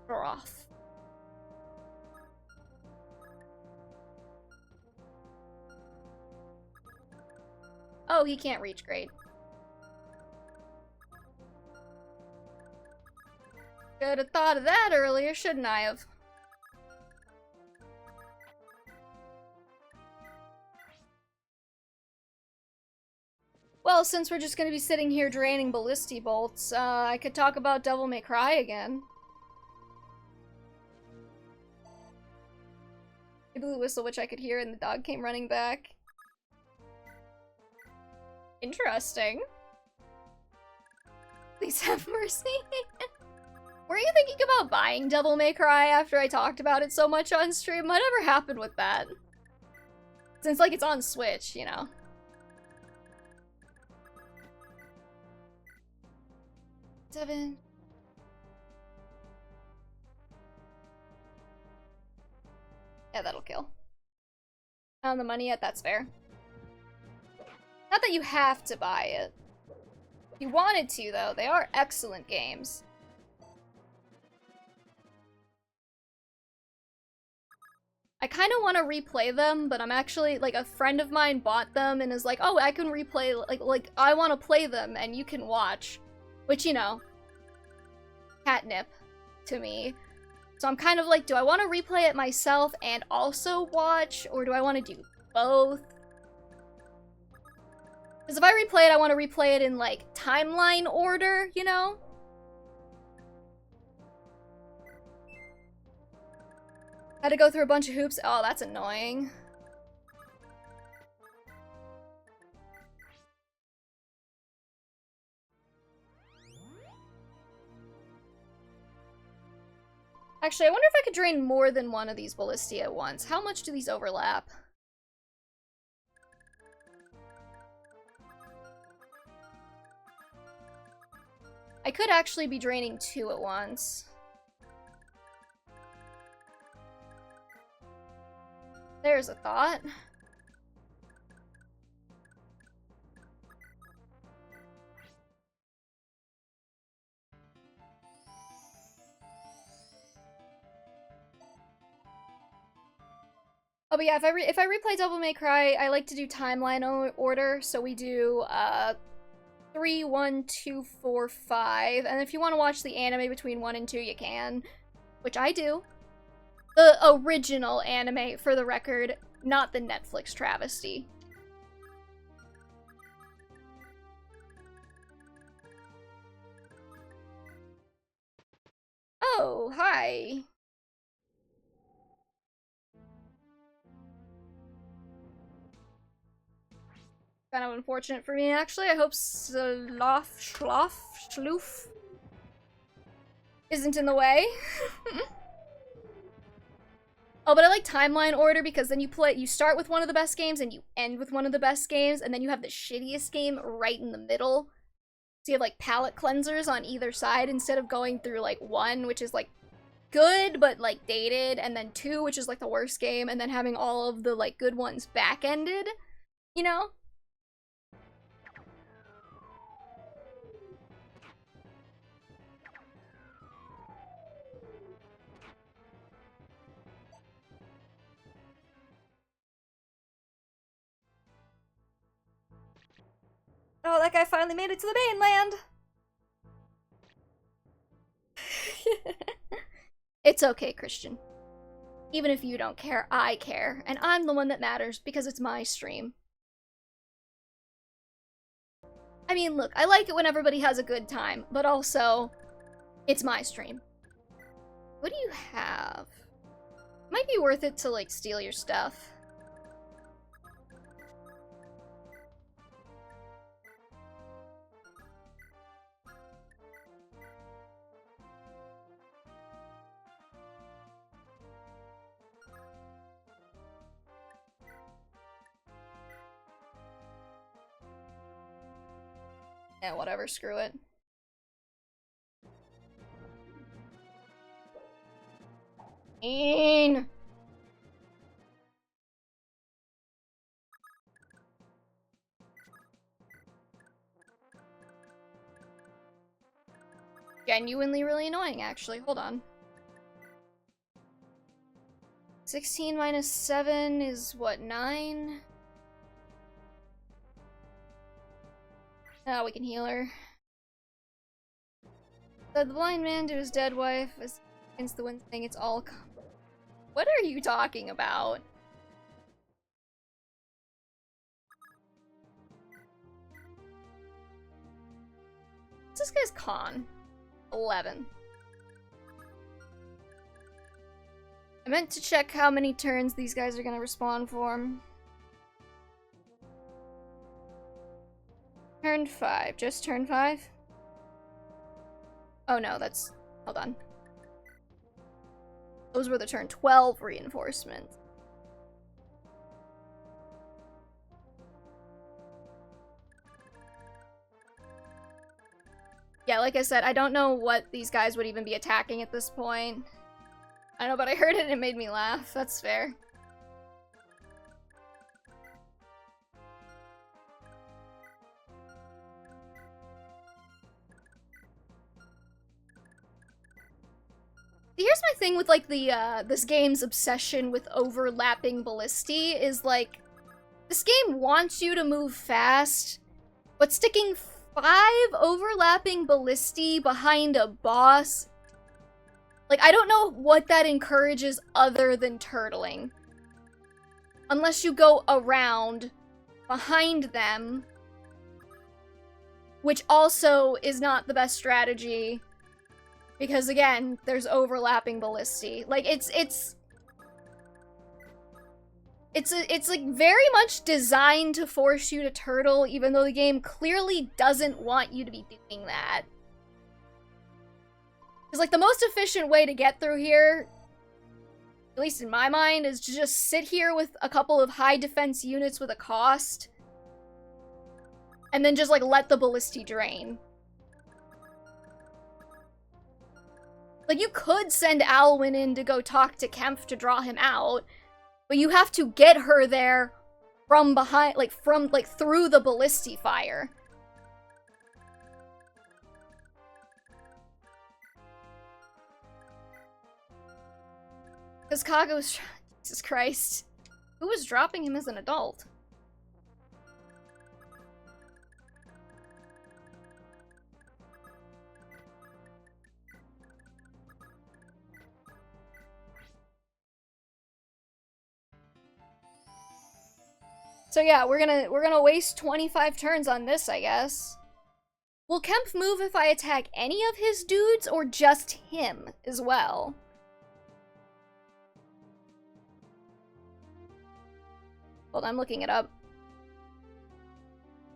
Speaker 1: Broth. Oh, he can't reach grade. Should have thought of that earlier, shouldn't I have? Well, since we're just gonna be sitting here draining ballisti bolts, I could talk about Devil May Cry again. I blew a whistle, which I could hear, and the dog came running back. Interesting. Please have mercy. Were you thinking about buying Devil May Cry after I talked about it so much on stream? Whatever happened with that? Since, like, it's on Switch, you know. Seven. Yeah, that'll kill. On the money yet? That's fair. Not that you have to buy it. If you wanted to, though, they are excellent games. I kind of want to replay them, but I'm actually, like, a friend of mine bought them and is like, oh, I can replay, like I want to play them and you can watch. Which, you know, catnip to me. So I'm kind of like, do I want to replay it myself and also watch, or do I want to do both? Because if I replay it, I want to replay it in, like, timeline order, you know? Had to go through a bunch of hoops. Oh, that's annoying. Actually, I wonder if I could drain more than one of these ballisti at once. How much do these overlap? I could actually be draining 2 at once. There's a thought. Oh, but yeah, if I replay Devil May Cry, I like to do timeline order, so we do 3, 1, 2, 4, 5, and if you want to watch the anime between 1 and 2, you can, which I do. The original anime, for the record, not the Netflix travesty. Oh, hi. Kind of unfortunate for me, actually. I hope Schloof isn't in the way. Oh, but I like timeline order because then you start with one of the best games and you end with one of the best games, and then you have the shittiest game right in the middle. So you have like palette cleansers on either side instead of going through like 1, which is like good but like dated, and then 2, which is like the worst game, and then having all of the like good ones back-ended, you know? Oh, that guy finally made it to the mainland! It's okay, Christian. Even if you don't care, I care. And I'm the one that matters because it's my stream. I mean, look, I like it when everybody has a good time, but also, it's my stream. What do you have? Might be worth it to, like, steal your stuff. Yeah, whatever, screw it. Mean. Genuinely really annoying, actually. Hold on. 16 minus 7 is what, 9? Oh, we can heal her. Said the blind man to his dead wife against the wind thing, it's all. What are you talking about? What's this guy's con? 11. I meant to check how many turns these guys are gonna respawn for. Turn 5. Just turn 5? Oh no, that's... Hold on. Those were the turn 12 reinforcements. Yeah, like I said, I don't know what these guys would even be attacking at this point. I know, but I heard it and it made me laugh. That's fair. Here's my thing with, like, this game's obsession with overlapping ballistae is, like, this game wants you to move fast, but sticking 5 overlapping ballistae behind a boss, like, I don't know what that encourages other than turtling. Unless you go around behind them, which also is not the best strategy. Because again, there's overlapping ballistae. Like, it's like very much designed to force you to turtle, even though the game clearly doesn't want you to be doing that. Because, like, the most efficient way to get through here, at least in my mind, is to just sit here with a couple of high defense units with a cost, and then just, like, let the ballistae drain. Like, you could send Alwyn in to go talk to Kempf to draw him out, but you have to get her there from behind, like, through the ballistae fire. Because Kago's... Jesus Christ. Who was dropping him as an adult? So yeah, we're gonna waste 25 turns on this, I guess. Will Kempf move if I attack any of his dudes, or just him as well? Hold on, I'm looking it up.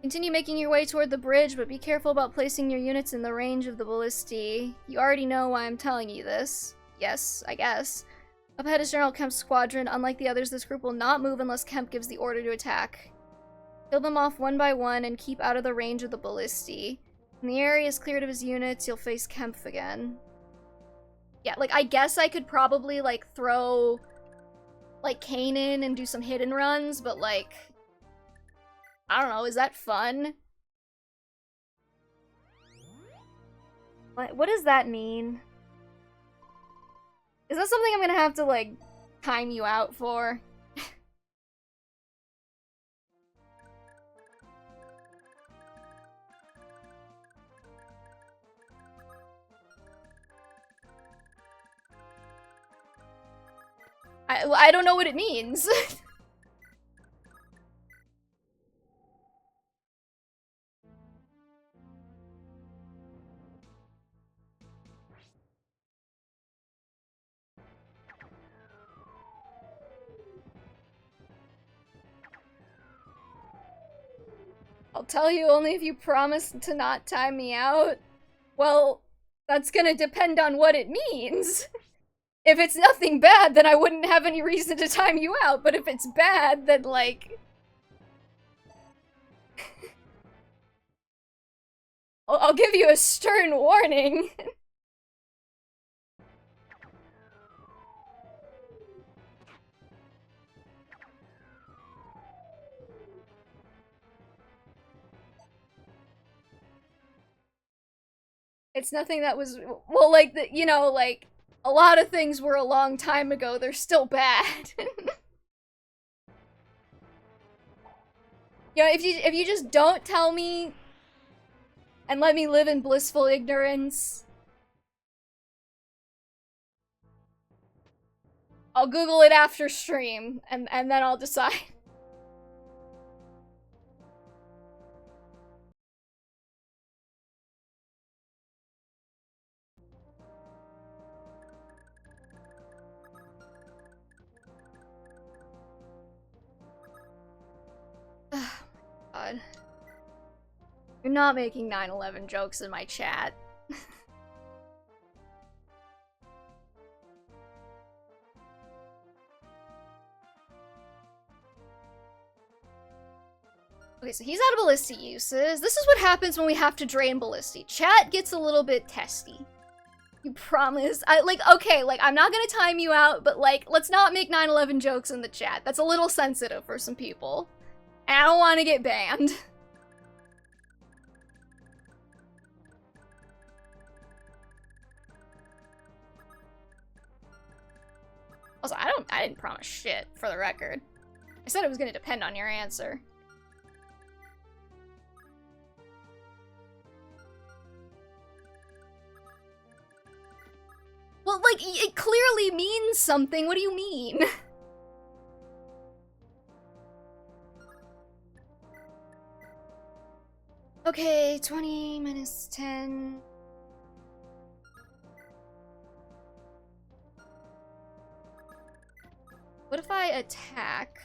Speaker 1: Continue making your way toward the bridge, but be careful about placing your units in the range of the ballistae. You already know why I'm telling you this. Yes, I guess. Up ahead is General Kempf's squadron. Unlike the others, this group will not move unless Kempf gives the order to attack. Kill them off one by one and keep out of the range of the ballistae. When the area is cleared of his units, you'll face Kempf again. Yeah, like, I guess I could probably, like, throw, like, Kane in and do some hidden runs, but, like, I don't know, is that fun? What does that mean? Is that something I'm gonna have to, like, time you out for? I don't know what it means. I'll tell you only if you promise to not time me out. Well, that's gonna depend on what it means. If it's nothing bad, then I wouldn't have any reason to time you out, but if it's bad, then, like... I'll give you a stern warning. It's nothing that was... Well, like, you know, like, a lot of things were a long time ago. They're still bad. You know, if you just don't tell me and let me live in blissful ignorance, I'll Google it after stream, and then I'll decide. God. You're not making 9/11 jokes in my chat. Okay, so he's out of ballistic uses. This is what happens when we have to drain ballistic. Chat gets a little bit testy. You promise? Okay, like, I'm not gonna time you out, but, like, let's not make 9/11 jokes in the chat. That's a little sensitive for some people. And I don't want to get banned. Also, I didn't promise shit, for the record. I said it was gonna depend on your answer. Well, like, it clearly means something. What do you mean? Okay, 20 minus 10. What if I attack?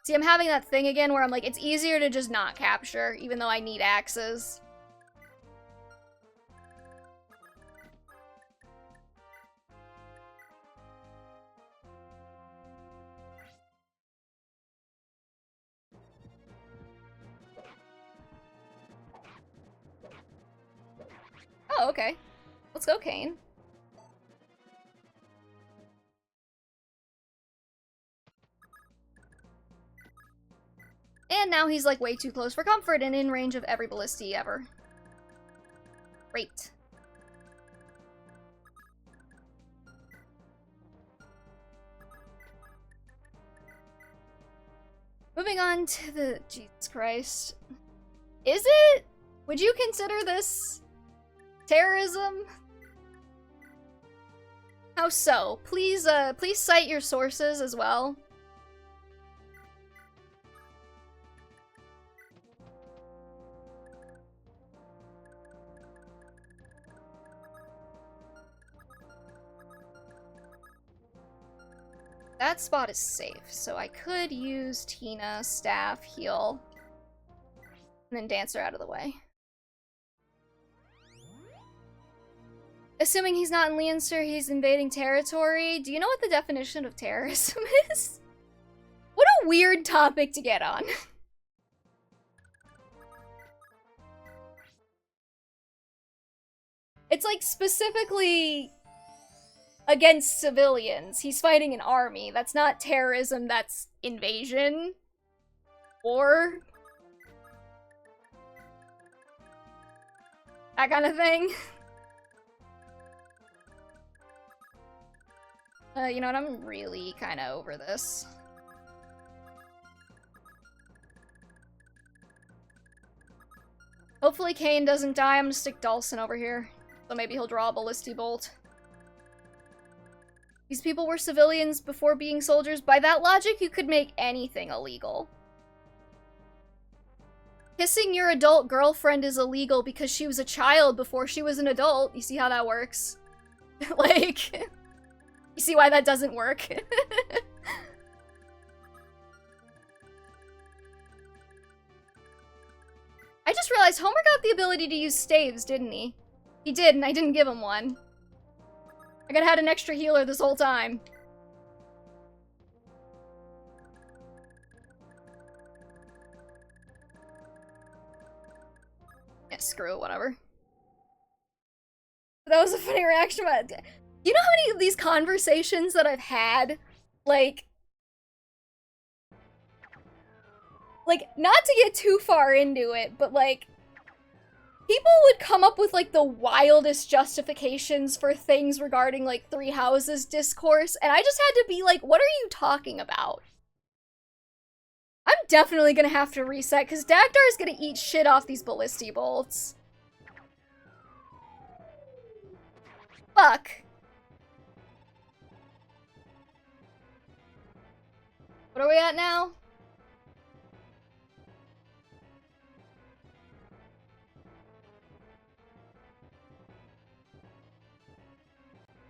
Speaker 1: See, I'm having that thing again where I'm like, it's easier to just not capture, even though I need axes. Oh, okay. Let's go, Kane. And now he's, like, way too close for comfort and in range of every ballistae ever. Great. Moving on to the... Jesus Christ. Is it? Would you consider this terrorism? How so? Please, please cite your sources as well. that spot is safe, so I could use Tina, staff, heal, and then dance her out of the way. Assuming he's not in Leonster, he's invading territory. Do you know what the definition of terrorism is? What a weird topic to get on. It's like specifically against civilians. He's fighting an army. That's not terrorism, that's invasion. Or that kind of thing. You know what, I'm really kind of over this. Hopefully Kane doesn't die. I'm gonna stick Dawson over here. So maybe he'll draw a Ballisty Bolt. These people were civilians before being soldiers. By that logic, you could make anything illegal. Kissing your adult girlfriend is illegal because she was a child before she was an adult. You see how that works? Like... You see why that doesn't work? I just realized Homer got the ability to use staves, didn't he? He did, and I didn't give him one. I could've had an extra healer this whole time. Yeah, screw it, whatever. That was a funny reaction, but... You know how many of these conversations that I've had, like, not to get too far into it, but, like, people would come up with, like, the wildest justifications for things regarding, like, Three Houses discourse, and I just had to be like, what are you talking about? I'm definitely gonna have to reset, because Dagdar is gonna eat shit off these Ballisty Bolts. Fuck. What are we at now?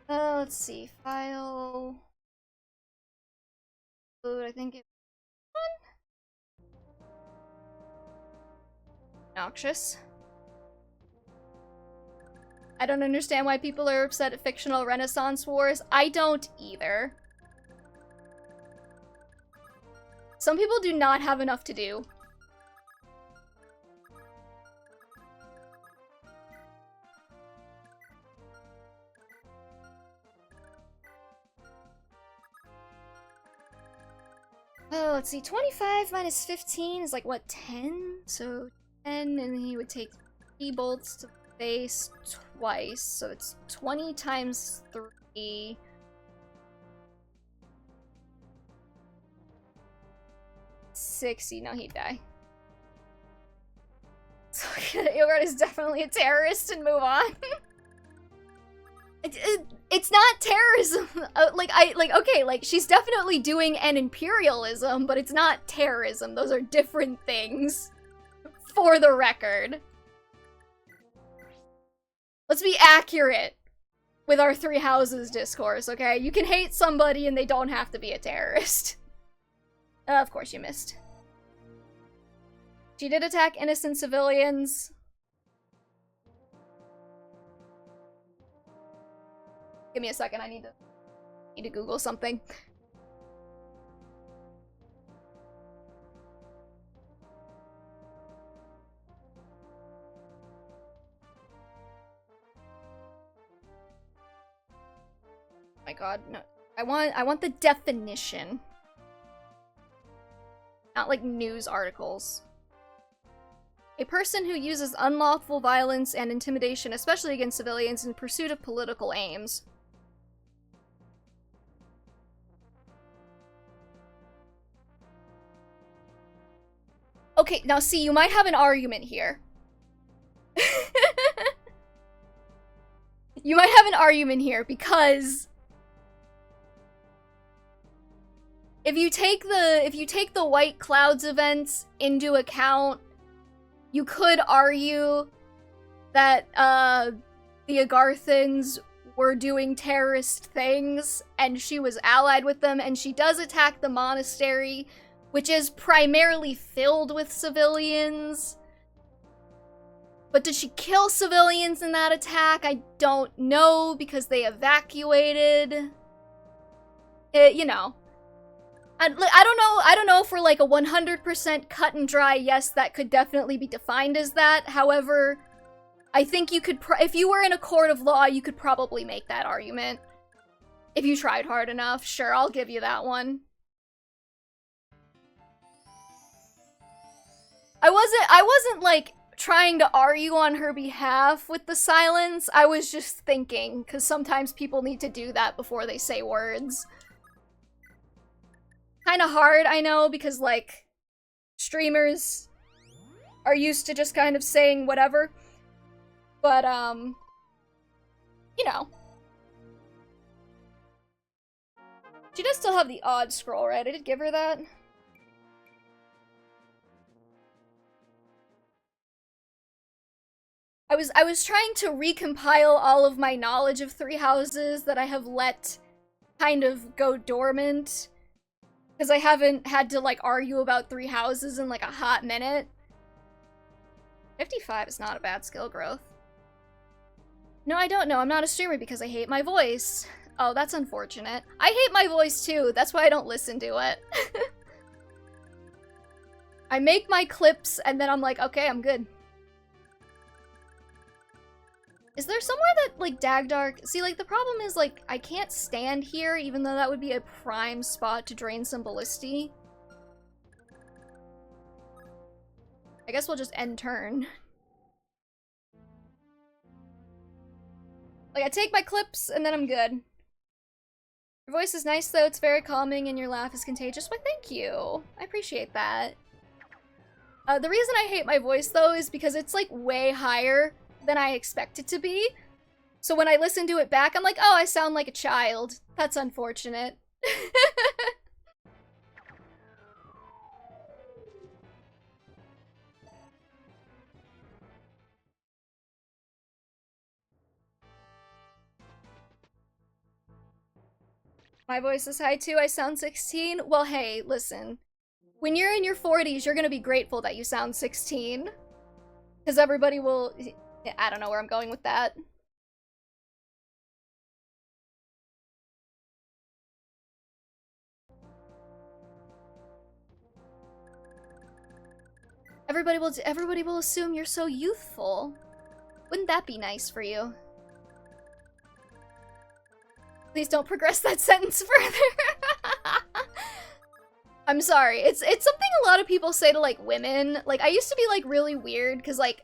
Speaker 1: Let's see. File. Food, I think it's noxious. I don't understand why people are upset at fictional Renaissance wars. I don't either. Some people do not have enough to do. Oh, let's see. 25 minus 15 is like, what, 10? So 10, and he would take 3 bolts to the face twice. So it's 20 times 3. 60. No, he'd die. So Ilgard is definitely a terrorist and move on. It's not terrorism. Okay, like, she's definitely doing an imperialism, but it's not terrorism. Those are different things. For the record. Let's be accurate with our Three Houses discourse, okay? You can hate somebody and they don't have to be a terrorist. Of course you missed. She did attack innocent civilians. Give me a second, I need to Google something. Oh my god, no. I want the definition. Not like news articles. A person who uses unlawful violence and intimidation, especially against civilians, in pursuit of political aims. Okay, now see, you might have an argument here. You might have an argument here, because if you take the White Clouds events into account, you could argue that the Agarthans were doing terrorist things, and she was allied with them, and she does attack the monastery, which is primarily filled with civilians. But did she kill civilians in that attack? I don't know, because they evacuated. You know. I don't know if we're like a 100% cut and dry yes, that could definitely be defined as that. However, I think you could, if you were in a court of law, you could probably make that argument. If you tried hard enough, sure, I'll give you that one. I wasn't like trying to argue on her behalf with the silence. I was just thinking, because sometimes people need to do that before they say words. Kind of hard, I know, because like streamers are used to just kind of saying whatever. But, you know. She does still have the odd scroll, right? I did give her that. I was trying to recompile all of my knowledge of Three Houses that I have let kind of go dormant. Because I haven't had to, like, argue about Three Houses in, like, a hot minute. 55 is not a bad skill growth. No, I don't know. I'm not a streamer because I hate my voice. Oh, that's unfortunate. I hate my voice, too. That's why I don't listen to it. I make my clips, and then I'm like, okay, I'm good. Is there somewhere that, like, Dagdark... See, like, the problem is, like, I can't stand here, even though that would be a prime spot to drain some ballisti. I guess we'll just end turn. Like, I take my clips, and then I'm good. Your voice is nice, though. It's very calming, and your laugh is contagious. Why, thank you. I appreciate that. The reason I hate my voice, though, is because it's, like, way higher than I expect it to be. So when I listen to it back, I'm like, oh, I sound like a child. That's unfortunate. My voice is high too, I sound 16. Well, hey, listen. When you're in your 40s, you're gonna be grateful that you sound 16. Because everybody will... I don't know where I'm going with that. Everybody will assume you're so youthful. Wouldn't that be nice for you? Please don't progress that sentence further. I'm sorry. It's something a lot of people say to, like, women. Like, I used to be, like, really weird, because, like,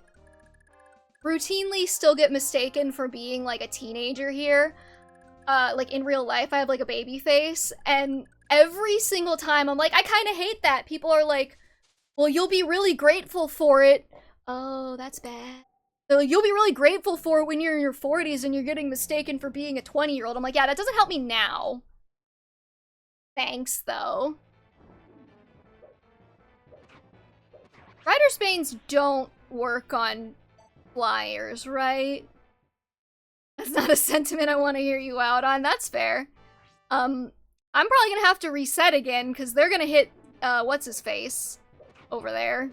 Speaker 1: routinely still get mistaken for being, like, a teenager here. Like, in real life, I have, like, a baby face, and every single time I'm like, I kind of hate that. People are like, well, you'll be really grateful for it. Oh, that's bad. They're like, you'll be really grateful for it when you're in your 40s and you're getting mistaken for being a 20-year-old. I'm like, yeah, that doesn't help me now. Thanks, though. Rider's Banes don't work on flyers, right? That's not a sentiment I want to hear you out on. That's fair. I'm probably gonna have to reset again, because they're gonna hit, what's-his-face over there.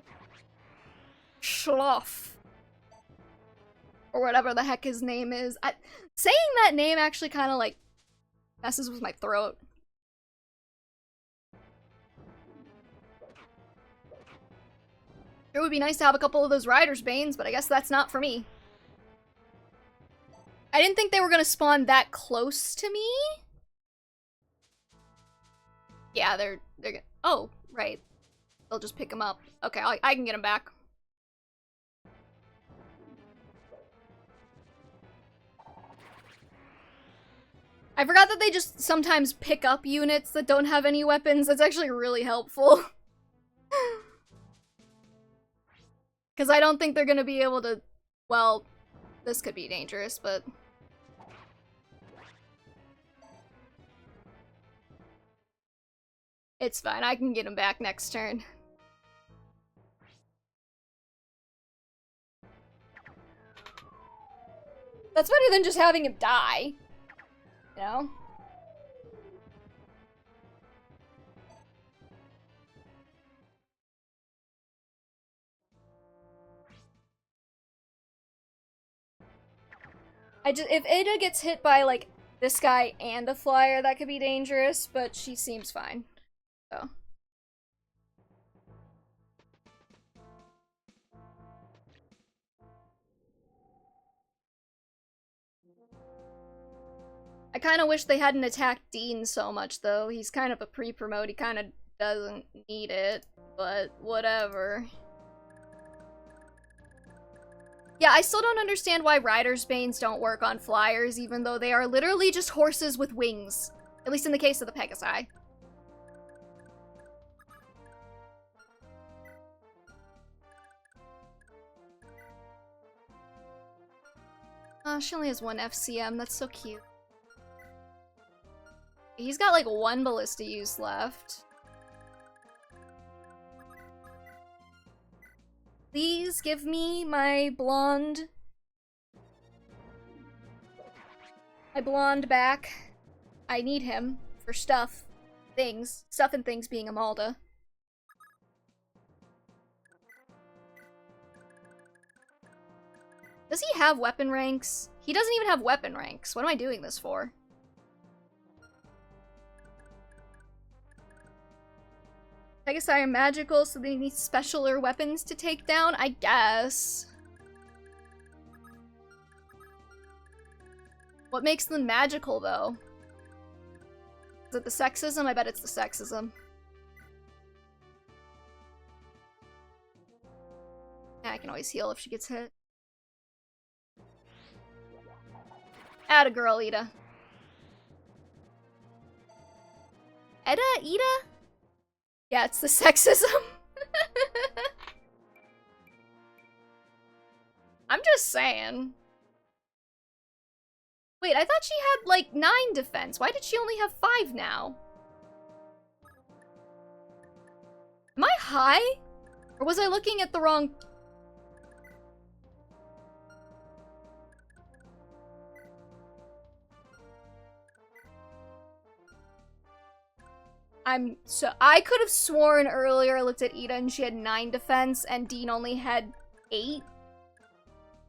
Speaker 1: Schloff. Or whatever the heck his name is. Saying that name actually kind of, like, messes with my throat. It would be nice to have a couple of those Rider's Banes, but I guess that's not for me. I didn't think they were gonna spawn that close to me. Yeah, they're gonna... Oh, right. They'll just pick them up. Okay, I can get them back. I forgot that they just sometimes pick up units that don't have any weapons. That's actually really helpful. Because I don't think they're gonna be able to... Well, this could be dangerous, but... It's fine, I can get him back next turn. That's better than just having him die. know? If Ada gets hit by, like, this guy and a flyer, that could be dangerous, but she seems fine. So. I kind of wish they hadn't attacked Dean so much, though. He's kind of a pre-promote. He kind of doesn't need it, but whatever. Yeah, I still don't understand why Rider's Banes don't work on flyers, even though they are literally just horses with wings. At least in the case of the Pegasi. Oh, she only has one FCM. That's so cute. He's got like one ballista use left. Please give me my blonde. My blonde back. I need him for stuff. Things. Stuff and things being Amalda. Does he have weapon ranks? He doesn't even have weapon ranks. What am I doing this for? Pegasi are magical, so they need specialer weapons to take down? I guess. What makes them magical, though? Is it the sexism? I bet it's the sexism. Yeah, I can always heal if she gets hit. Atta girl, Ida. Ida? Ida? Yeah, it's the sexism. I'm just saying. Wait, I thought she had, like, 9 defense. Why did she only have 5 now? Am I high? Or was I looking at the wrong... I could have sworn earlier I looked at Ida and she had 9 defense and Dean only had 8.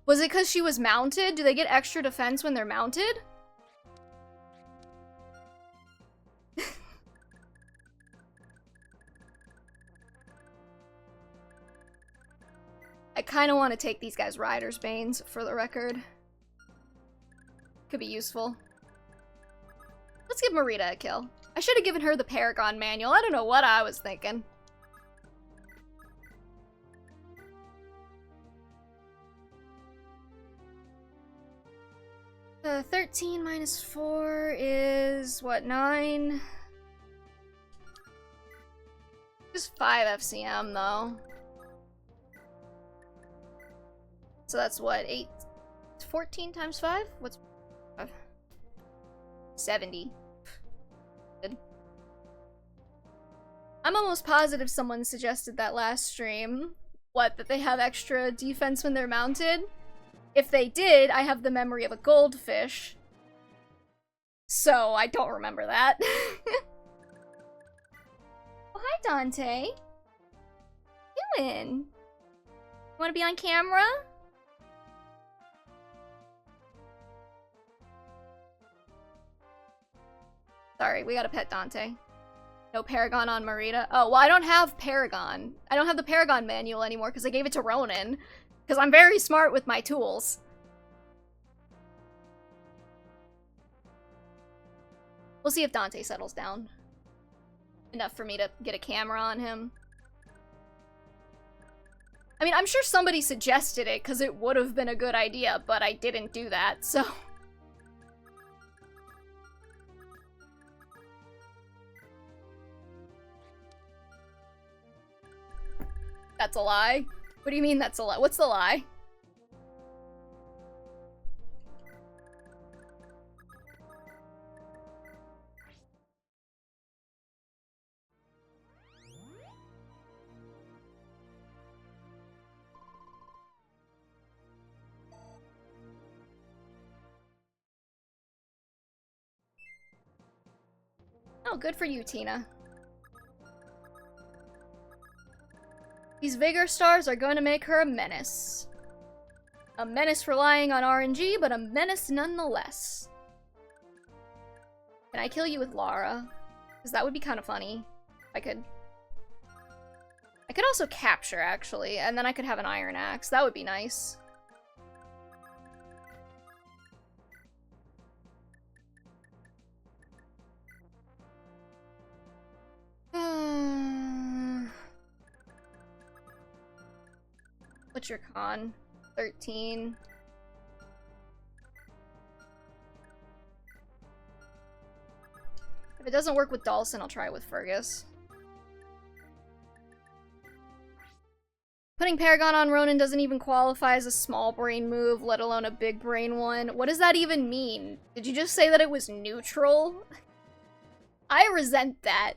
Speaker 1: Was it because she was mounted? Do they get extra defense when they're mounted? I kind of want to take these guys' Rider's Banes, for the record. Could be useful. Let's give Marita a kill. I should have given her the Paragon manual. I don't know what I was thinking. 13 minus 4 is, what, 9? Just 5 FCM, though. So that's what, 8? 14 times 5? What's 5? 70. Good. I'm almost positive someone suggested that last stream. What, that they have extra defense when they're mounted? If they did, I have the memory of a goldfish. So, I don't remember that. Oh, hi, Dante. What you doing? You wanna be on camera? Sorry, we gotta pet Dante. No Paragon on Marita. Oh, well, I don't have Paragon. I don't have the Paragon manual anymore because I gave it to Ronan. Because I'm very smart with my tools. We'll see if Dante settles down. Enough for me to get a camera on him. I mean, I'm sure somebody suggested it because it would have been a good idea, but I didn't do that, so... That's a lie? What do you mean that's a lie? What's the lie? Oh, good for you, Tina. These Vigor Stars are going to make her a menace. A menace relying on RNG, but a menace nonetheless. Can I kill you with Lara? Because that would be kind of funny. I could also capture, actually, and then I could have an Iron Axe. That would be nice. What's your con? 13. If it doesn't work with Dawson, I'll try it with Fergus. Putting Paragon on Ronan doesn't even qualify as a small brain move, let alone a big brain one. What does that even mean? Did you just say that it was neutral? I resent that.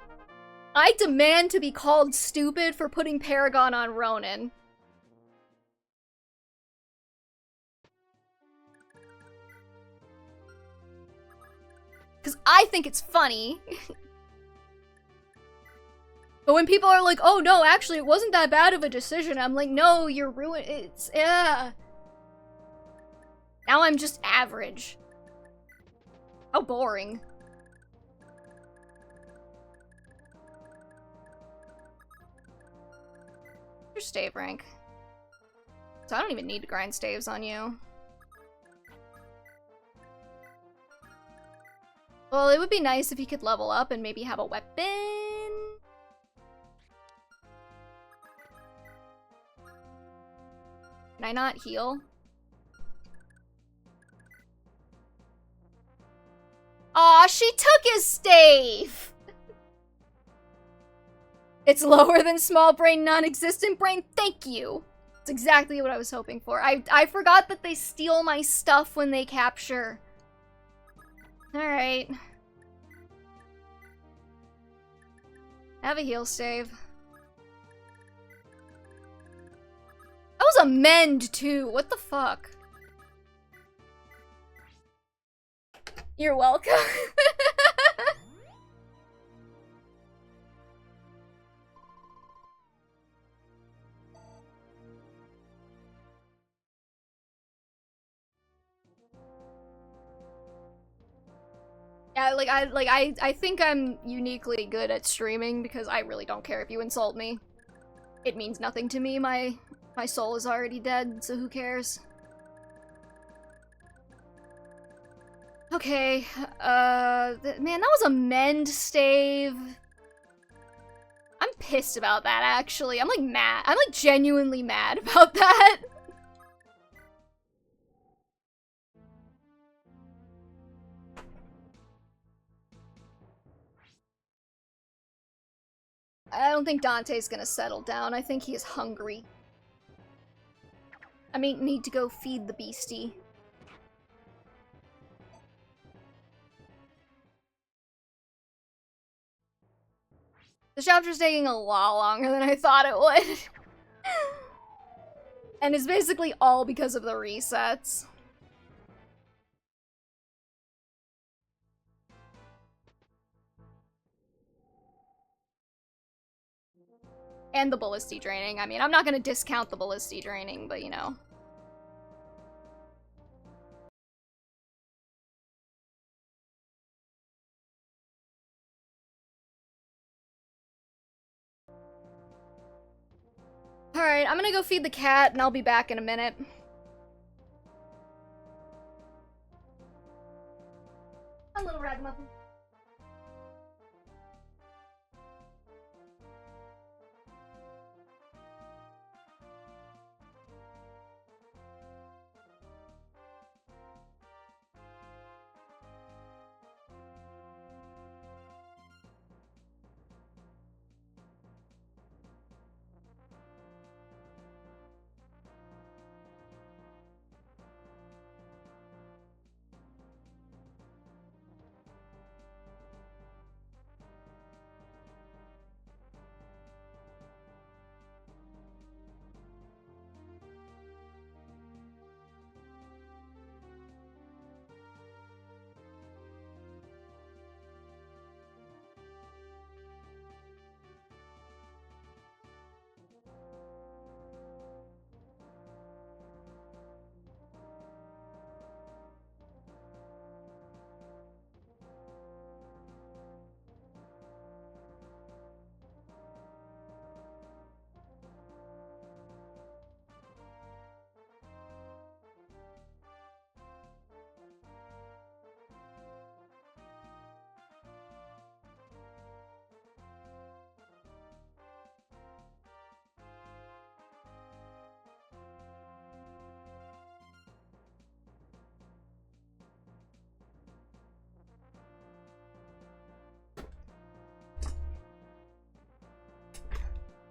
Speaker 1: I demand to be called stupid for putting Paragon on Ronan. Because I think it's funny. But when people are like, oh no, actually it wasn't that bad of a decision, I'm like, no, you're ruined. It's, yeah. Now I'm just average. How boring. Your stave rank. So I don't even need to grind staves on you. Well, it would be nice if he could level up and maybe have a weapon. Can I not heal? Aw, she took his stave! It's lower than small brain, non-existent brain. Thank you. That's exactly what I was hoping for. I forgot that they steal my stuff when they capture. Alright. Have a heal stave. That was a mend, too. What the fuck? You're welcome. Yeah, I think I'm uniquely good at streaming because I really don't care if you insult me. It means nothing to me. My soul is already dead, so who cares? Okay, man, that was a mend stave. I'm pissed about that, actually. I'm, like, mad. I'm, like, genuinely mad about that. I don't think Dante's gonna settle down. I think he is hungry. I may need to go feed the beastie. The chapter's taking a lot longer than I thought it would. And it's basically all because of the resets. And the ballisty draining. I mean, I'm not gonna discount the ballisty draining, but you know. Alright, I'm gonna go feed the cat, and I'll be back in a minute. A little ragamuffin.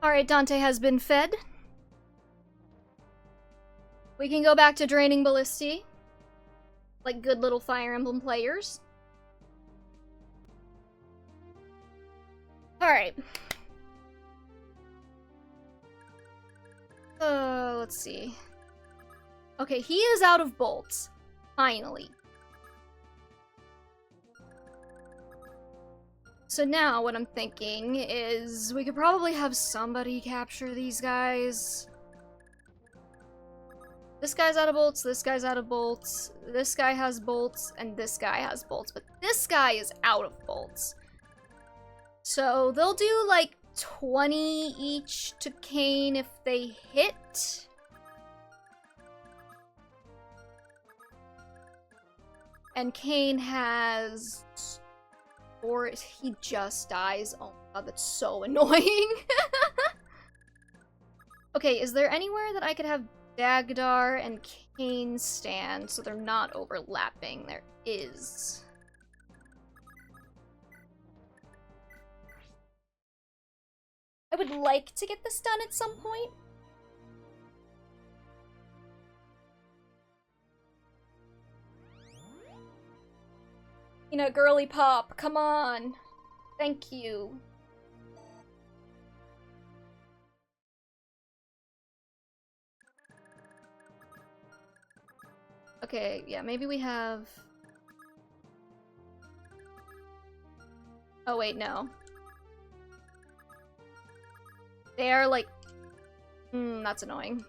Speaker 1: Alright, Dante has been fed. We can go back to draining Ballisti. Like good little Fire Emblem players. Alright. Let's see. Okay, he is out of bolts. Finally. So now what I'm thinking is we could probably have somebody capture these guys. This guy's out of bolts, this guy's out of bolts, this guy has bolts, and this guy has bolts, but this guy is out of bolts. So they'll do like 20 each to Kane if they hit. And Kane has... or he just dies. Oh my god, that's so annoying. Okay, is there anywhere that I could have Dagdar and Kane stand so they're not overlapping? There is. I would like to get this done at some point. You know, girly pop, come on. Thank you. Okay, yeah, maybe we have... Oh wait, no. They are like... that's annoying.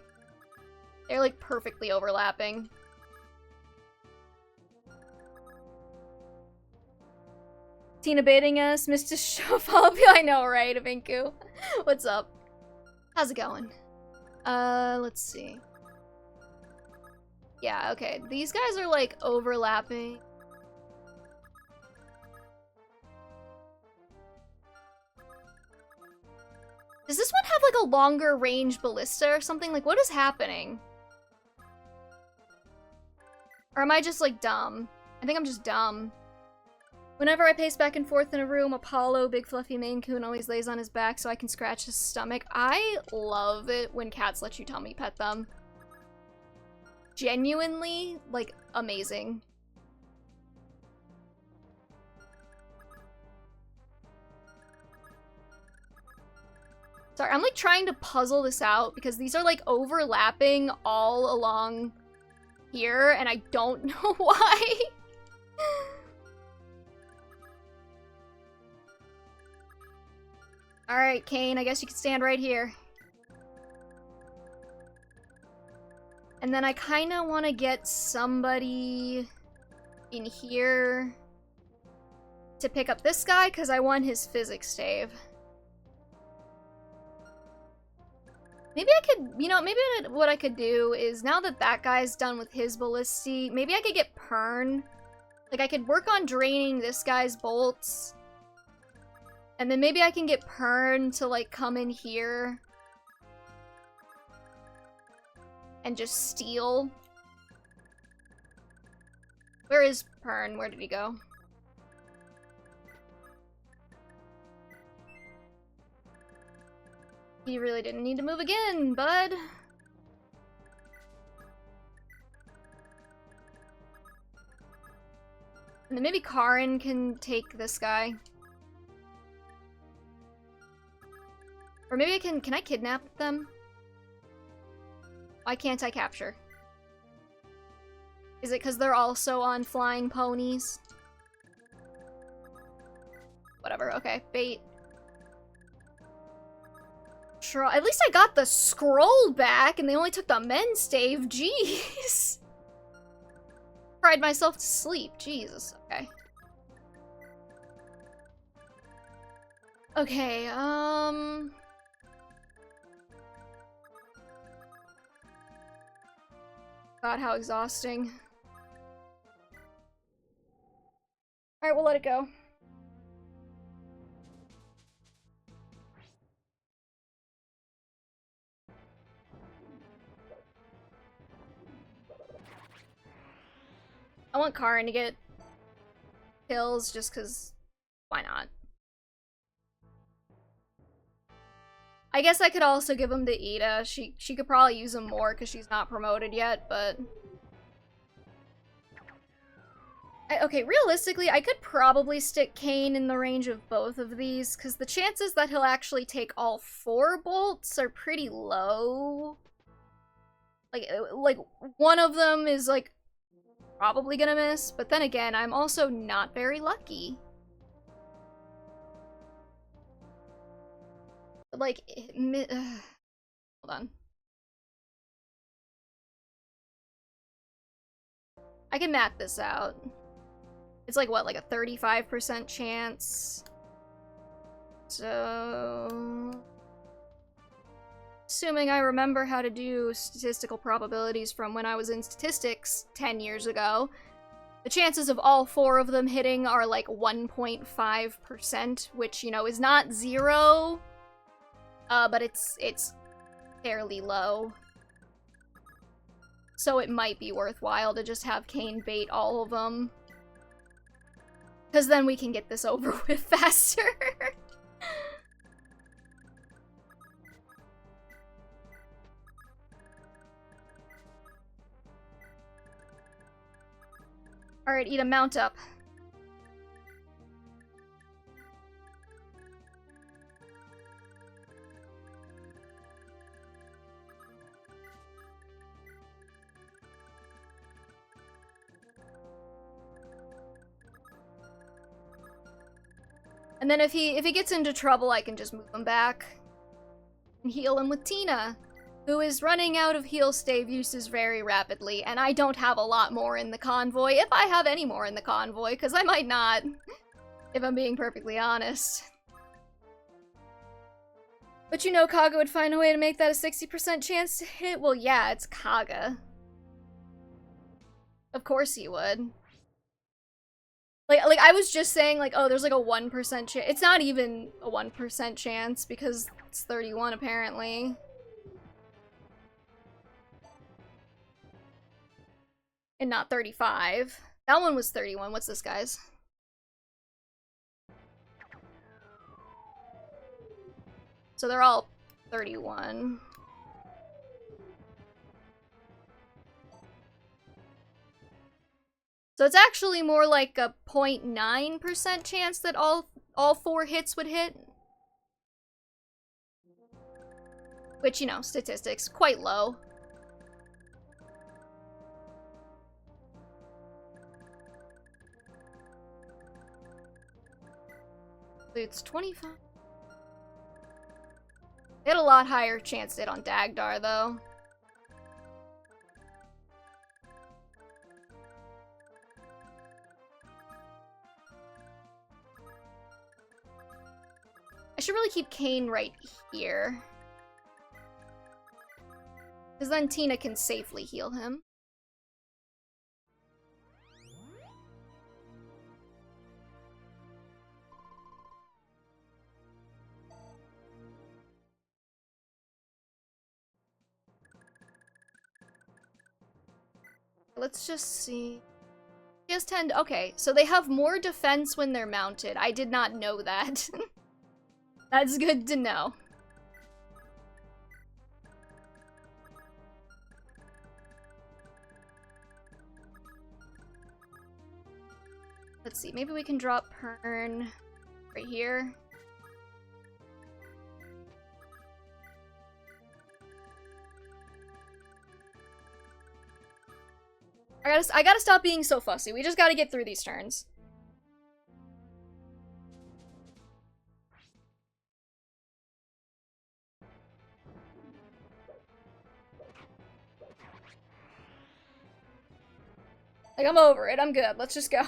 Speaker 1: They're like perfectly overlapping. Tina baiting us, Mr. Shofab. I know, right, Avinku? What's up? How's it going? Let's see. Yeah, okay. These guys are like overlapping. Does this one have like a longer range ballista or something? Like, what is happening? Or am I just like dumb? I think I'm just dumb. Whenever I pace back and forth in a room, Apollo, big fluffy Maine Coon, always lays on his back so I can scratch his stomach. I love it when cats let you tummy pet them. Genuinely, like, amazing. Sorry, I'm like trying to puzzle this out because these are like overlapping all along here and I don't know why. Alright, Kane, I guess you can stand right here. And then I kinda wanna get somebody in here to pick up this guy because I want his physics stave. Maybe I could, you know, maybe what I could do is, now that that guy's done with his ballisti, maybe I could get Pern. Like, I could work on draining this guy's bolts. And then maybe I can get Pern to, like, come in here. And just steal. Where is Pern? Where did he go? You really didn't need to move again, bud. And then maybe Karin can take this guy. Or maybe I can I kidnap them? Why can't I capture? Is it because they're also on flying ponies? Whatever, okay, bait. At least I got the scroll back and they only took the men's stave, jeez. Cried myself to sleep, Jesus, okay. Okay, God, how exhausting. Alright, we'll let it go. I want Karin to get kills just because why not? I guess I could also give him to Ida. She could probably use him more because she's not promoted yet, but... Okay, realistically, I could probably stick Kane in the range of both of these, because the chances that he'll actually take all 4 bolts are pretty low. Like, one of them is, like, probably gonna miss, but then again, I'm also not very lucky. But, like, hold on. I can map this out. It's like, what, like a 35% chance? So... assuming I remember how to do statistical probabilities from when I was in statistics 10 years ago, the chances of all 4 of them hitting are like 1.5%, which, you know, is not 0, but it's fairly low. So it might be worthwhile to just have Kane bait all of them. Because then we can get this over with faster. Alright, Ida, mount up. And then if he gets into trouble, I can just move him back and heal him with Tina, who is running out of heal stave uses very rapidly, and I don't have a lot more in the convoy, if I have any more in the convoy, because I might not, if I'm being perfectly honest. But you know Kaga would find a way to make that a 60% chance to hit? Well, yeah, it's Kaga. Of course he would. Like I was just saying, like, oh, there's like a 1% chance. It's not even a 1% chance, because it's 31, apparently. And not 35. That one was 31. What's this guy's? So they're all 31. So it's actually more like a 0.9% chance that all 4 hits would hit. Which, you know, statistics, quite low. It's 25. They had a lot higher chance to hit on Dagdar, though. I should really keep Kane right here. Because then Tina can safely heal him. Let's just see. He has 10. Okay, so they have more defense when they're mounted. I did not know that. That's good to know. Let's see, maybe we can drop Pern right here. I gotta stop being so fussy. We just gotta get through these turns. Like, I'm over it. I'm good. Let's just go.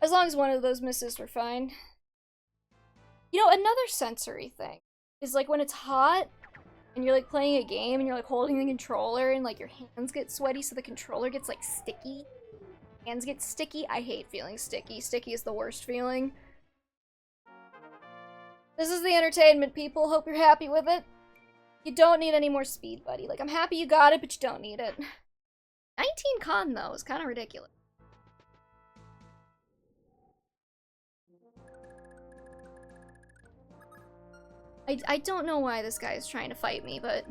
Speaker 1: As long as one of those misses, we're fine. You know, another sensory thing is, like, when it's hot and you're, like, playing a game and you're, like, holding the controller and, like, your hands get sweaty so the controller gets, like, sticky. Hands get sticky. I hate feeling sticky. Sticky is the worst feeling. This is the entertainment, people. Hope you're happy with it. You don't need any more speed, buddy. Like, I'm happy you got it, but you don't need it. 19 con, though, is kind of ridiculous. I don't know why this guy is trying to fight me, but...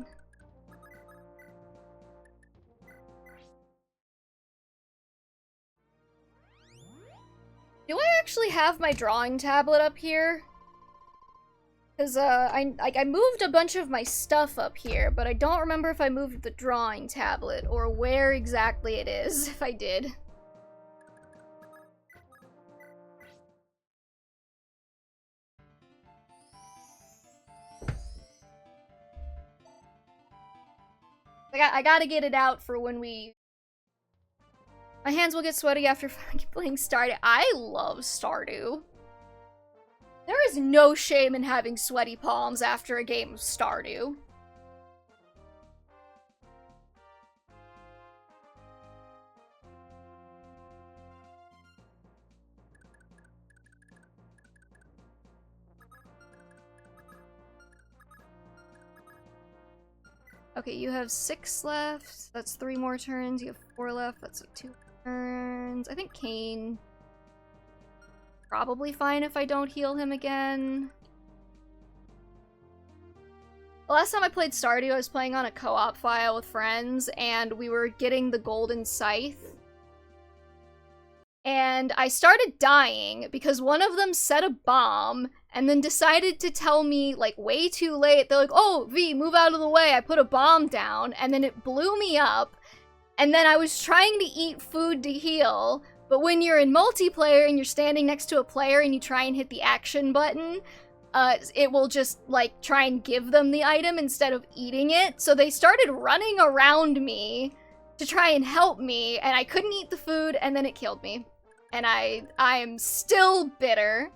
Speaker 1: Do I actually have my drawing tablet up here? Because, I moved a bunch of my stuff up here, but I don't remember if I moved the drawing tablet, or where exactly it is, if I did. I gotta get it out for when we... My hands will get sweaty after playing Stardew. I love Stardew. There is no shame in having sweaty palms after a game of Stardew. Okay, you have 6 left. That's 3 more turns. You have 4 left. That's like 2 turns. I think Kane... probably fine if I don't heal him again. The last time I played Stardew, I was playing on a co-op file with friends, and we were getting the golden scythe. And I started dying because one of them set a bomb and then decided to tell me, like, way too late. They're like, oh, V, move out of the way. I put a bomb down, and then it blew me up. And then I was trying to eat food to heal, but when you're in multiplayer and you're standing next to a player and you try and hit the action button, it will just, like, try and give them the item instead of eating it. So they started running around me to try and help me, and I couldn't eat the food, and then it killed me. And I'm still bitter.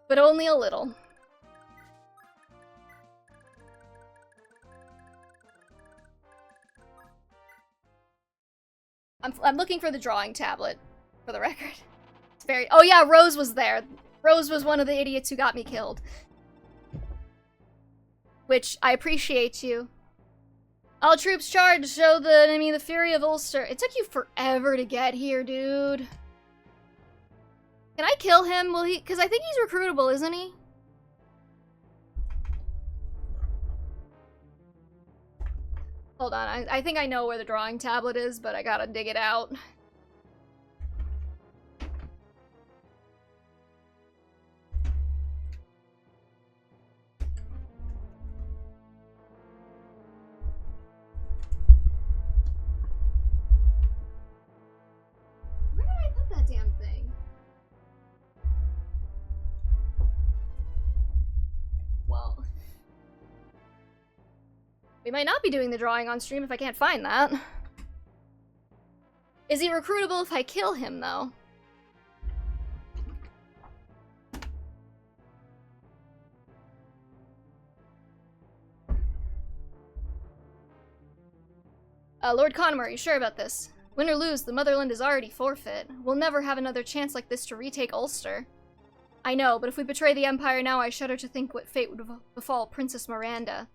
Speaker 1: But only a little. I'm looking for the drawing tablet, for the record. It's very... Oh yeah, Rose was there. Rose was one of the idiots who got me killed. Which, I appreciate you. All troops charge, show the enemy the fury of Ulster. It took you forever to get here, dude. Can I kill him? Will he? Because I think he's recruitable, isn't he? Hold on, I think I know where the drawing tablet is, but I gotta dig it out. Where did I put that damn thing? Well... We might not be doing the drawing on stream if I can't find that. Is he recruitable if I kill him, though? Lord Conmore, are you sure about this? Win or lose, the motherland is already forfeit. We'll never have another chance like this to retake Ulster. I know, but if we betray the Empire now, I shudder to think what fate would befall Princess Miranda.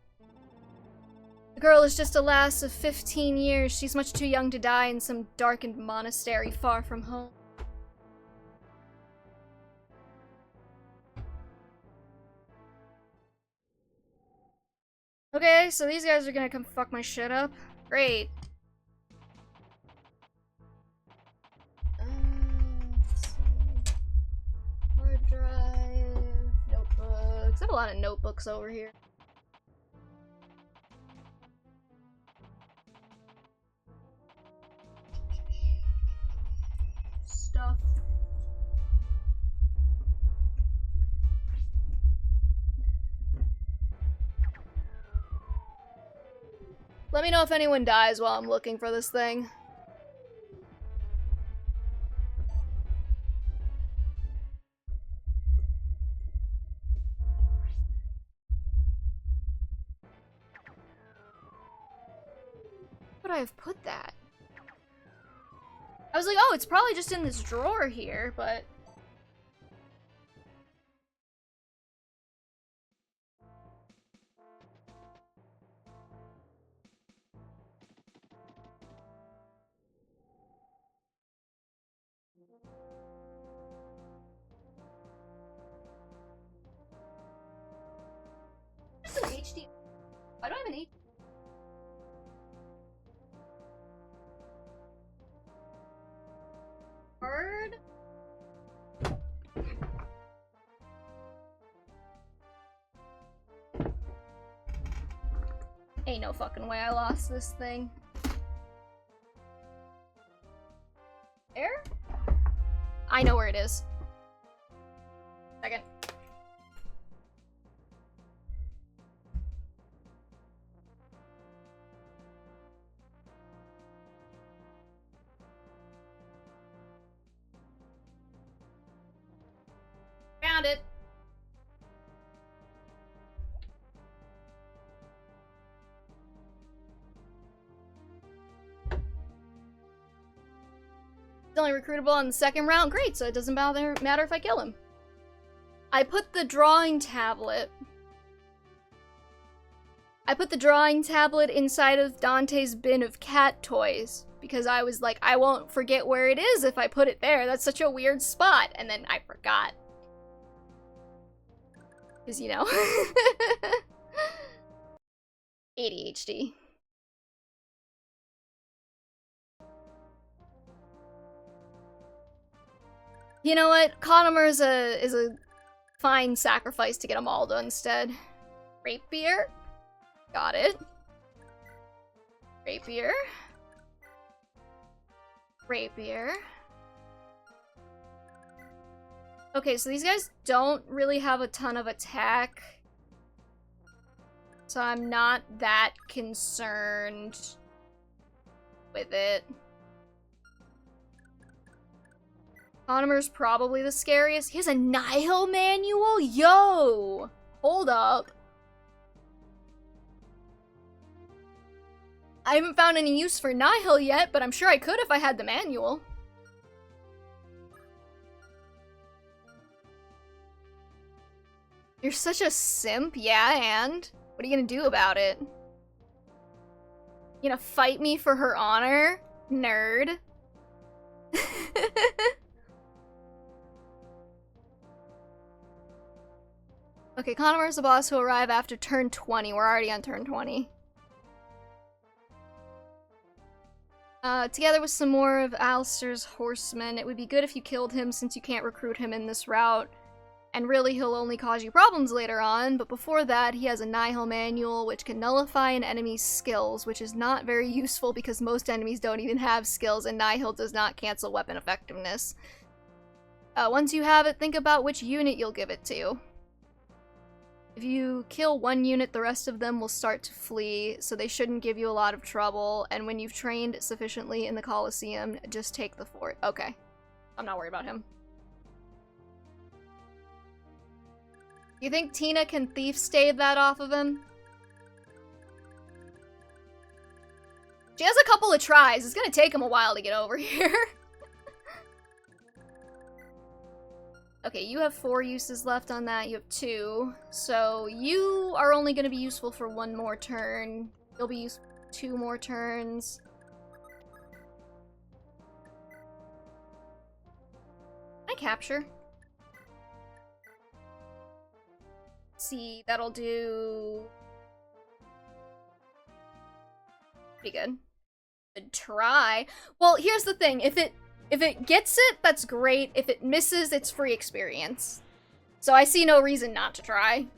Speaker 1: The girl is just a lass of 15 years. She's much too young to die in some darkened monastery far from home. Okay, so these guys are gonna come fuck my shit up. Great. Let's see. Hard drive, notebooks. I have a lot of notebooks over here. Stuff. Let me know if anyone dies while I'm looking for this thing. Would I have put that? I was like, oh, it's probably just in this drawer here, but... Why do I have an 8? Bird? Ain't no fucking way I lost this thing. Air? I know where it is. Second. Found it. He's only recruitable on the second round. Great, so it doesn't matter if I kill him. I put the drawing tablet inside of Dante's bin of cat toys because I was like, I won't forget where it is if I put it there. That's such a weird spot. And then I forgot. Because, you know. ADHD. You know what? Conomer is a fine sacrifice to get them all done instead. Rapier. Got it. Rapier. Rapier. Okay, so these guys don't really have a ton of attack. So I'm not that concerned with it. Conomer's probably the scariest. He has a Nihil manual? Yo! Hold up. I haven't found any use for Nihil yet, but I'm sure I could if I had the manual. You're such a simp, yeah, and? What are you gonna do about it? You gonna fight me for her honor? Nerd. Okay, Conomer is the boss who arrive after turn 20. We're already on turn 20. Together with some more of Alistair's horsemen, it would be good if you killed him since you can't recruit him in this route. And really, he'll only cause you problems later on, but before that, he has a Nihil manual, which can nullify an enemy's skills, which is not very useful because most enemies don't even have skills, and Nihil does not cancel weapon effectiveness. Once you have it, think about which unit you'll give it to. If you kill one unit, the rest of them will start to flee, so they shouldn't give you a lot of trouble, and when you've trained sufficiently in the Colosseum, just take the fort. Okay. I'm not worried about him. You think Tina can thief stave that off of him? She has a couple of tries. It's gonna take him a while to get over here. Okay, you have 4 uses left on that. You have 2. So you are only gonna be useful for 1 more turn. You'll be useful for 2 more turns. I capture. See, that'll do pretty good. Good try. Well, here's the thing. If it gets it, that's great. If it misses, it's free experience. So I see no reason not to try.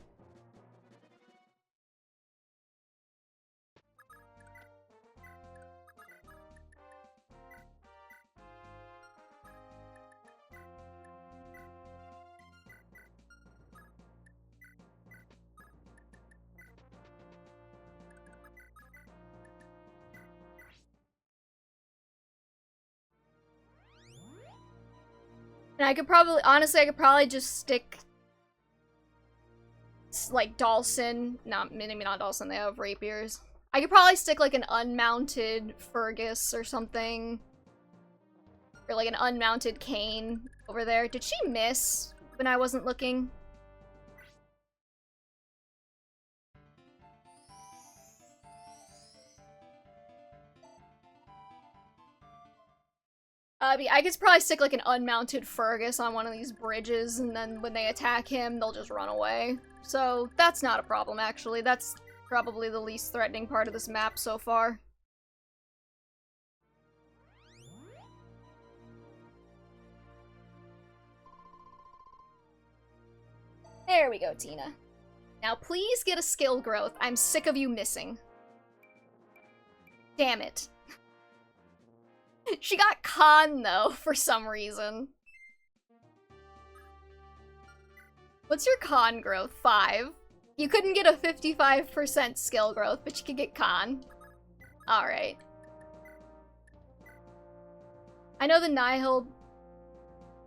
Speaker 1: And I could probably, honestly, I could probably just stick, like, Dawson, maybe not Dawson, they have rapiers. I could probably stick, like, an unmounted Fergus or something. Or, like, an unmounted Kane over there. Did she miss when I wasn't looking? I could probably stick like an unmounted Fergus on one of these bridges, and then when they attack him, they'll just run away. So that's not a problem, actually. That's Probably the least threatening part of this map so far. There we go, Tina. Now please get a skill growth. I'm sick of you missing. Damn it. She got con, though, for some reason. What's your con growth? 5. You couldn't get a 55% skill growth, but you could get con. Alright. I know the Nihil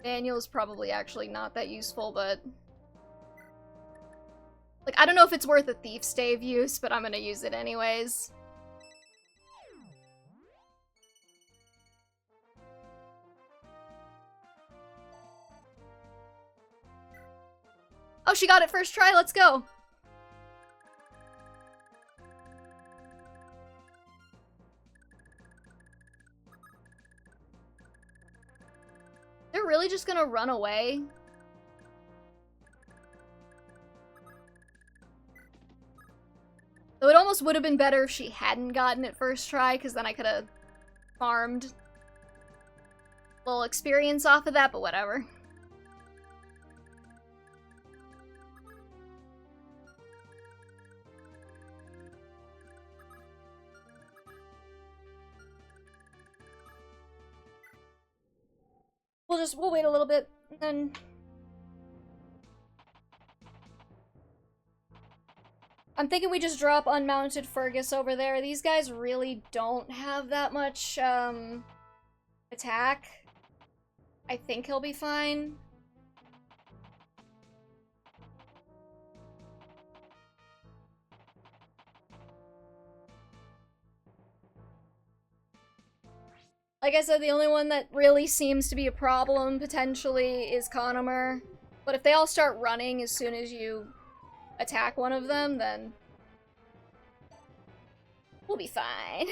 Speaker 1: manual is probably actually not that useful, but... like, I don't know if it's worth a Thief Stave use, but I'm gonna use it anyways. Oh, she got it first try, let's go! They're really just gonna run away? Though it almost would have been better if she hadn't gotten it first try, because then I could have farmed a little experience off of that, but whatever. We'll wait a little bit, and then... I'm thinking we just drop Unmounted Fergus over there. These guys really don't have that much, attack. I think he'll be fine. Like I said, the only one that really seems to be a problem, potentially, is Conomer. But if they all start running as soon as you attack one of them, then we'll be fine.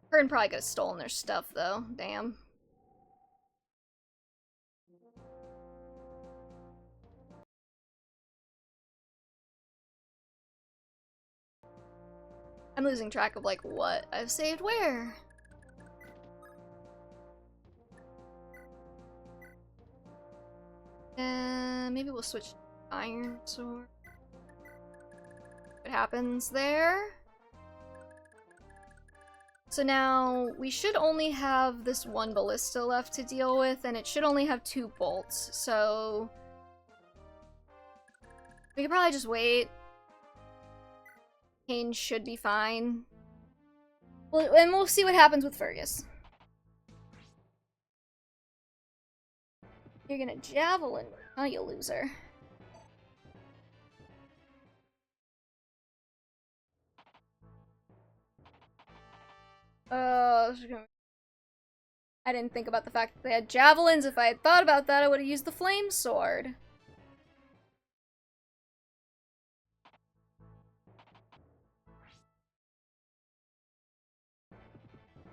Speaker 1: Kern probably could have stolen their stuff, though. Damn. I'm losing track of, like, what I've saved where. Maybe we'll switch to Iron Sword. What happens there? So now, we should only have this one ballista left to deal with, and it should only have 2 bolts, so... we could probably just wait. Kane should be fine. Well, and we'll see what happens with Fergus. You're gonna javelin, oh, you loser. I didn't think about the fact that they had javelins. If I had thought about that, I would have used the flame sword.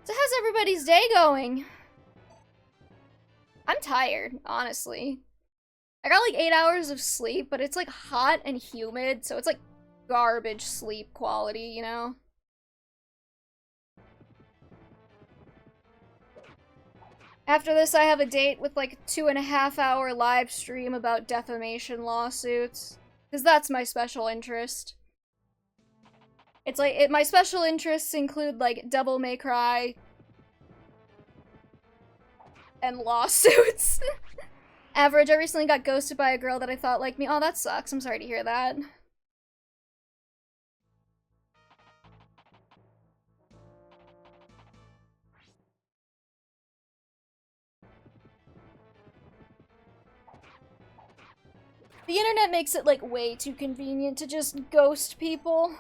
Speaker 1: So how's everybody's day going? I'm tired, honestly. I got like 8 hours of sleep, but it's like hot and humid, so it's like garbage sleep quality, you know? After this, I have a date with like a 2.5-hour live stream about defamation lawsuits. Because that's my special interest. It's like, my special interests include like Devil May Cry and lawsuits. Average, I recently got ghosted by a girl that I thought liked me. Oh, that sucks. I'm sorry to hear that. The internet makes it, like, way too convenient to just ghost people.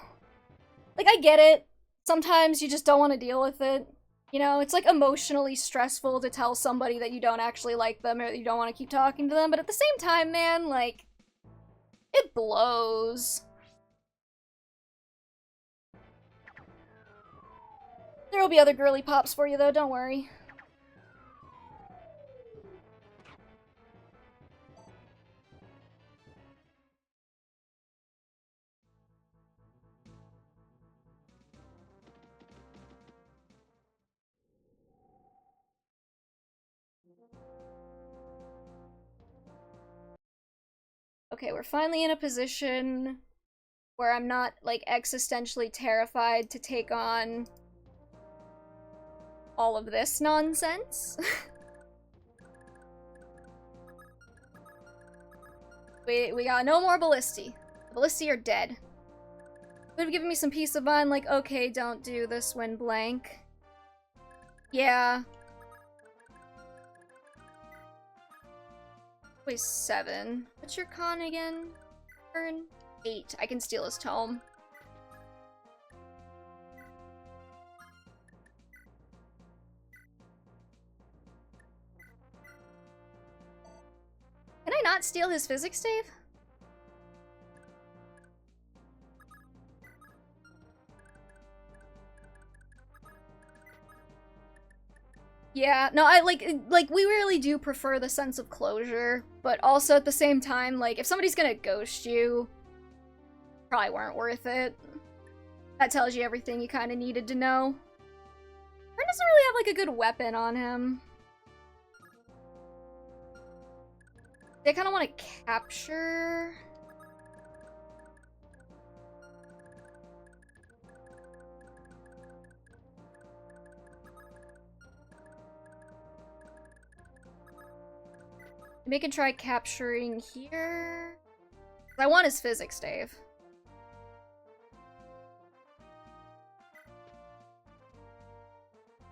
Speaker 1: Like, I get it. Sometimes you just don't want to deal with it. You know, it's like emotionally stressful to tell somebody that you don't actually like them or that you don't want to keep talking to them, but at the same time, man, like, it blows. There will be other girly pops for you, though, don't worry. Okay, we're finally in a position where I'm not, like, existentially terrified to take on all of this nonsense. we got no more ballisti. The ballisti are dead. Would have given me some peace of mind, like, okay, don't do this when blank. Yeah. Wait, 7. What's your con again? Turn 8. I can steal his tome. Can I not steal his physics stave? Yeah, no, we really do prefer the sense of closure, but also at the same time, like, if somebody's gonna ghost you, probably weren't worth it. That tells you everything you kind of needed to know. Ren doesn't really have, like, a good weapon on him. They kind of want to capture... Make and try capturing here. I want his physics stave.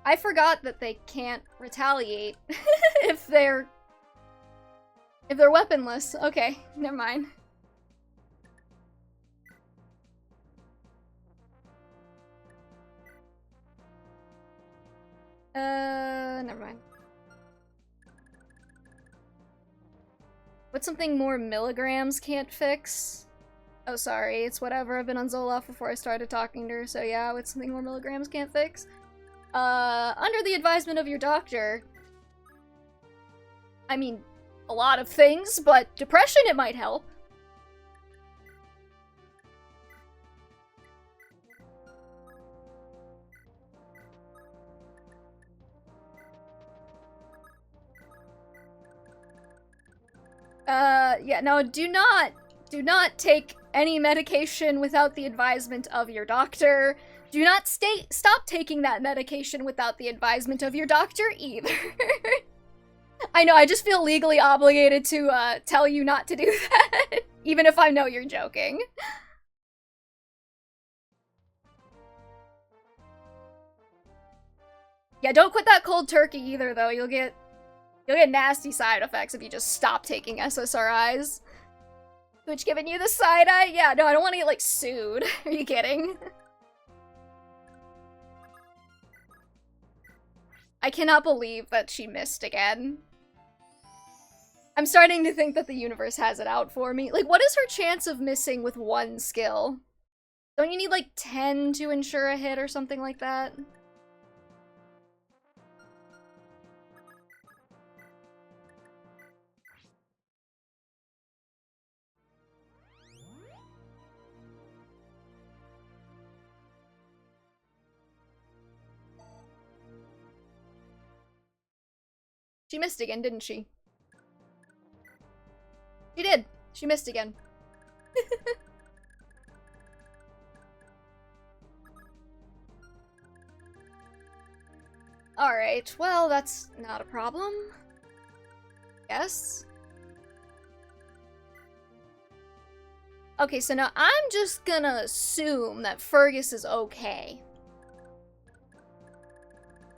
Speaker 1: I forgot that they can't retaliate if they're weaponless. Okay, never mind. Never mind. What's something more milligrams can't fix? Oh, sorry, it's whatever. I've been on Zoloft before I started talking to her, so yeah, what's something more milligrams can't fix? Under the advisement of your doctor. I mean, a lot of things, but depression, it might help. Yeah, no, do not take any medication without the advisement of your doctor. Do not stop taking that medication without the advisement of your doctor either. I know, I just feel legally obligated to, tell you not to do that, even if I know you're joking. Yeah, don't quit that cold turkey either, though. You'll get nasty side effects if you just stop taking SSRIs. Which giving you the side eye? Yeah, no, I don't want to get, like, sued. Are you kidding? I cannot believe that she missed again. I'm starting to think that the universe has it out for me. Like, what is her chance of missing with one skill? Don't you need, like, 10 to ensure a hit or something like that? She missed again, didn't she? She did. She missed again. Alright, well, that's not a problem. Yes. Okay, so now I'm just gonna assume that Fergus is okay.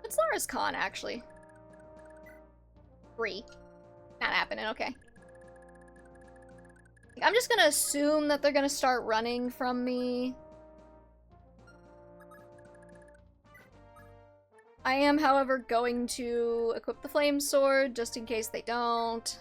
Speaker 1: What's Lara's con, actually? 3. Not happening, okay. I'm just gonna assume that they're gonna start running from me. I am, however, going to equip the flame sword just in case they don't.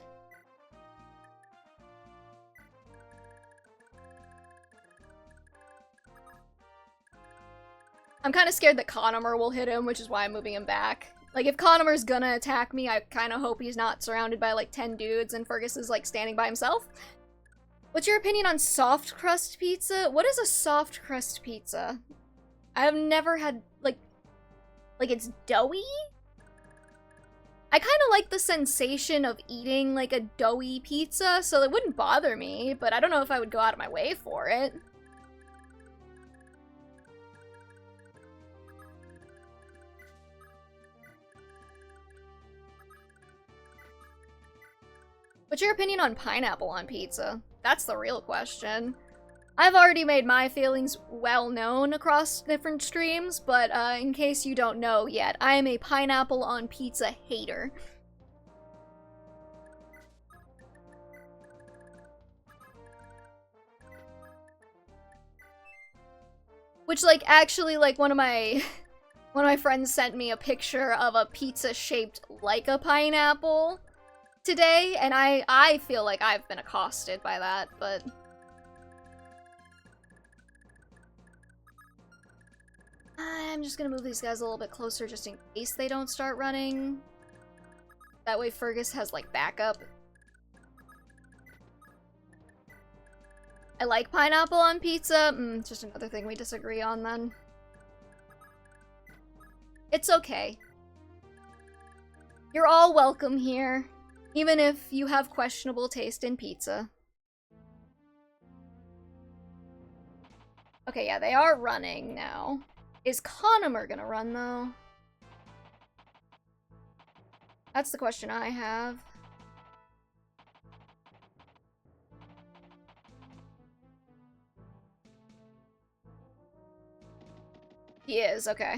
Speaker 1: I'm kind of scared that Conomer will hit him, which is why I'm moving him back. Like, if Conomer's gonna attack me, I kind of hope he's not surrounded by, like, 10 dudes and Fergus is, like, standing by himself. What's your opinion on soft crust pizza? What is a soft crust pizza? I've never had, like it's doughy? I kind of like the sensation of eating, like, a doughy pizza, so it wouldn't bother me, but I don't know if I would go out of my way for it. What's your opinion on pineapple on pizza? That's the real question. I've already made my feelings well known across different streams, but in case you don't know yet, I am a pineapple on pizza hater. Which, like, actually, like, one of my friends sent me a picture of a pizza shaped like a pineapple today, and I feel like I've been accosted by that, but... I'm just gonna move these guys a little bit closer just in case they don't start running. That way Fergus has, like, backup. I like pineapple on pizza. Just another thing we disagree on, then. It's okay. You're all welcome here, even if you have questionable taste in pizza. Okay, yeah, they are running now. Is Conomer gonna run, though? That's the question I have. He is, okay.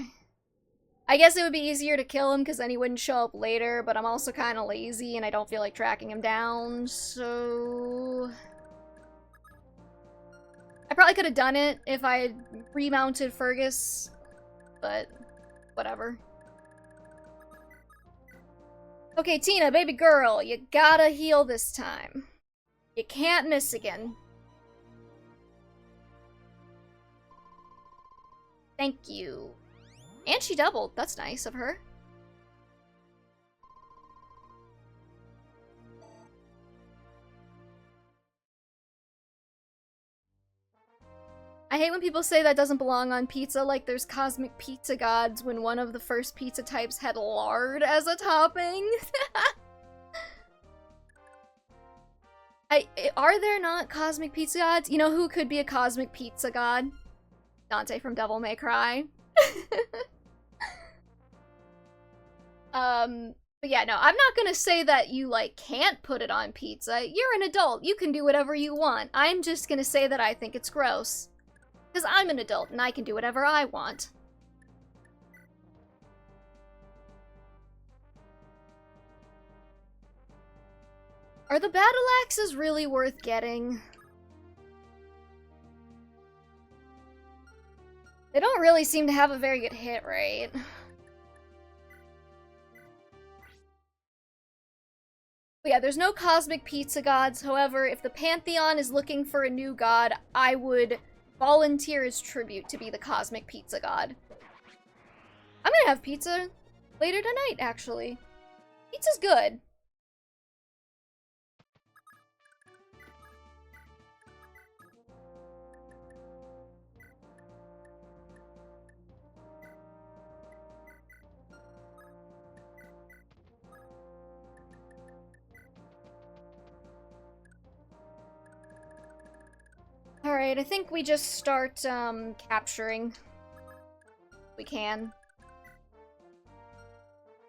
Speaker 1: I guess it would be easier to kill him because then he wouldn't show up later, but I'm also kind of lazy and I don't feel like tracking him down, so... I probably could have done it if I had remounted Fergus, but whatever. Okay, Tina, baby girl, you gotta heal this time. You can't miss again. Thank you. And she doubled. That's nice of her. I hate when people say that doesn't belong on pizza, like there's cosmic pizza gods when one of the first pizza types had lard as a topping. Are there not cosmic pizza gods? You know who could be a cosmic pizza god? Dante from Devil May Cry. But yeah, no, I'm not gonna say that you, like, can't put it on pizza. You're an adult. You can do whatever you want. I'm just gonna say that I think it's gross. Because I'm an adult and I can do whatever I want. Are the battle axes really worth getting? They don't really seem to have a very good hit rate. But yeah, there's no cosmic pizza gods. However, if the Pantheon is looking for a new god, I would volunteer as tribute to be the cosmic pizza god. I'm gonna have pizza later tonight, actually. Pizza's good. Alright, I think we just start, capturing. We can.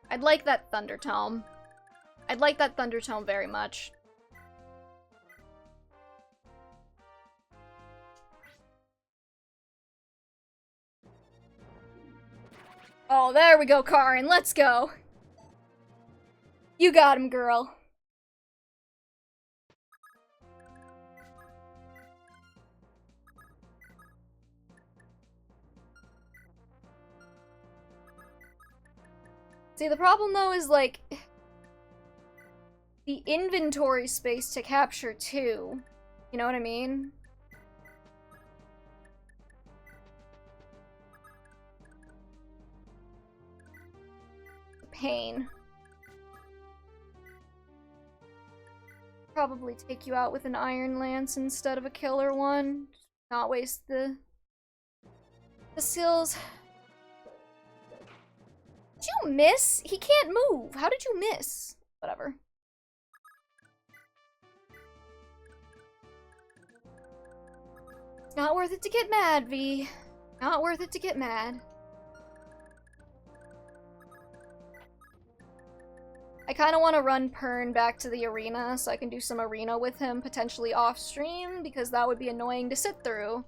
Speaker 1: I'd like that Thunder Tome. I'd like that Thunder Tome very much. Oh, there we go, Karin. Let's go. You got him, girl. See, the problem though is like the inventory space to capture too. You know what I mean? Pain. Probably take you out with an iron lance instead of a killer one. Not waste the skills. Did you miss? He can't move. How did you miss? Whatever. It's not worth it to get mad, V. Not worth it to get mad. I kind of want to run Pern back to the arena so I can do some arena with him, potentially off stream, because that would be annoying to sit through.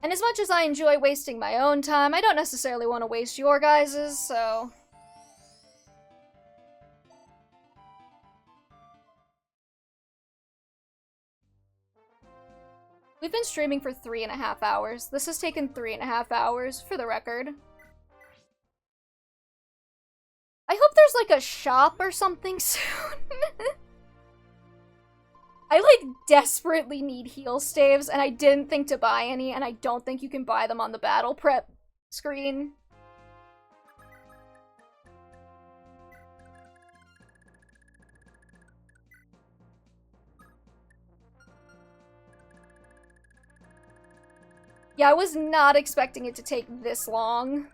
Speaker 1: And as much as I enjoy wasting my own time, I don't necessarily want to waste your guys's, so... We've been streaming for 3.5 hours. This has taken 3.5 hours, for the record. I hope there's like a shop or something soon. I like desperately need heal staves and I didn't think to buy any and I don't think you can buy them on the battle prep screen. Yeah, I was not expecting it to take this long.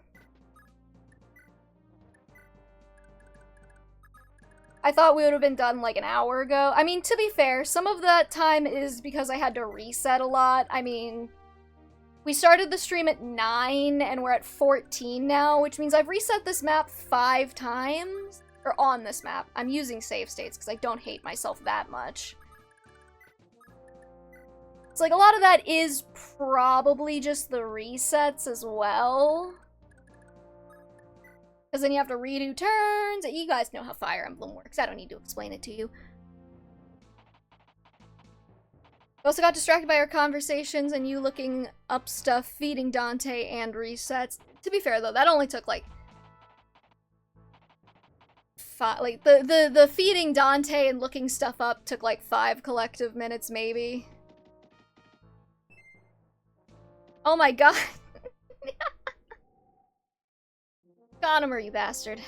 Speaker 1: I thought we would have been done like an hour ago. I mean, to be fair, some of that time is because I had to reset a lot. I mean, we started the stream at 9 and we're at 14 now, which means I've reset this map 5 times. Or on this map. I'm using save states because I don't hate myself that much. It's like a lot of that is probably just the resets as well. Because then you have to redo turns. You guys know how Fire Emblem works. I don't need to explain it to you. I also got distracted by our conversations and you looking up stuff, feeding Dante, and resets. To be fair, though, that only took, like... the feeding Dante and looking stuff up took, like, 5 collective minutes, maybe. Oh my god. Gonomer, you bastard.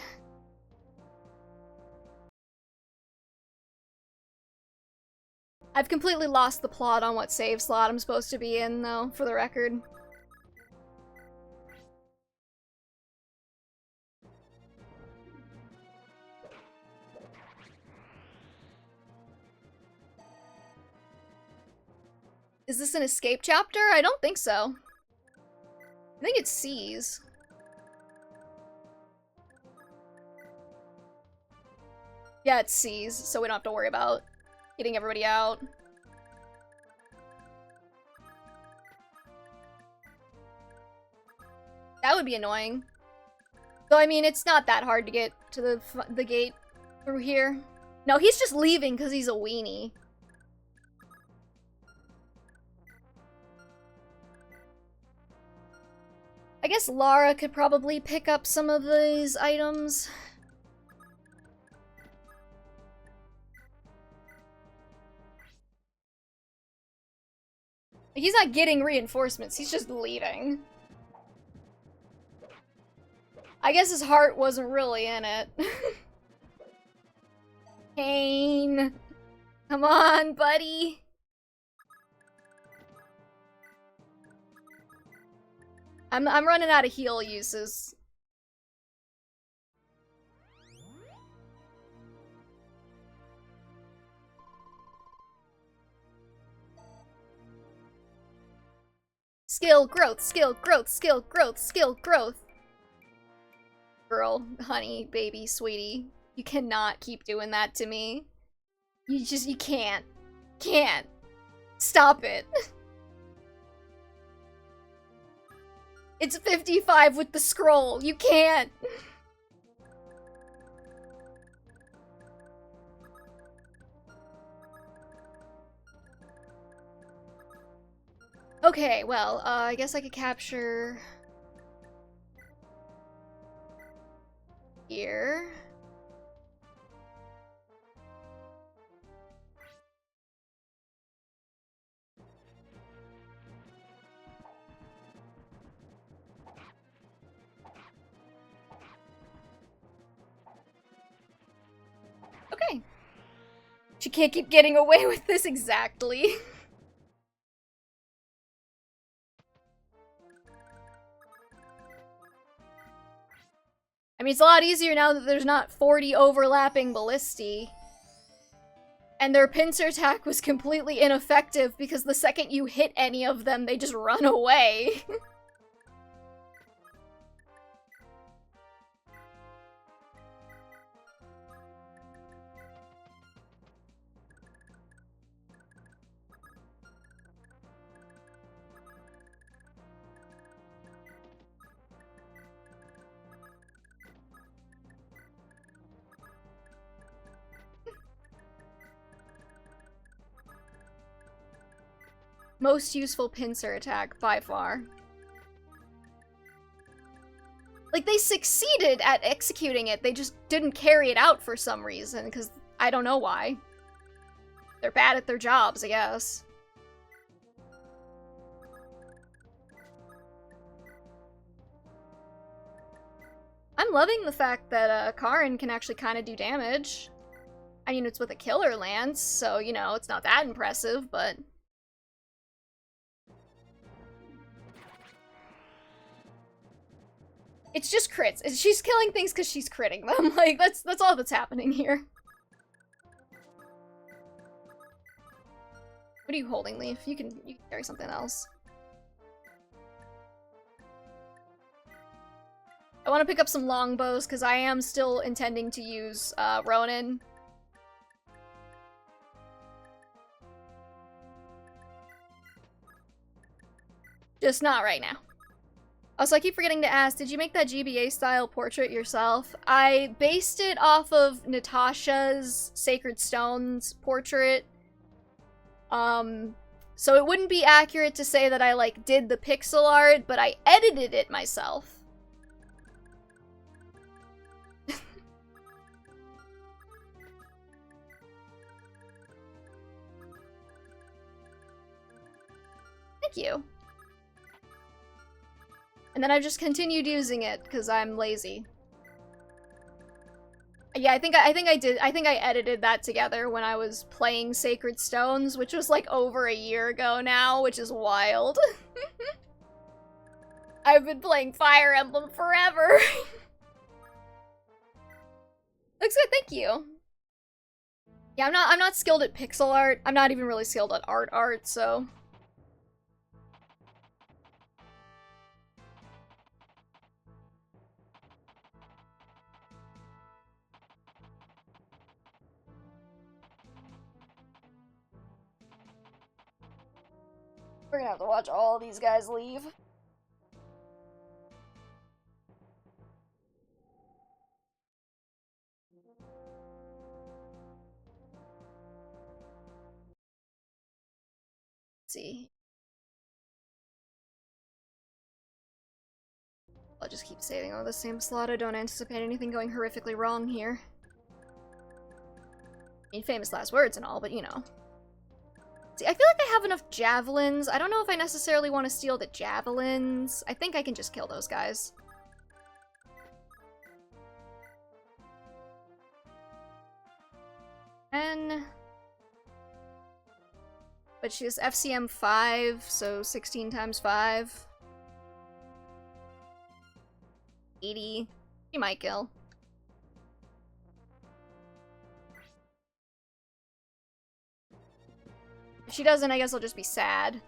Speaker 1: I've completely lost the plot on what save slot I'm supposed to be in, though, for the record. Is this an escape chapter? I don't think so. I think it's C's. Yeah, it's C's, so we don't have to worry about getting everybody out. That would be annoying. Though, I mean, it's not that hard to get to the gate through here. No, he's just leaving because he's a weenie. I guess Lara could probably pick up some of these items. He's not getting reinforcements, he's just leaving. I guess his heart wasn't really in it. Kane. Come on, buddy. I'm running out of heal uses. Skill growth, skill growth, skill growth, skill growth. Girl, honey, baby, sweetie, you cannot keep doing that to me. You can't. Can't. Stop it. It's 55 with the scroll. You can't. Okay, well, I guess I could capture here. Okay. She can't keep getting away with this exactly. I mean, it's a lot easier now that there's not 40 overlapping ballistae. And their pincer attack was completely ineffective because the second you hit any of them, they just run away. Most useful pincer attack, by far. Like, they succeeded at executing it, they just didn't carry it out for some reason, because I don't know why. They're bad at their jobs, I guess. I'm loving the fact that Karin can actually kind of do damage. I mean, it's with a killer lance, so, you know, it's not that impressive, but... It's just crits. She's killing things because she's critting them. Like, that's all that's happening here. What are you holding, Leaf? You can carry something else. I want to pick up some longbows because I am still intending to use Ronin. Just not right now. Also, I keep forgetting to ask, did you make that GBA-style portrait yourself? I based it off of Natasha's Sacred Stones portrait. So it wouldn't be accurate to say that I, like, did the pixel art, but I edited it myself. Thank you. And then I've just continued using it because I'm lazy. Yeah, I think I edited that together when I was playing Sacred Stones, which was like over a year ago now, which is wild. I've been playing Fire Emblem forever. Looks good, thank you. Yeah, I'm not skilled at pixel art. I'm not even really skilled at art, so... We're gonna have to watch all these guys leave. Let's see. I'll just keep saving on the same slot. I don't anticipate anything going horrifically wrong here. I mean, famous last words and all, but you know. See, I feel like I have enough javelins. I don't know if I necessarily want to steal the javelins. I think I can just kill those guys. But she has FCM 5, so 16 times 5. 80. She might kill. If she doesn't, I guess I'll just be sad.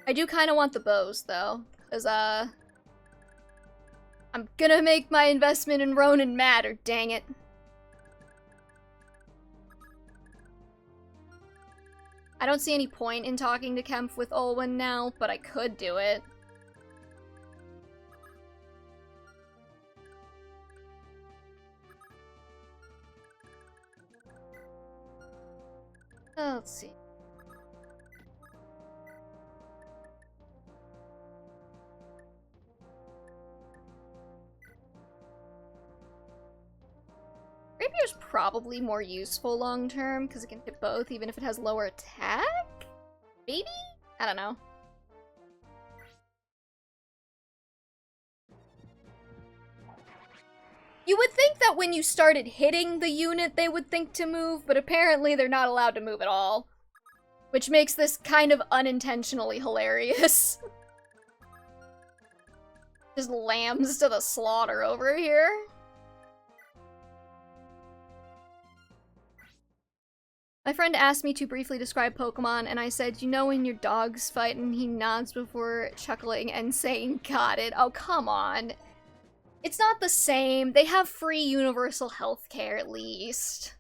Speaker 1: I do kind of want the bows, though, because, I'm gonna make my investment in Ronin matter, dang it. I don't see any point in talking to Kempf with Olwen now, but I could do it. Let's see. Rapier's probably more useful long term because it can hit both even if it has lower attack? Maybe? I don't know. You would think that when you started hitting the unit they would think to move, but apparently they're not allowed to move at all. Which makes this kind of unintentionally hilarious. Just lambs to the slaughter over here. My friend asked me to briefly describe Pokemon, and I said, you know when your dog's fight, and he nods before chuckling and saying, got it. Oh, come on. It's not the same. They have free universal healthcare, at least.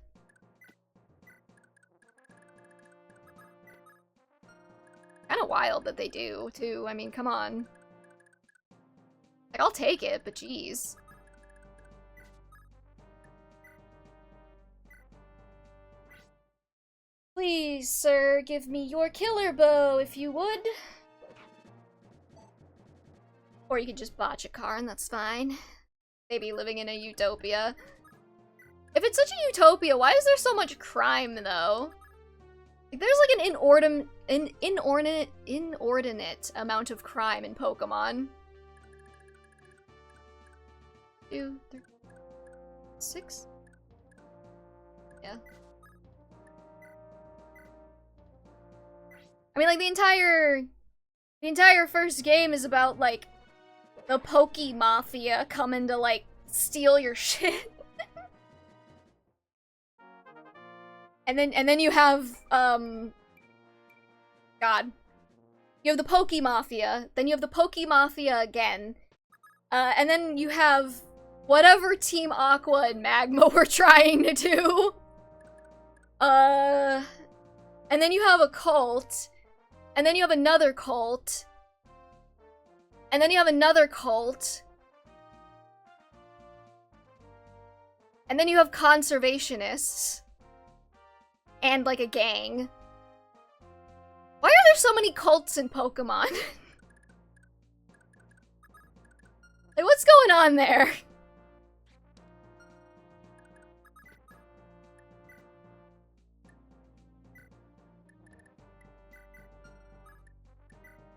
Speaker 1: Kinda wild that they do, too. I mean, come on. Like, I'll take it, but geez. Please, sir, give me your killer bow, if you would. Or you could just botch a car, and that's fine. Maybe living in a utopia. If it's such a utopia, why is there so much crime, though? Like, there's like an inordinate amount of crime in Pokemon. 2, 3, 6? Yeah. I mean, like, the entire first game is about, like, the Poke Mafia coming to, like, steal your shit. and then you have, God. You have the Poke Mafia, then you have the Poke Mafia again, and then you have whatever Team Aqua and Magma were trying to do. And then you have a cult, and then you have another cult, and then you have another cult, and then you have conservationists, and like a gang. Why are there so many cults in Pokemon? Like, what's going on there?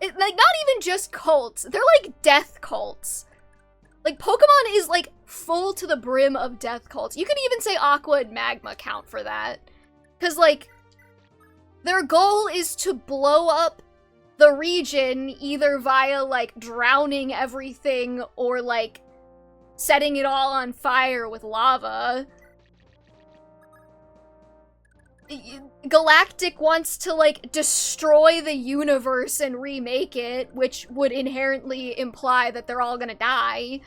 Speaker 1: Like, not even just cults. They're like death cults. Like, Pokemon is, like, full to the brim of death cults. You can even say Aqua and Magma count for that. Because, like, their goal is to blow up the region either via, like, drowning everything or, like, setting it all on fire with lava. Galactic wants to, like, destroy the universe and remake it, which would inherently imply that they're all gonna die.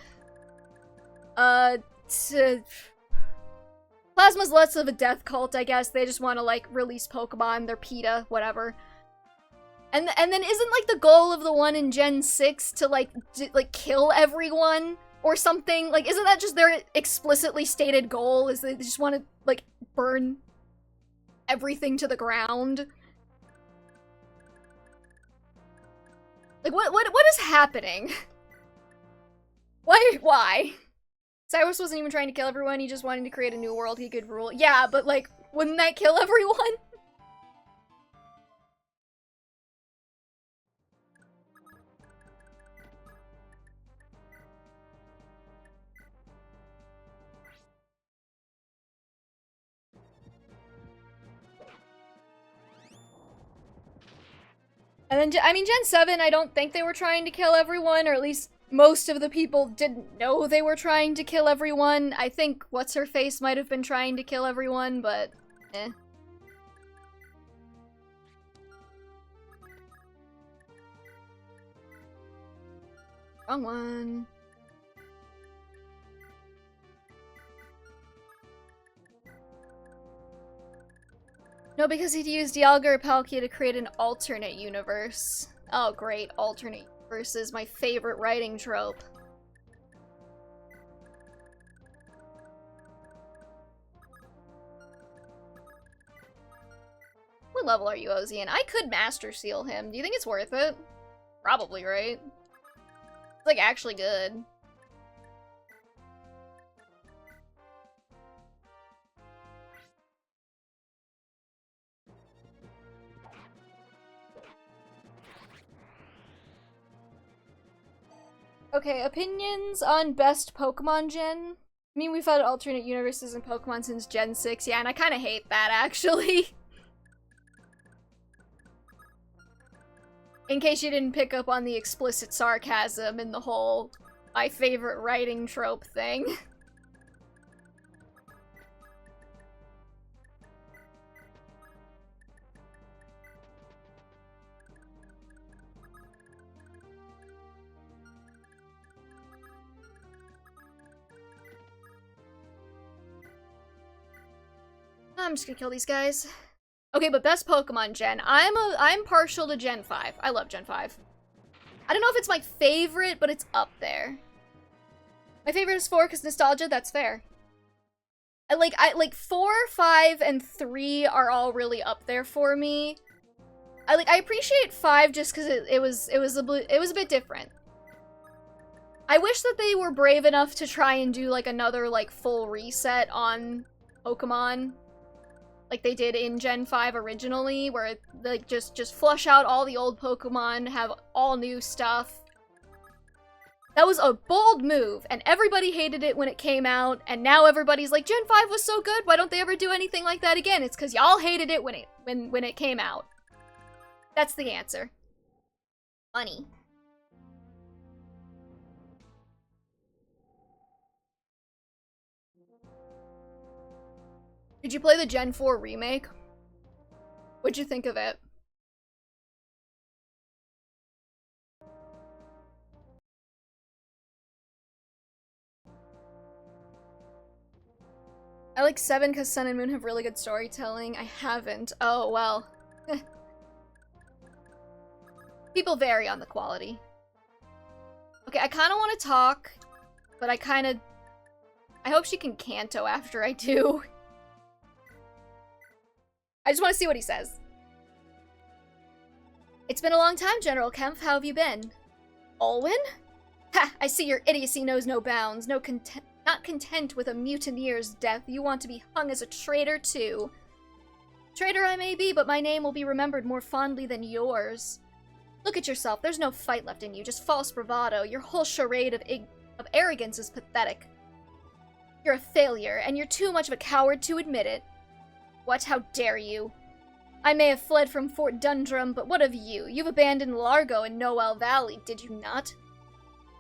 Speaker 1: Plasma's less of a death cult, I guess. They just want to, like, release Pokemon. They're PETA, whatever. And then isn't, like, the goal of the one in Gen 6 to, like, kill everyone or something? Like, isn't that just their explicitly stated goal? Is they just want to, like, burn everything to the ground? Like, what is happening? Why? Cyrus wasn't even trying to kill everyone, he just wanted to create a new world he could rule. Yeah, but, like, wouldn't that kill everyone? And then, I mean, Gen 7, I don't think they were trying to kill everyone, or at least most of the people didn't know they were trying to kill everyone. I think What's-Her-Face might have been trying to kill everyone, but eh. Wrong one. No, because he'd used Dialga or Palkia to create an alternate universe. Oh, great. Alternate universe is my favorite writing trope. What level are you, Ozian? I could Master Seal him. Do you think it's worth it? Probably, right? It's, like, actually good. Okay, opinions on best Pokemon gen? I mean, we've had alternate universes in Pokemon since Gen 6, yeah, and I kind of hate that, actually. In case you didn't pick up on the explicit sarcasm in the whole my favorite writing trope thing. I'm just gonna kill these guys. Okay, but best Pokemon gen. I'm partial to Gen 5. I love Gen 5. I don't know if it's my favorite, but it's up there. My favorite is 4 because nostalgia, that's fair. I like 4, 5, and 3 are all really up there for me. I appreciate 5 just because it was a bit different. I wish that they were brave enough to try and do like another like full reset on Pokemon. Like they did in Gen 5 originally, where like just flush out all the old Pokemon, have all new stuff. That was a bold move, and everybody hated it when it came out, and now everybody's like, Gen 5 was so good, why don't they ever do anything like that again? It's because y'all hated it when it came out. That's the answer. Funny. Did you play the Gen 4 remake? What'd you think of it? I like 7 because Sun and Moon have really good storytelling. I haven't. Oh, well. People vary on the quality. Okay, I kind of want to talk, but I hope she can Kanto after I do. I just want to see what he says. It's been a long time, General Kempf. How have you been? Olwyn? Ha! I see your idiocy knows no bounds. Not content with a mutineer's death, you want to be hung as a traitor, too. Traitor I may be, but my name will be remembered more fondly than yours. Look at yourself. There's no fight left in you, just false bravado. Your whole charade of arrogance is pathetic. You're a failure, and you're too much of a coward to admit it. What? How dare you? I may have fled from Fort Dundrum, but what of you? You've abandoned Largo and Noel Valley, did you not?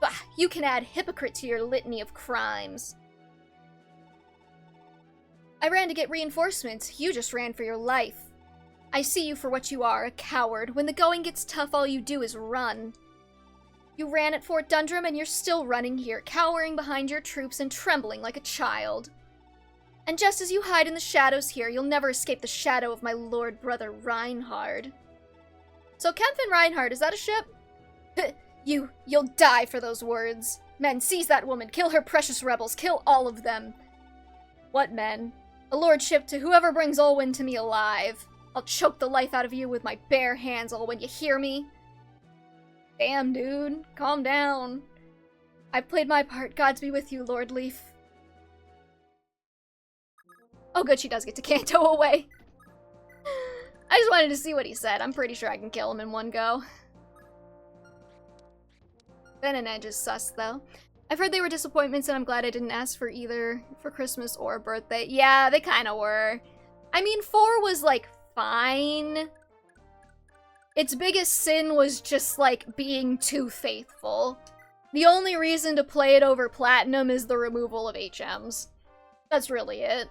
Speaker 1: Bah, you can add hypocrite to your litany of crimes. I ran to get reinforcements. You just ran for your life. I see you for what you are, a coward. When the going gets tough, all you do is run. You ran at Fort Dundrum, and you're still running here, cowering behind your troops and trembling like a child. And just as you hide in the shadows here, you'll never escape the shadow of my lord brother Reinhard. So Kempf and Reinhard, is that a ship? You'll die for those words. Men, seize that woman, kill her precious rebels, kill all of them. What men? A lordship to whoever brings Olwyn to me alive. I'll choke the life out of you with my bare hands, Olwyn, you hear me? Damn, dude, calm down. I've played my part, gods be with you, Lord Leaf. Oh good, she does get to Kanto away. I just wanted to see what he said. I'm pretty sure I can kill him in one go. Ben and Edge is sus, though. I've heard they were disappointments, and I'm glad I didn't ask for either for Christmas or birthday. Yeah, they kind of were. I mean, 4 was, like, fine. Its biggest sin was just, like, being too faithful. The only reason to play it over Platinum is the removal of HMs. That's really it.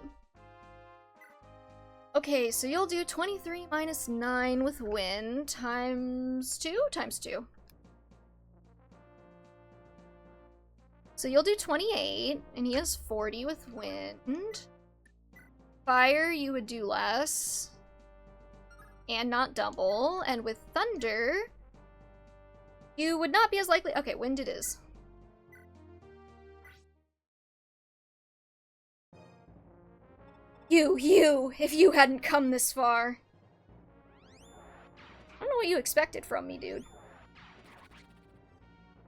Speaker 1: Okay, so you'll do 23 minus 9 with wind times 2? Times 2. So you'll do 28, and he has 40 with wind. Fire, you would do less. And not double. And with thunder, you would not be as likely— okay, wind it is. You, if you hadn't come this far. don't know what you expected from me, dude.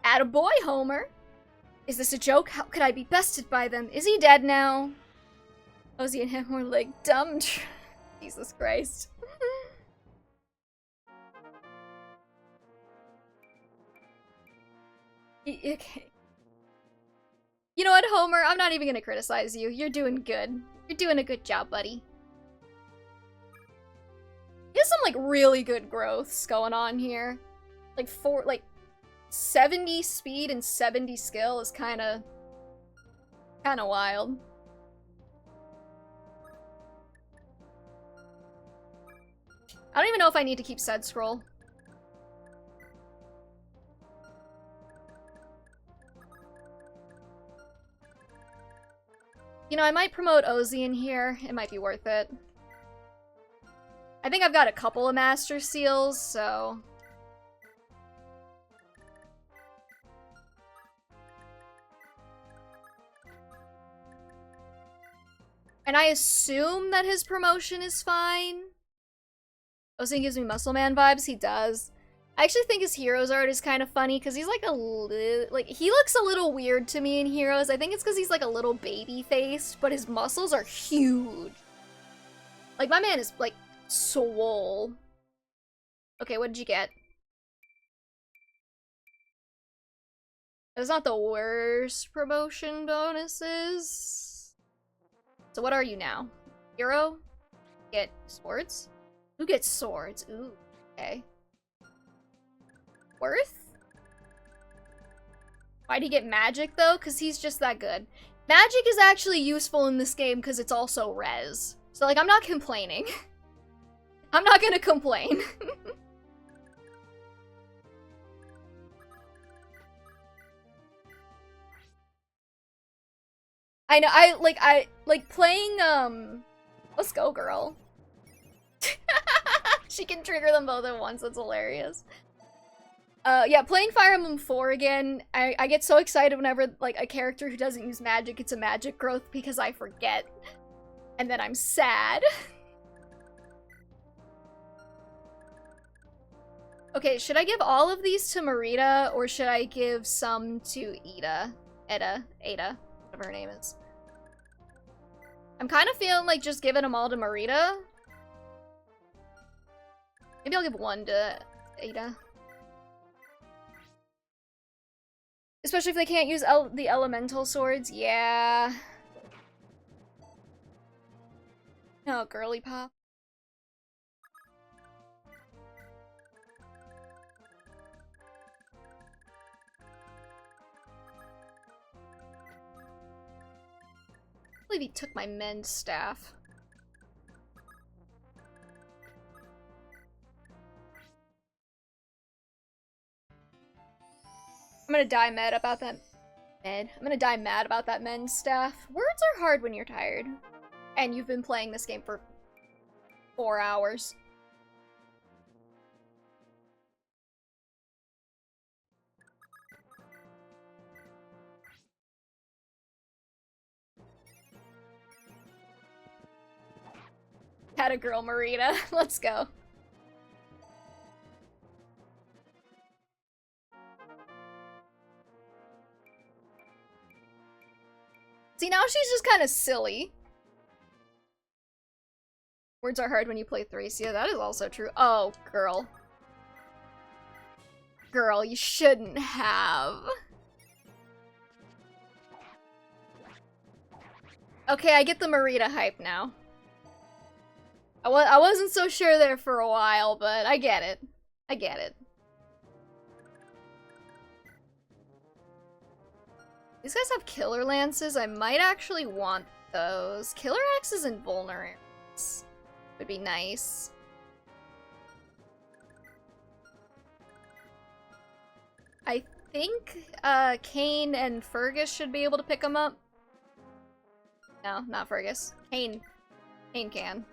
Speaker 1: Attaboy, Homer! Is this a joke? How could I be bested by them? Is he dead now? Ozzy and him were like dumb. Jesus Christ. Okay. You know what, Homer? I'm not even gonna criticize you. You're doing good. You're doing a good job, buddy. He has some, like, really good growths going on here. Like, 70 speed and 70 skill is kinda wild. I don't even know if I need to keep said scroll. You know, I might promote Ozzy in here. It might be worth it. I think I've got a couple of Master Seals, so... And I assume that his promotion is fine. Ozzy gives me Muscle Man vibes. He does. I actually think his Heroes art is kind of funny because he's like a little... Like, he looks a little weird to me in Heroes. I think it's because he's like a little baby-faced, but his muscles are huge. Like, my man is, like, swole. Okay, what did you get? That's not the worst promotion bonuses. So what are you now? Hero? Get swords? Who gets swords? Ooh, okay. Worth? Why'd he get magic, though? Because he's just that good. Magic is actually useful in this game because it's also res. So, like, I'm not complaining. I'm not gonna complain. I know, I like playing, let's go, girl. She can trigger them both at once, that's hilarious. Yeah, playing Fire Emblem 4 again, I get so excited whenever, like, a character who doesn't use magic gets a magic growth because I forget. And then I'm sad. Okay, should I give all of these to Marita, or should I give some to Ada, whatever her name is? I'm kind of feeling like just giving them all to Marita. Maybe I'll give one to Ada. Especially if they can't use the elemental swords, yeah. Oh, girly pop. I believe he took my mend staff. I'm gonna die mad about that I'm gonna die mad about that mend staff. Words are hard when you're tired. And you've been playing this game for 4 hours. Had a girl, Marita. Let's go. See, now she's just kind of silly. Words are hard when you play Thracia. That is also true. Oh, girl. Girl, you shouldn't have. Okay, I get the Marita hype now. I wasn't so sure there for a while, but I get it. I get it. These guys have killer lances. I might actually want those. Killer axes and vulnerables would be nice. I think Kane and Fergus should be able to pick them up. No, not Fergus. Kane. Kane can.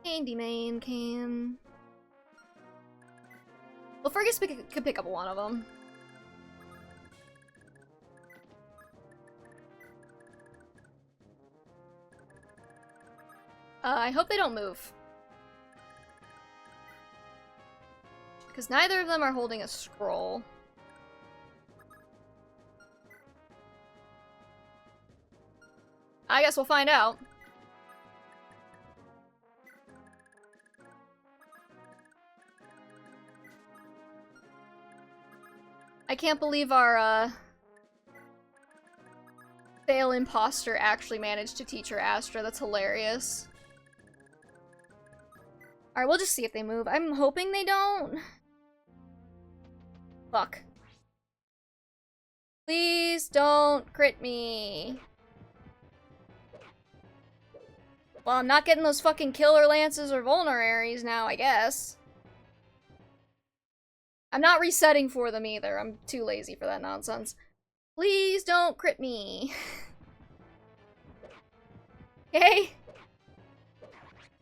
Speaker 1: Candyman can. Well, Fergus could pick up one of them. I hope they don't move. Because neither of them are holding a scroll. I guess we'll find out. I can't believe our, fail imposter actually managed to teach her Astra. That's hilarious. Alright, we'll just see if they move. I'm hoping they don't. Fuck. Please don't crit me. Well, I'm not getting those fucking killer lances or vulneraries now, I guess. I'm not resetting for them either. I'm too lazy for that nonsense. Please don't crit me. Okay?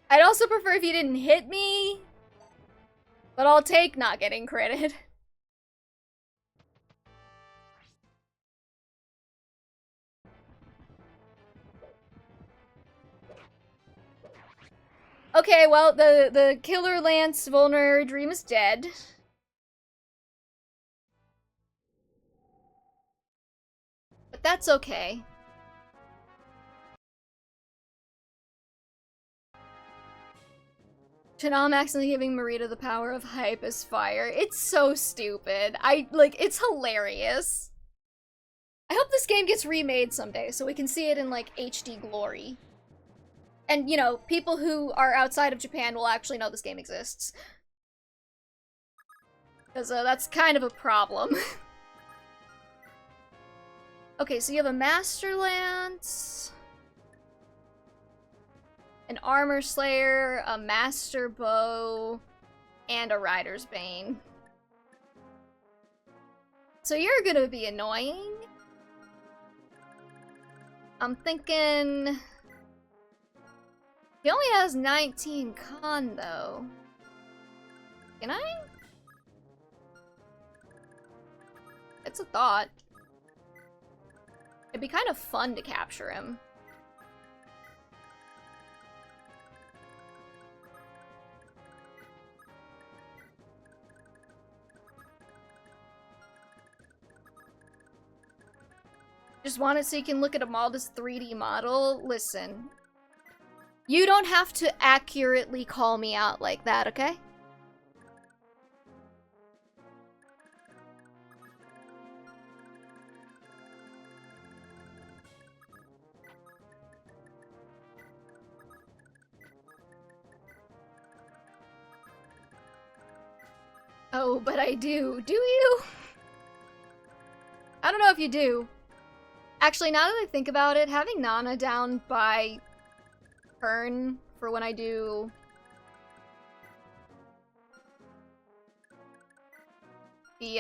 Speaker 1: I'd also prefer if you didn't hit me, but I'll take not getting critted. Okay, well, the Killer Lance Vulnerary Dream is dead. But that's okay. Chanel accidentally giving Marita the power of hype as fire. It's so stupid. It's hilarious. I hope this game gets remade someday so we can see it in, like, HD glory. And, you know, people who are outside of Japan will actually know this game exists. Because that's kind of a problem. Okay, so you have a Master Lance, an Armor Slayer, a Master Bow, and a Rider's Bane. So you're gonna be annoying. I'm thinking... He only has 19 con, though. Can I? It's a thought. It'd be kind of fun to capture him. Just want it so you can look at a Malda's 3D model? Listen. You don't have to accurately call me out like that, okay? Oh, but I do. Do you? I don't know if you do. Actually, now that I think about it, having Nana down by turn for when I do the,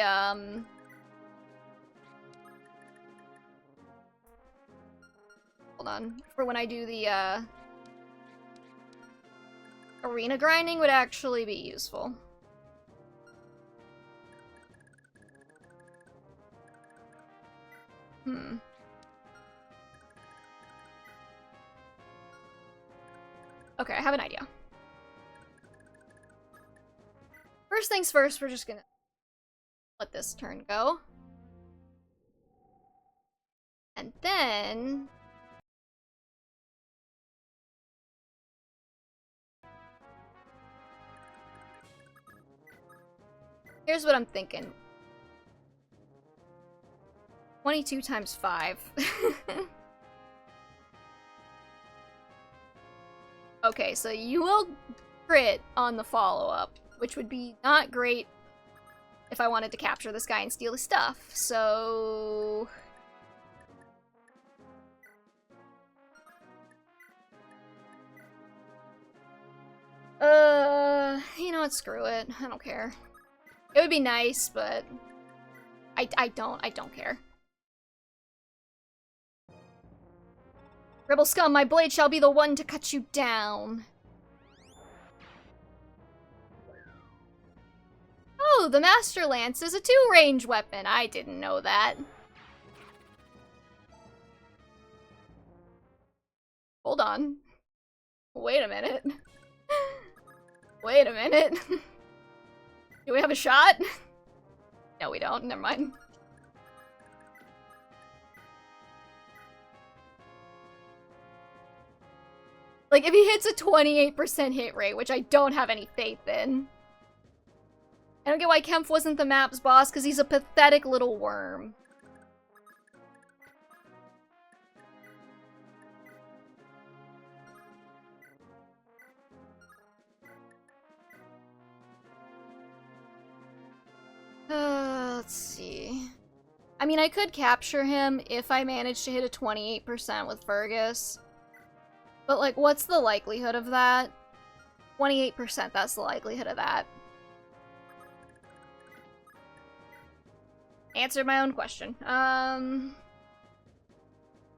Speaker 1: hold on. For when I do the, arena grinding would actually be useful. Okay, I have an idea. First things first, we're just gonna let this turn go. And then... here's what I'm thinking. 22 times 5. Okay, so you will crit on the follow-up, which would be not great if I wanted to capture this guy and steal his stuff, so... you know what, screw it. I don't care. It would be nice, but... I don't care. Rebel scum, my blade shall be the one to cut you down. Oh, the Master Lance is a 2-range weapon. I didn't know that. Hold on. Wait a minute. Wait a minute. Do we have a shot? No, we don't. Never mind. Like, if he hits a 28% hit rate, which I don't have any faith in. I don't get why Kempf wasn't the map's boss, because he's a pathetic little worm. Let's see. I mean, I could capture him if I managed to hit a 28% with Fergus. But, like, what's the likelihood of that? 28%, that's the likelihood of that. Answered my own question.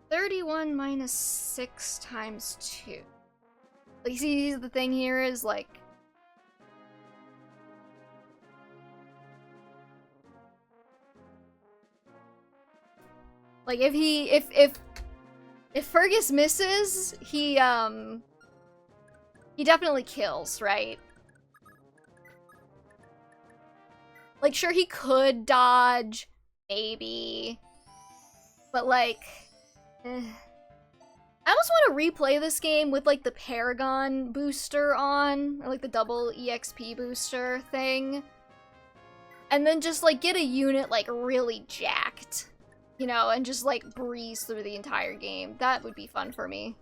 Speaker 1: 31 minus 6 times 2. Like, see, the thing here is, like... Like, if Fergus misses, he definitely kills, right? Like, sure, he could dodge, maybe, but, like, I almost want to replay this game with, like, the Paragon booster on, or, like, the double EXP booster thing, and then just, like, get a unit, like, really jacked, you know, and just, like, breeze through the entire game. That would be fun for me.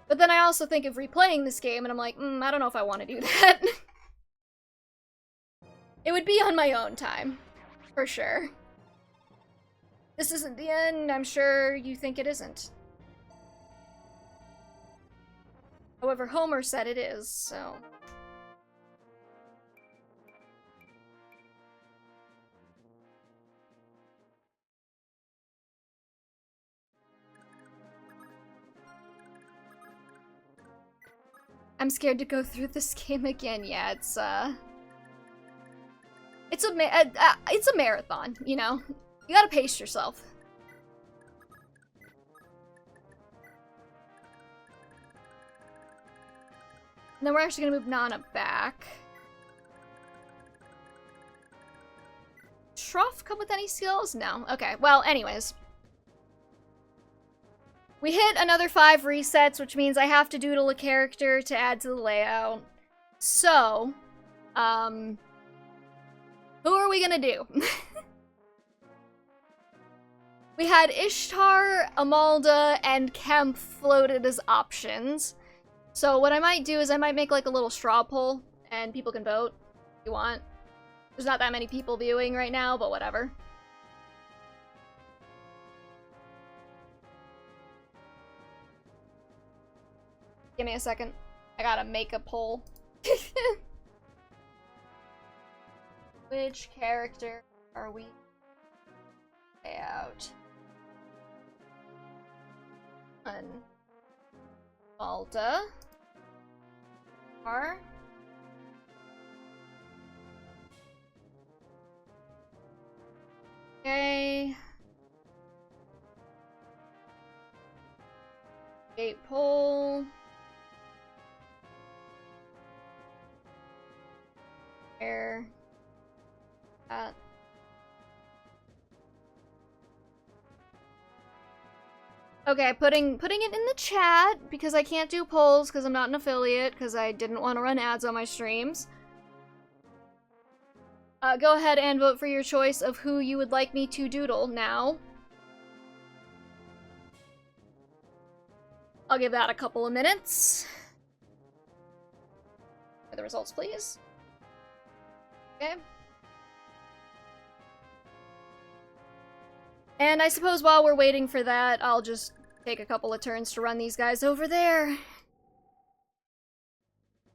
Speaker 1: But then I also think of replaying this game, and I'm like, I don't know if I want to do that. It would be on my own time, for sure. This isn't the end, I'm sure you think it isn't. However, Homer said it is, so... I'm scared to go through this game again. Yeah, it's a marathon, you know? You gotta pace yourself. And then we're actually gonna move Nana back. Truff come with any skills? No. Okay, well, anyways. We hit another 5 resets, which means I have to doodle a character to add to the layout. So, who are we gonna do? We had Ishtar, Amalda, and Kempf floated as options. So what I might do is I might make like a little straw poll, and people can vote if you want. There's not that many people viewing right now, but whatever. Give me a second. I gotta make a poll. Which character are we out? Malta. R. Okay. Gate poll. Where? That. Okay, putting it in the chat because I can't do polls because I'm not an affiliate because I didn't want to run ads on my streams. Go ahead and vote for your choice of who you would like me to doodle now. I'll give that a couple of minutes. For the results, please. Okay. And I suppose while we're waiting for that, I'll just take a couple of turns to run these guys over there.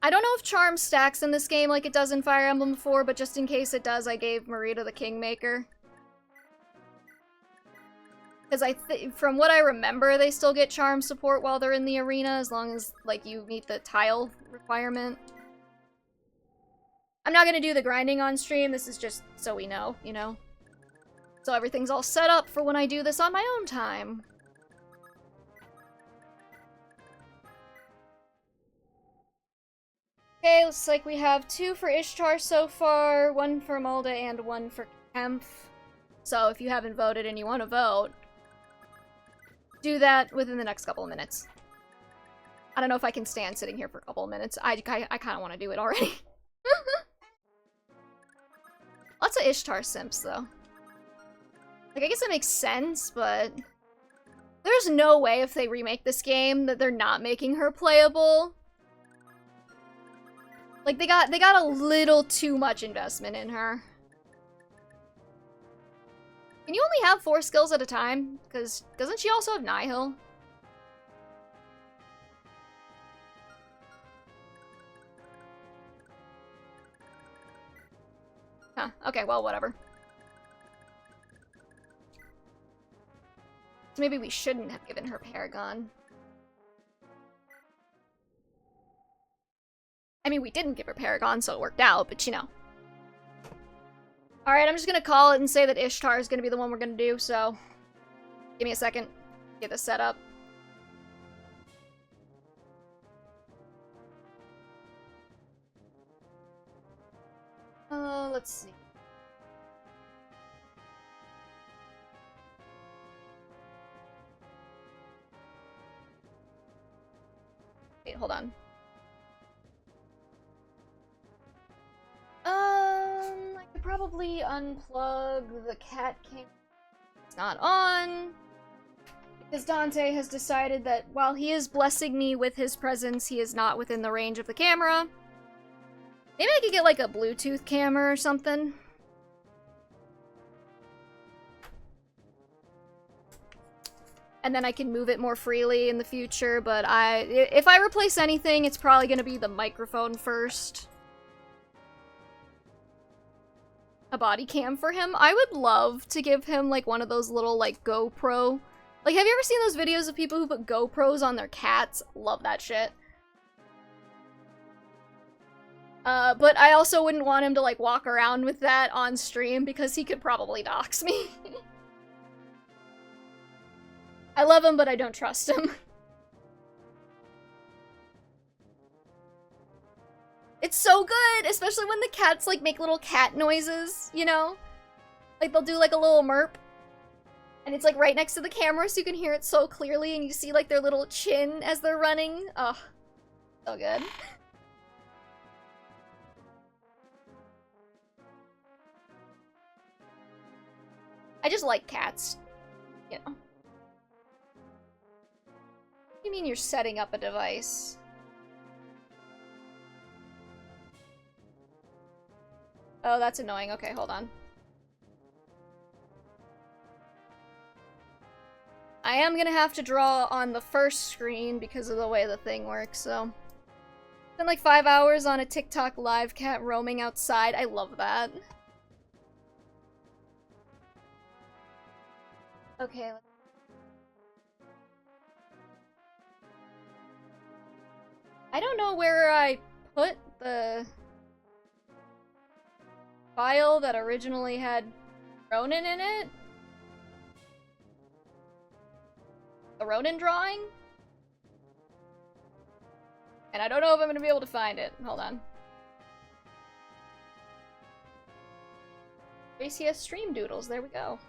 Speaker 1: I don't know if Charm stacks in this game like it does in Fire Emblem 4, but just in case it does, I gave Marita the Kingmaker. Because from what I remember, they still get Charm support while they're in the arena, as long as, like, you meet the tile requirement. I'm not gonna do the grinding on stream, this is just so we know, you know? So everything's all set up for when I do this on my own time. Okay, looks like we have 2 for Ishtar so far, 1 for Mulda and 1 for Kempf. So if you haven't voted and you want to vote, do that within the next couple of minutes. I don't know if I can stand sitting here for a couple of minutes. I kind of want to do it already. Lots of Ishtar simps, though. Like, I guess it makes sense, but there's no way if they remake this game that they're not making her playable. Like, they got a little too much investment in her. Can you only have 4 skills at a time? Because doesn't she also have Nihil? Huh, okay, well, whatever. So maybe we shouldn't have given her Paragon. I mean, we didn't give her Paragon, so it worked out, but you know. Alright, I'm just gonna call it and say that Ishtar is gonna be the one we're gonna do, so... Give me a second. Get this set up. Let's see. Wait, hold on. I could probably unplug the cat cam. It's not on. Because Dante has decided that while he is blessing me with his presence, he is not within the range of the camera. Maybe I could get like a Bluetooth camera or something. And then I can move it more freely in the future, but if I replace anything, it's probably gonna be the microphone first. A body cam for him. I would love to give him like one of those little like GoPro. Like, have you ever seen those videos of people who put GoPros on their cats? Love that shit. But I also wouldn't want him to like walk around with that on stream because he could probably dox me. I love him, but I don't trust him. It's so good, especially when the cats, like, make little cat noises, you know? Like, they'll do, like, a little merp. And it's, like, right next to the camera, so you can hear it so clearly, and you see, like, their little chin as they're running. Oh, so good. I just like cats, you know? What do you mean you're setting up a device? Oh, that's annoying. Okay, hold on. I am gonna have to draw on the first screen because of the way the thing works, so... Spent like 5 hours on a TikTok live cat roaming outside. I love that. Okay. I don't know where I put the file that originally had Ronin in it. The Ronin drawing? And I don't know if I'm gonna be able to find it. Hold on. JCS Stream Doodles, there we go.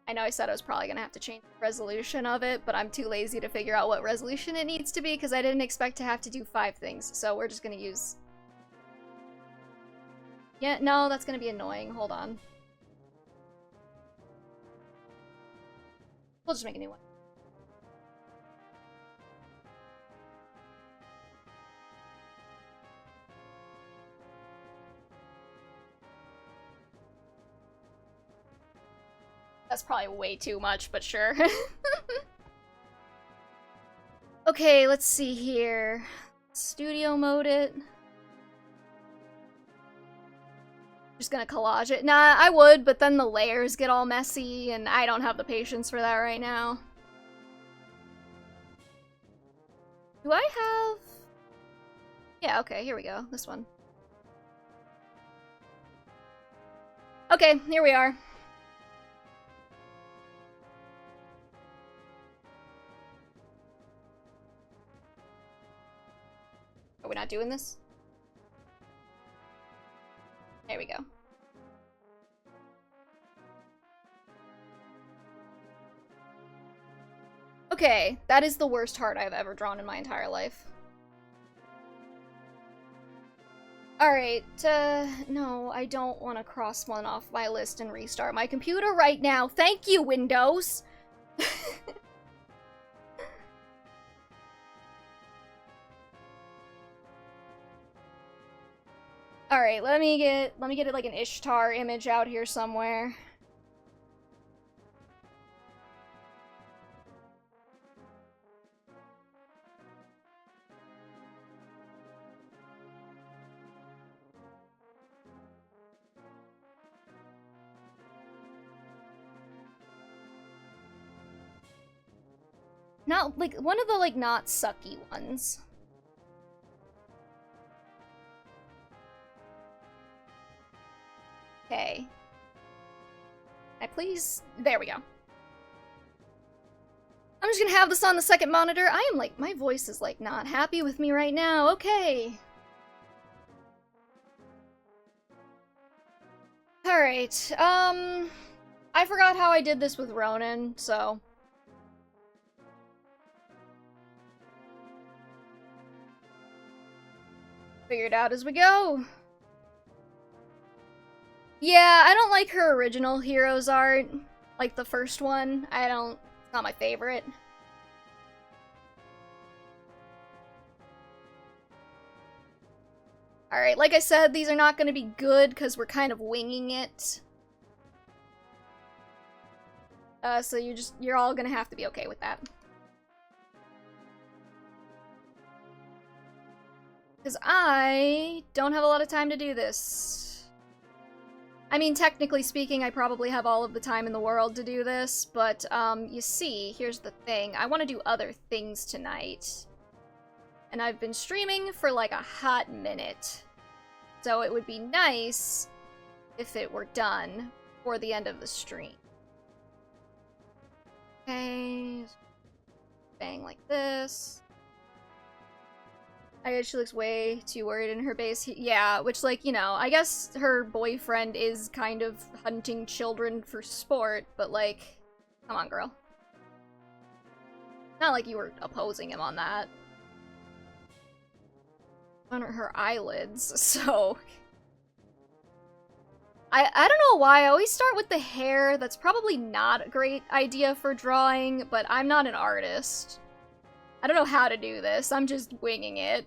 Speaker 1: I know I said I was probably gonna have to change the resolution of it, but I'm too lazy to figure out what resolution it needs to be because I didn't expect to have to do 5 things, so we're just gonna use... Yeah, no, that's gonna be annoying. Hold on. We'll just make a new one. That's probably way too much, but sure. Okay, let's see here. Studio mode it. Just gonna collage it. Nah, I would, but then the layers get all messy, and I don't have the patience for that right now. Do I have... Yeah, okay, here we go. This one. Okay, here we are. Are we not doing this? There we go. Okay, that is the worst heart I've ever drawn in my entire life. Alright, no, I don't want to cross one off my list and restart my computer right now. Thank you, Windows! Alright, let me get it like an Ishtar image out here somewhere. Not, like, one of the, like, not sucky ones. Okay. Please? There we go. I'm just gonna have this on the second monitor. I am, like, my voice is, like, not happy with me right now. Okay. Alright, I forgot how I did this with Ronan, so... Figure it out as we go. Yeah, I don't like her original Heroes art. Like the first one. It's not my favorite. Alright, like I said, these are not going to be good because we're kind of winging it. So you're all going to have to be okay with that. Because I don't have a lot of time to do this. I mean, technically speaking, I probably have all of the time in the world to do this, but, you see, here's the thing. I want to do other things tonight. And I've been streaming for, like, a hot minute. So it would be nice if it were done before the end of the stream. Okay. Bang like this. I guess she looks way too worried in her base. Yeah, which, like, you know, I guess her boyfriend is kind of hunting children for sport, but, like, come on, girl. Not like you were opposing him on that. On her eyelids, so... I don't know why, I always start with the hair. That's probably not a great idea for drawing, but I'm not an artist. I don't know how to do this, I'm just winging it.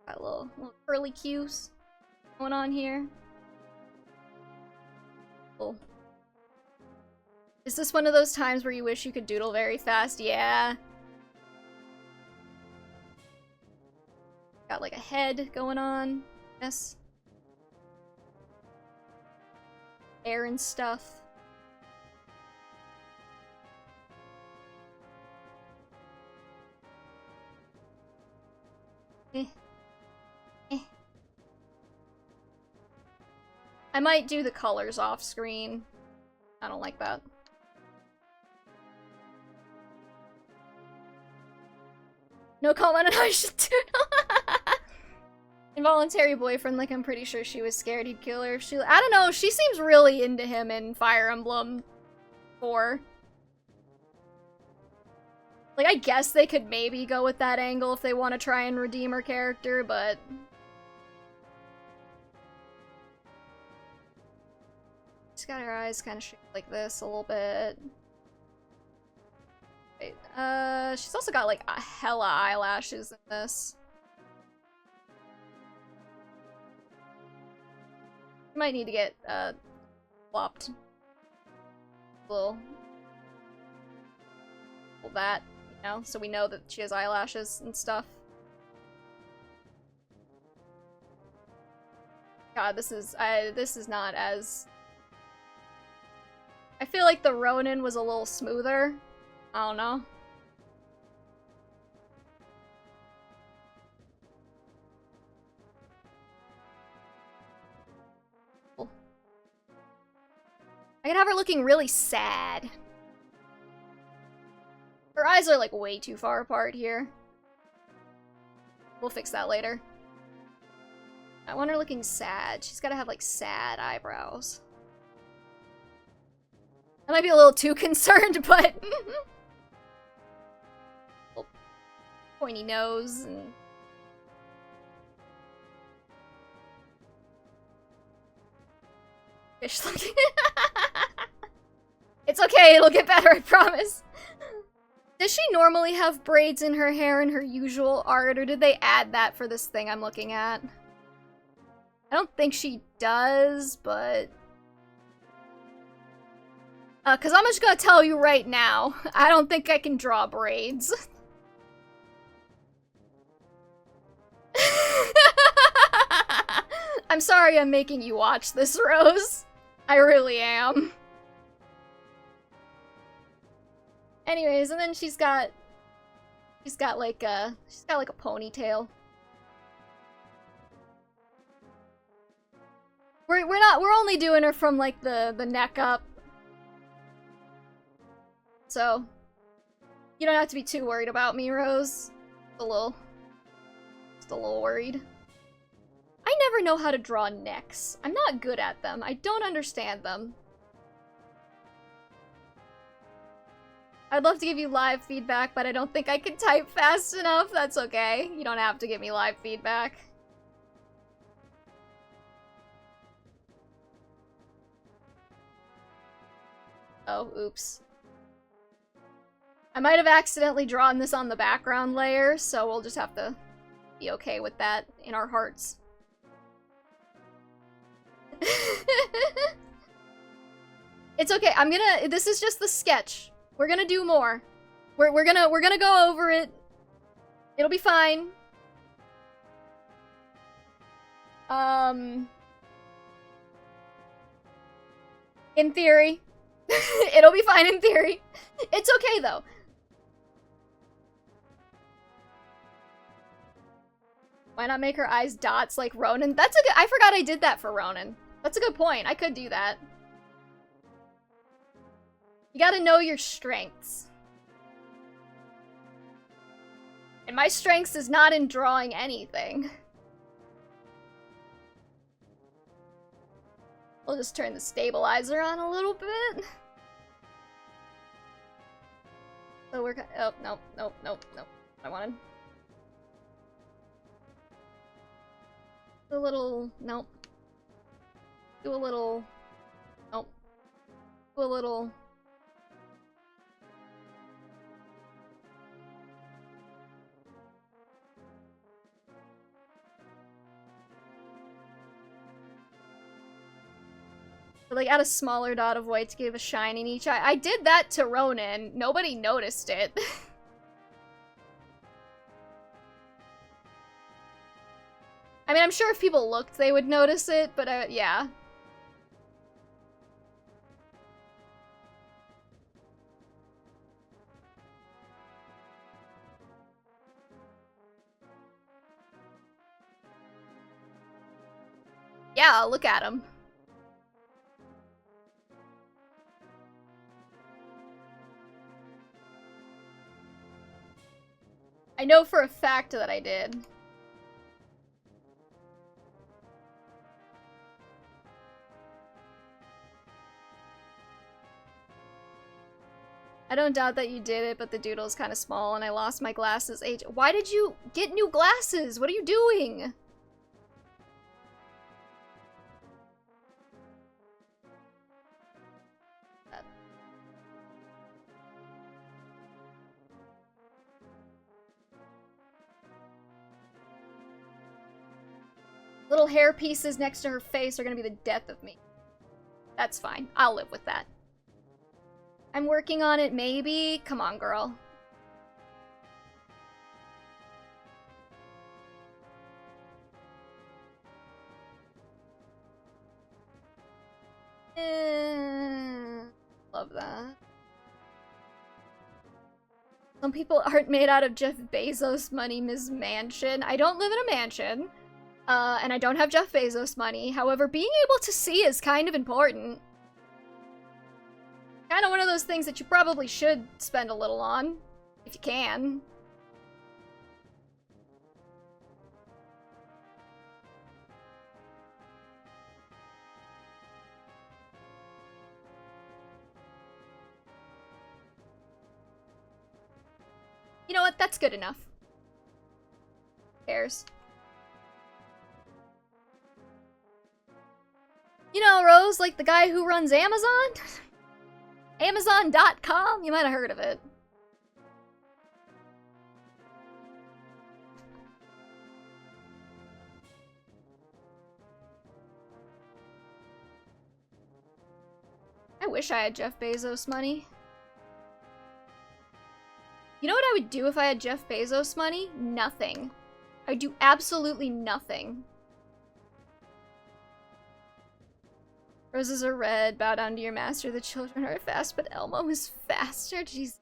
Speaker 1: Got a little curly cues going on here. Cool. Is this one of those times where you wish you could doodle very fast? Yeah. Got like a head going on. Yes. Hair and stuff. Eh. Eh. I might do the colors off screen. I don't like that. No comment on how I should do it. Involuntary boyfriend, like I'm pretty sure she was scared he'd kill her if she- I don't know, she seems really into him in Fire Emblem 4. Like, I guess they could maybe go with that angle if they want to try and redeem her character, but... She's got her eyes kind of shaped like this a little bit. Wait, she's also got, like, a hella eyelashes in this. Might need to get, flopped. Little that, you know, so we know that she has eyelashes and stuff. God, this is not as... I feel like the Ronin was a little smoother. I don't know. I could have her looking really sad. eyes are like way too far apart here. We'll fix that later. I want her looking sad. She's gotta have like sad eyebrows. I might be a little too concerned, but little pointy nose and fish looking. It's okay, it'll get better, I promise. Does she normally have braids in her hair in her usual art, or did they add that for this thing I'm looking at? I don't think she does, but... cause I'm just gonna tell you right now, I don't think I can draw braids. I'm sorry I'm making you watch this, Rose. I really am. Anyways, and then she's got like a ponytail. We're only doing her from like the neck up. So you don't have to be too worried about me, Rose. Just a little worried. I never know how to draw necks. I'm not good at them. I don't understand them. I'd love to give you live feedback, but I don't think I can type fast enough. That's okay. You don't have to give me live feedback. Oh, oops. I might have accidentally drawn this on the background layer, so we'll just have to be okay with that in our hearts. It's okay. This is just the sketch. We're gonna do more. We're gonna go over it. It'll be fine. In theory. It'll be fine in theory. It's okay though. Why not make her eyes dots like Ronan? That's a good— I forgot I did that for Ronan. That's a good point. I could do that. You gotta know your strengths. And my strengths is not in drawing anything. We'll just turn the stabilizer on a little bit. So we're— oh, nope, nope, nope, nope. I wanted. A little— nope. Do a little— nope. Do a little— like add a smaller dot of white to give a shine in each eye. I did that to Ronan. Nobody noticed it. I mean, I'm sure if people looked, they would notice it, but yeah. Yeah, look at him. I know for a fact that I did. I don't doubt that you did it, but the doodle's kind of small and I lost my glasses. Why did you get new glasses? What are you doing? Little hair pieces next to her face are gonna be the death of me. That's fine. I'll live with that. I'm working on it, maybe? Come on, girl. Love that. Some people aren't made out of Jeff Bezos money, Ms. Mansion. I don't live in a mansion. And I don't have Jeff Bezos money. However, being able to see is kind of important. Kind of one of those things that you probably should spend a little on. If you can. You know what? That's good enough. Who cares? You know, Rose, like the guy who runs Amazon? Amazon.com? You might have heard of it. I wish I had Jeff Bezos money. You know what I would do if I had Jeff Bezos money? Nothing. I'd do absolutely nothing. Roses are red, bow down to your master, the children are fast, but Elmo is faster? Jesus.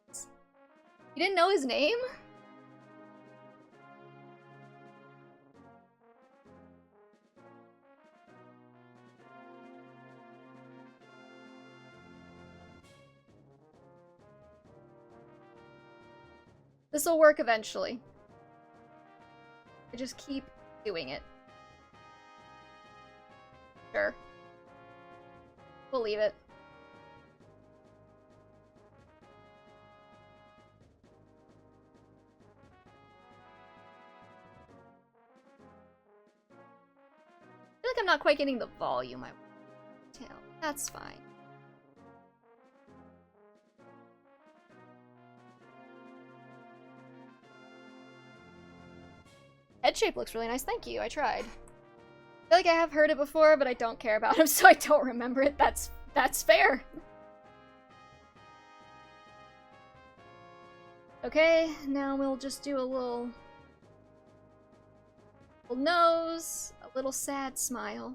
Speaker 1: You didn't know his name? This'll work eventually. I just keep doing it. Sure. Believe it. I feel like I'm not quite getting the volume I want. That's fine. Head shape looks really nice, thank you, I tried. I feel like I have heard it before, but I don't care about him, so I don't remember it. That's fair. Okay, now we'll just do a little nose, a little sad smile.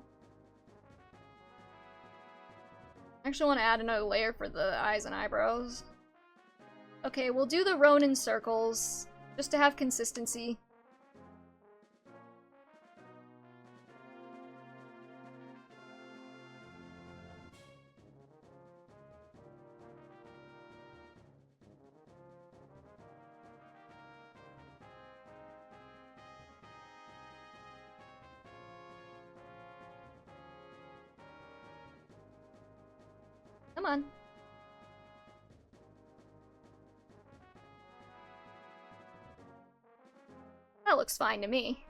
Speaker 1: I actually want to add another layer for the eyes and eyebrows. Okay, we'll do the Ronin circles, just to have consistency. Come on. That looks fine to me.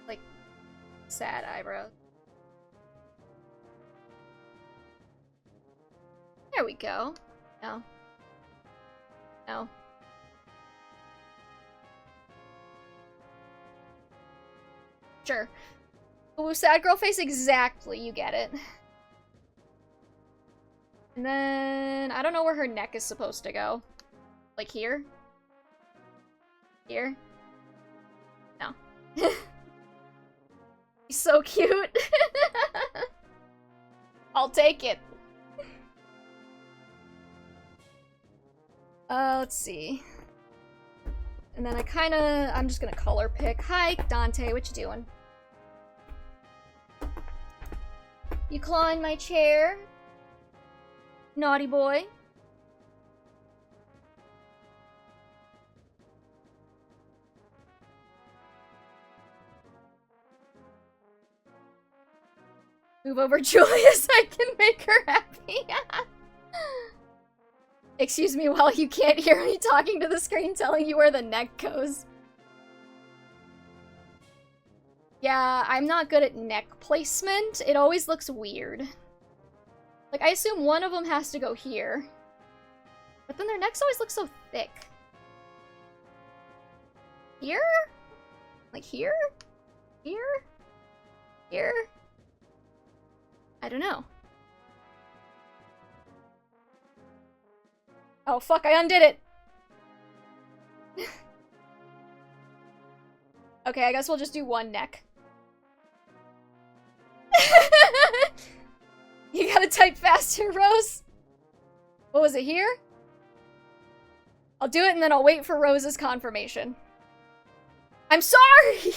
Speaker 1: Like, sad eyebrows. There we go. No. No. Sure. Ooh, sad girl face, exactly, you get it. And then, I don't know where her neck is supposed to go. Like here? Here? No. He's so cute. I'll take it. Let's see. And then I'm just gonna color pick. Hi, Dante, what you doing? You clawing my chair? Naughty boy. Move over, Julius, I can make her happy. Excuse me while you can't hear me talking to the screen telling you where the neck goes. Yeah, I'm not good at neck placement. It always looks weird. Like, I assume one of them has to go here. But then their necks always look so thick. Here? Like here? Here? Here? I don't know. Oh fuck, I undid it! Okay, I guess we'll just do one neck. You gotta type faster, Rose. What was it, here? I'll do it and then I'll wait for Rose's confirmation. I'm sorry!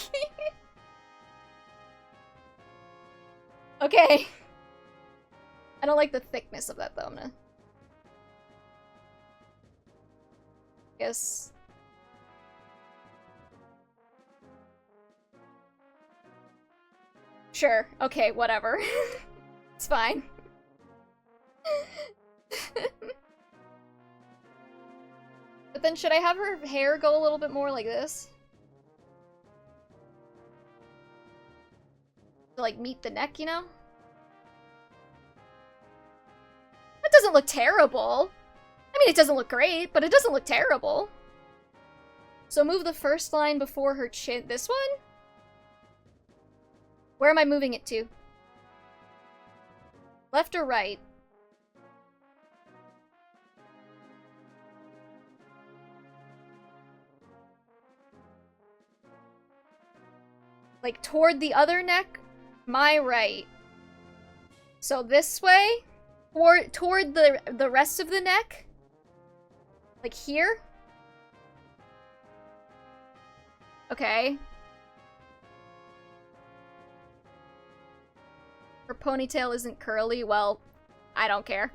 Speaker 1: Okay. I don't like the thickness of that, though. I'm gonna... guess... Sure. Okay, whatever. It's fine. But then should I have her hair go a little bit more like this? To, like, meet the neck, you know? That doesn't look terrible. I mean, it doesn't look great, but it doesn't look terrible. So move the first line before her chin. This one? Where am I moving it to? Left or right? Like, toward the other neck? My right. So this way? Or toward the rest of the neck? Like here? Okay. Her ponytail isn't curly. Well, I don't care.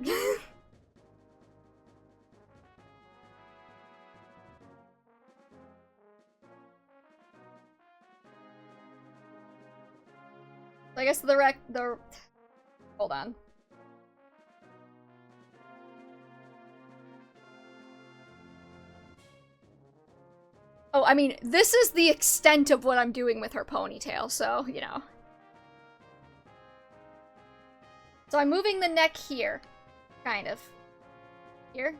Speaker 1: I guess the hold on. Oh, I mean, this is the extent of what I'm doing with her ponytail, so, you know. So I'm moving the neck here. Kind of. Here?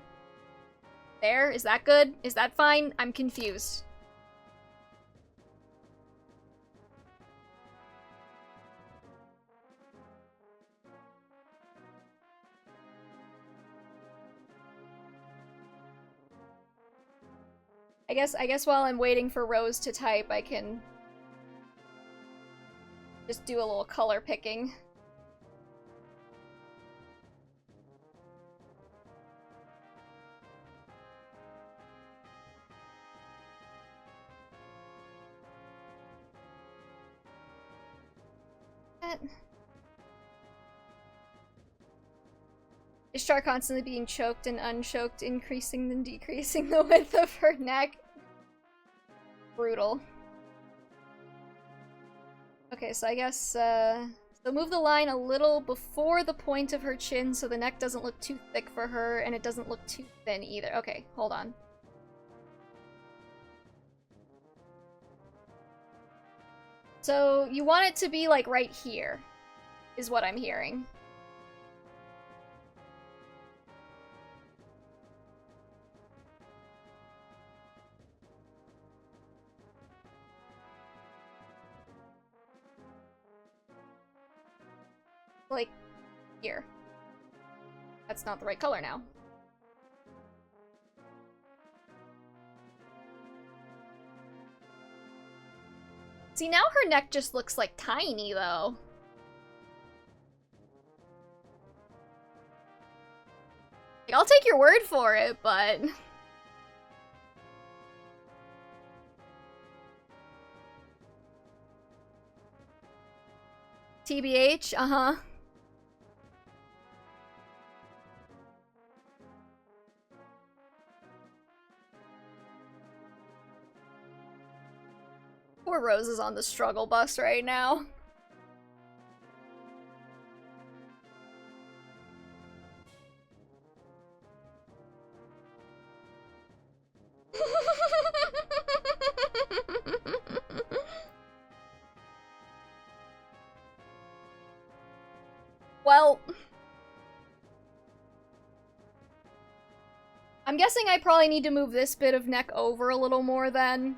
Speaker 1: There? Is that good? Is that fine? I'm confused. I guess while I'm waiting for Rose to type, I can just do a little color picking. Is Char constantly being choked and unchoked, increasing and decreasing the width of her neck? Brutal. Okay, so I guess, so move the line a little before the point of her chin so the neck doesn't look too thick for her and it doesn't look too thin either. Okay, hold on. So you want it to be like right here, is what I'm hearing. Like, here. That's not the right color now. See, now her neck just looks, like, tiny, though. Like, I'll take your word for it, but... TBH, uh-huh. Poor Rose is on the struggle bus right now. Well... I'm guessing I probably need to move this bit of neck over a little more then.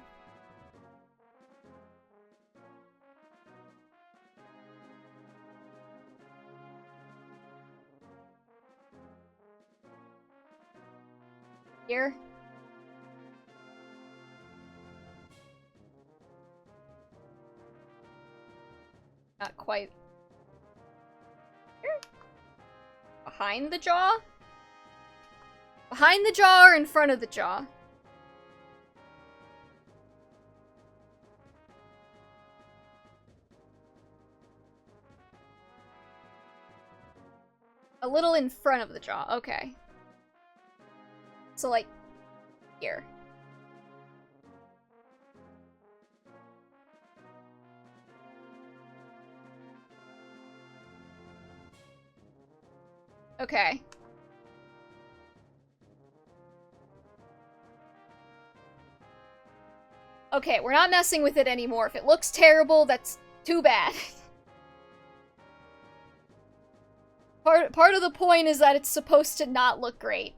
Speaker 1: Here. Not quite. Here. Behind the jaw? Behind the jaw or in front of the jaw? A little in front of the jaw, okay. So, like, here. Okay. Okay, we're not messing with it anymore. If it looks terrible, that's too bad. Part of the point is that it's supposed to not look great.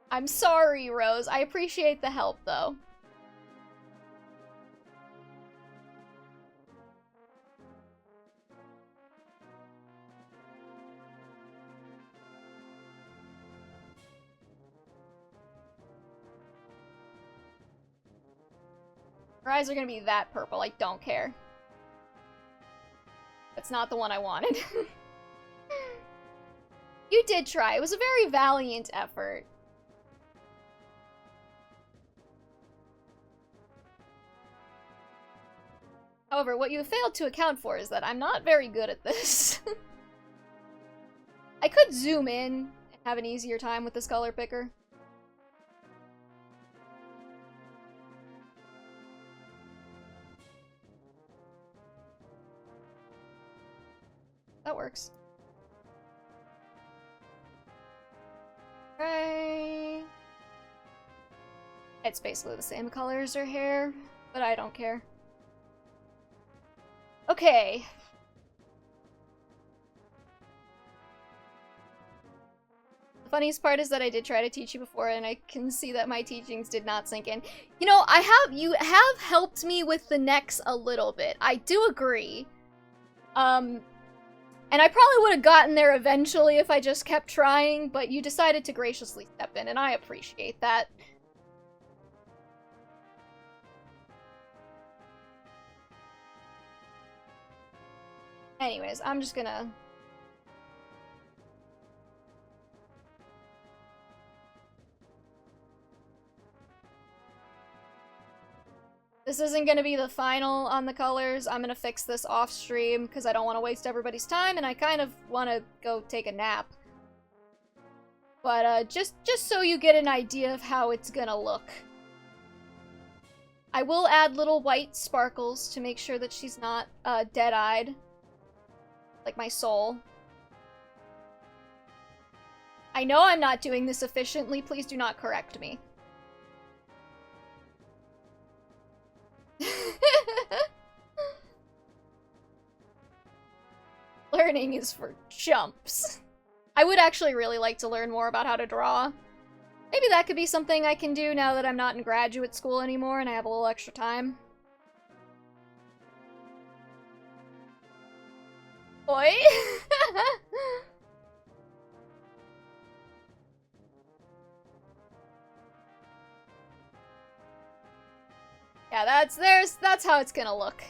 Speaker 1: I'm sorry, Rose. I appreciate the help, though. Her eyes are gonna be that purple. I don't care. That's not the one I wanted. You did try. It was a very valiant effort. However, what you failed to account for is that I'm not very good at this. I could zoom in and have an easier time with this color picker. That works. Right. It's basically the same color as her hair, but I don't care. Okay. The funniest part is that I did try to teach you before, and I can see that my teachings did not sink in. You know, you have helped me with the necks a little bit. I do agree. And I probably would have gotten there eventually if I just kept trying, but you decided to graciously step in, and I appreciate that. Anyways, I'm just gonna... This isn't gonna be the final on the colors. I'm gonna fix this off stream because I don't want to waste everybody's time, and I kind of want to go take a nap. But just so you get an idea of how it's gonna look. I will add little white sparkles to make sure that she's not dead-eyed. Like my soul. I know I'm not doing this efficiently. Please do not correct me. Learning is for chumps. I would actually really like to learn more about how to draw. Maybe that could be something I can do now that I'm not in graduate school anymore and I have a little extra time. Oi! Yeah, that's how it's gonna look.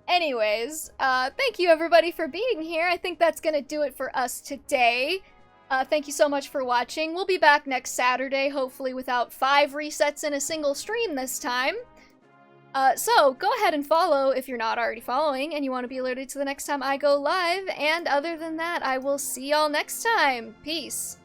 Speaker 1: Anyways, thank you everybody for being here. I think that's gonna do it for us today. Thank you so much for watching. We'll be back next Saturday, hopefully without 5 resets in a single stream this time. So go ahead and follow if you're not already following and you want to be alerted to the next time I go live. And other than that, I will see y'all next time. Peace.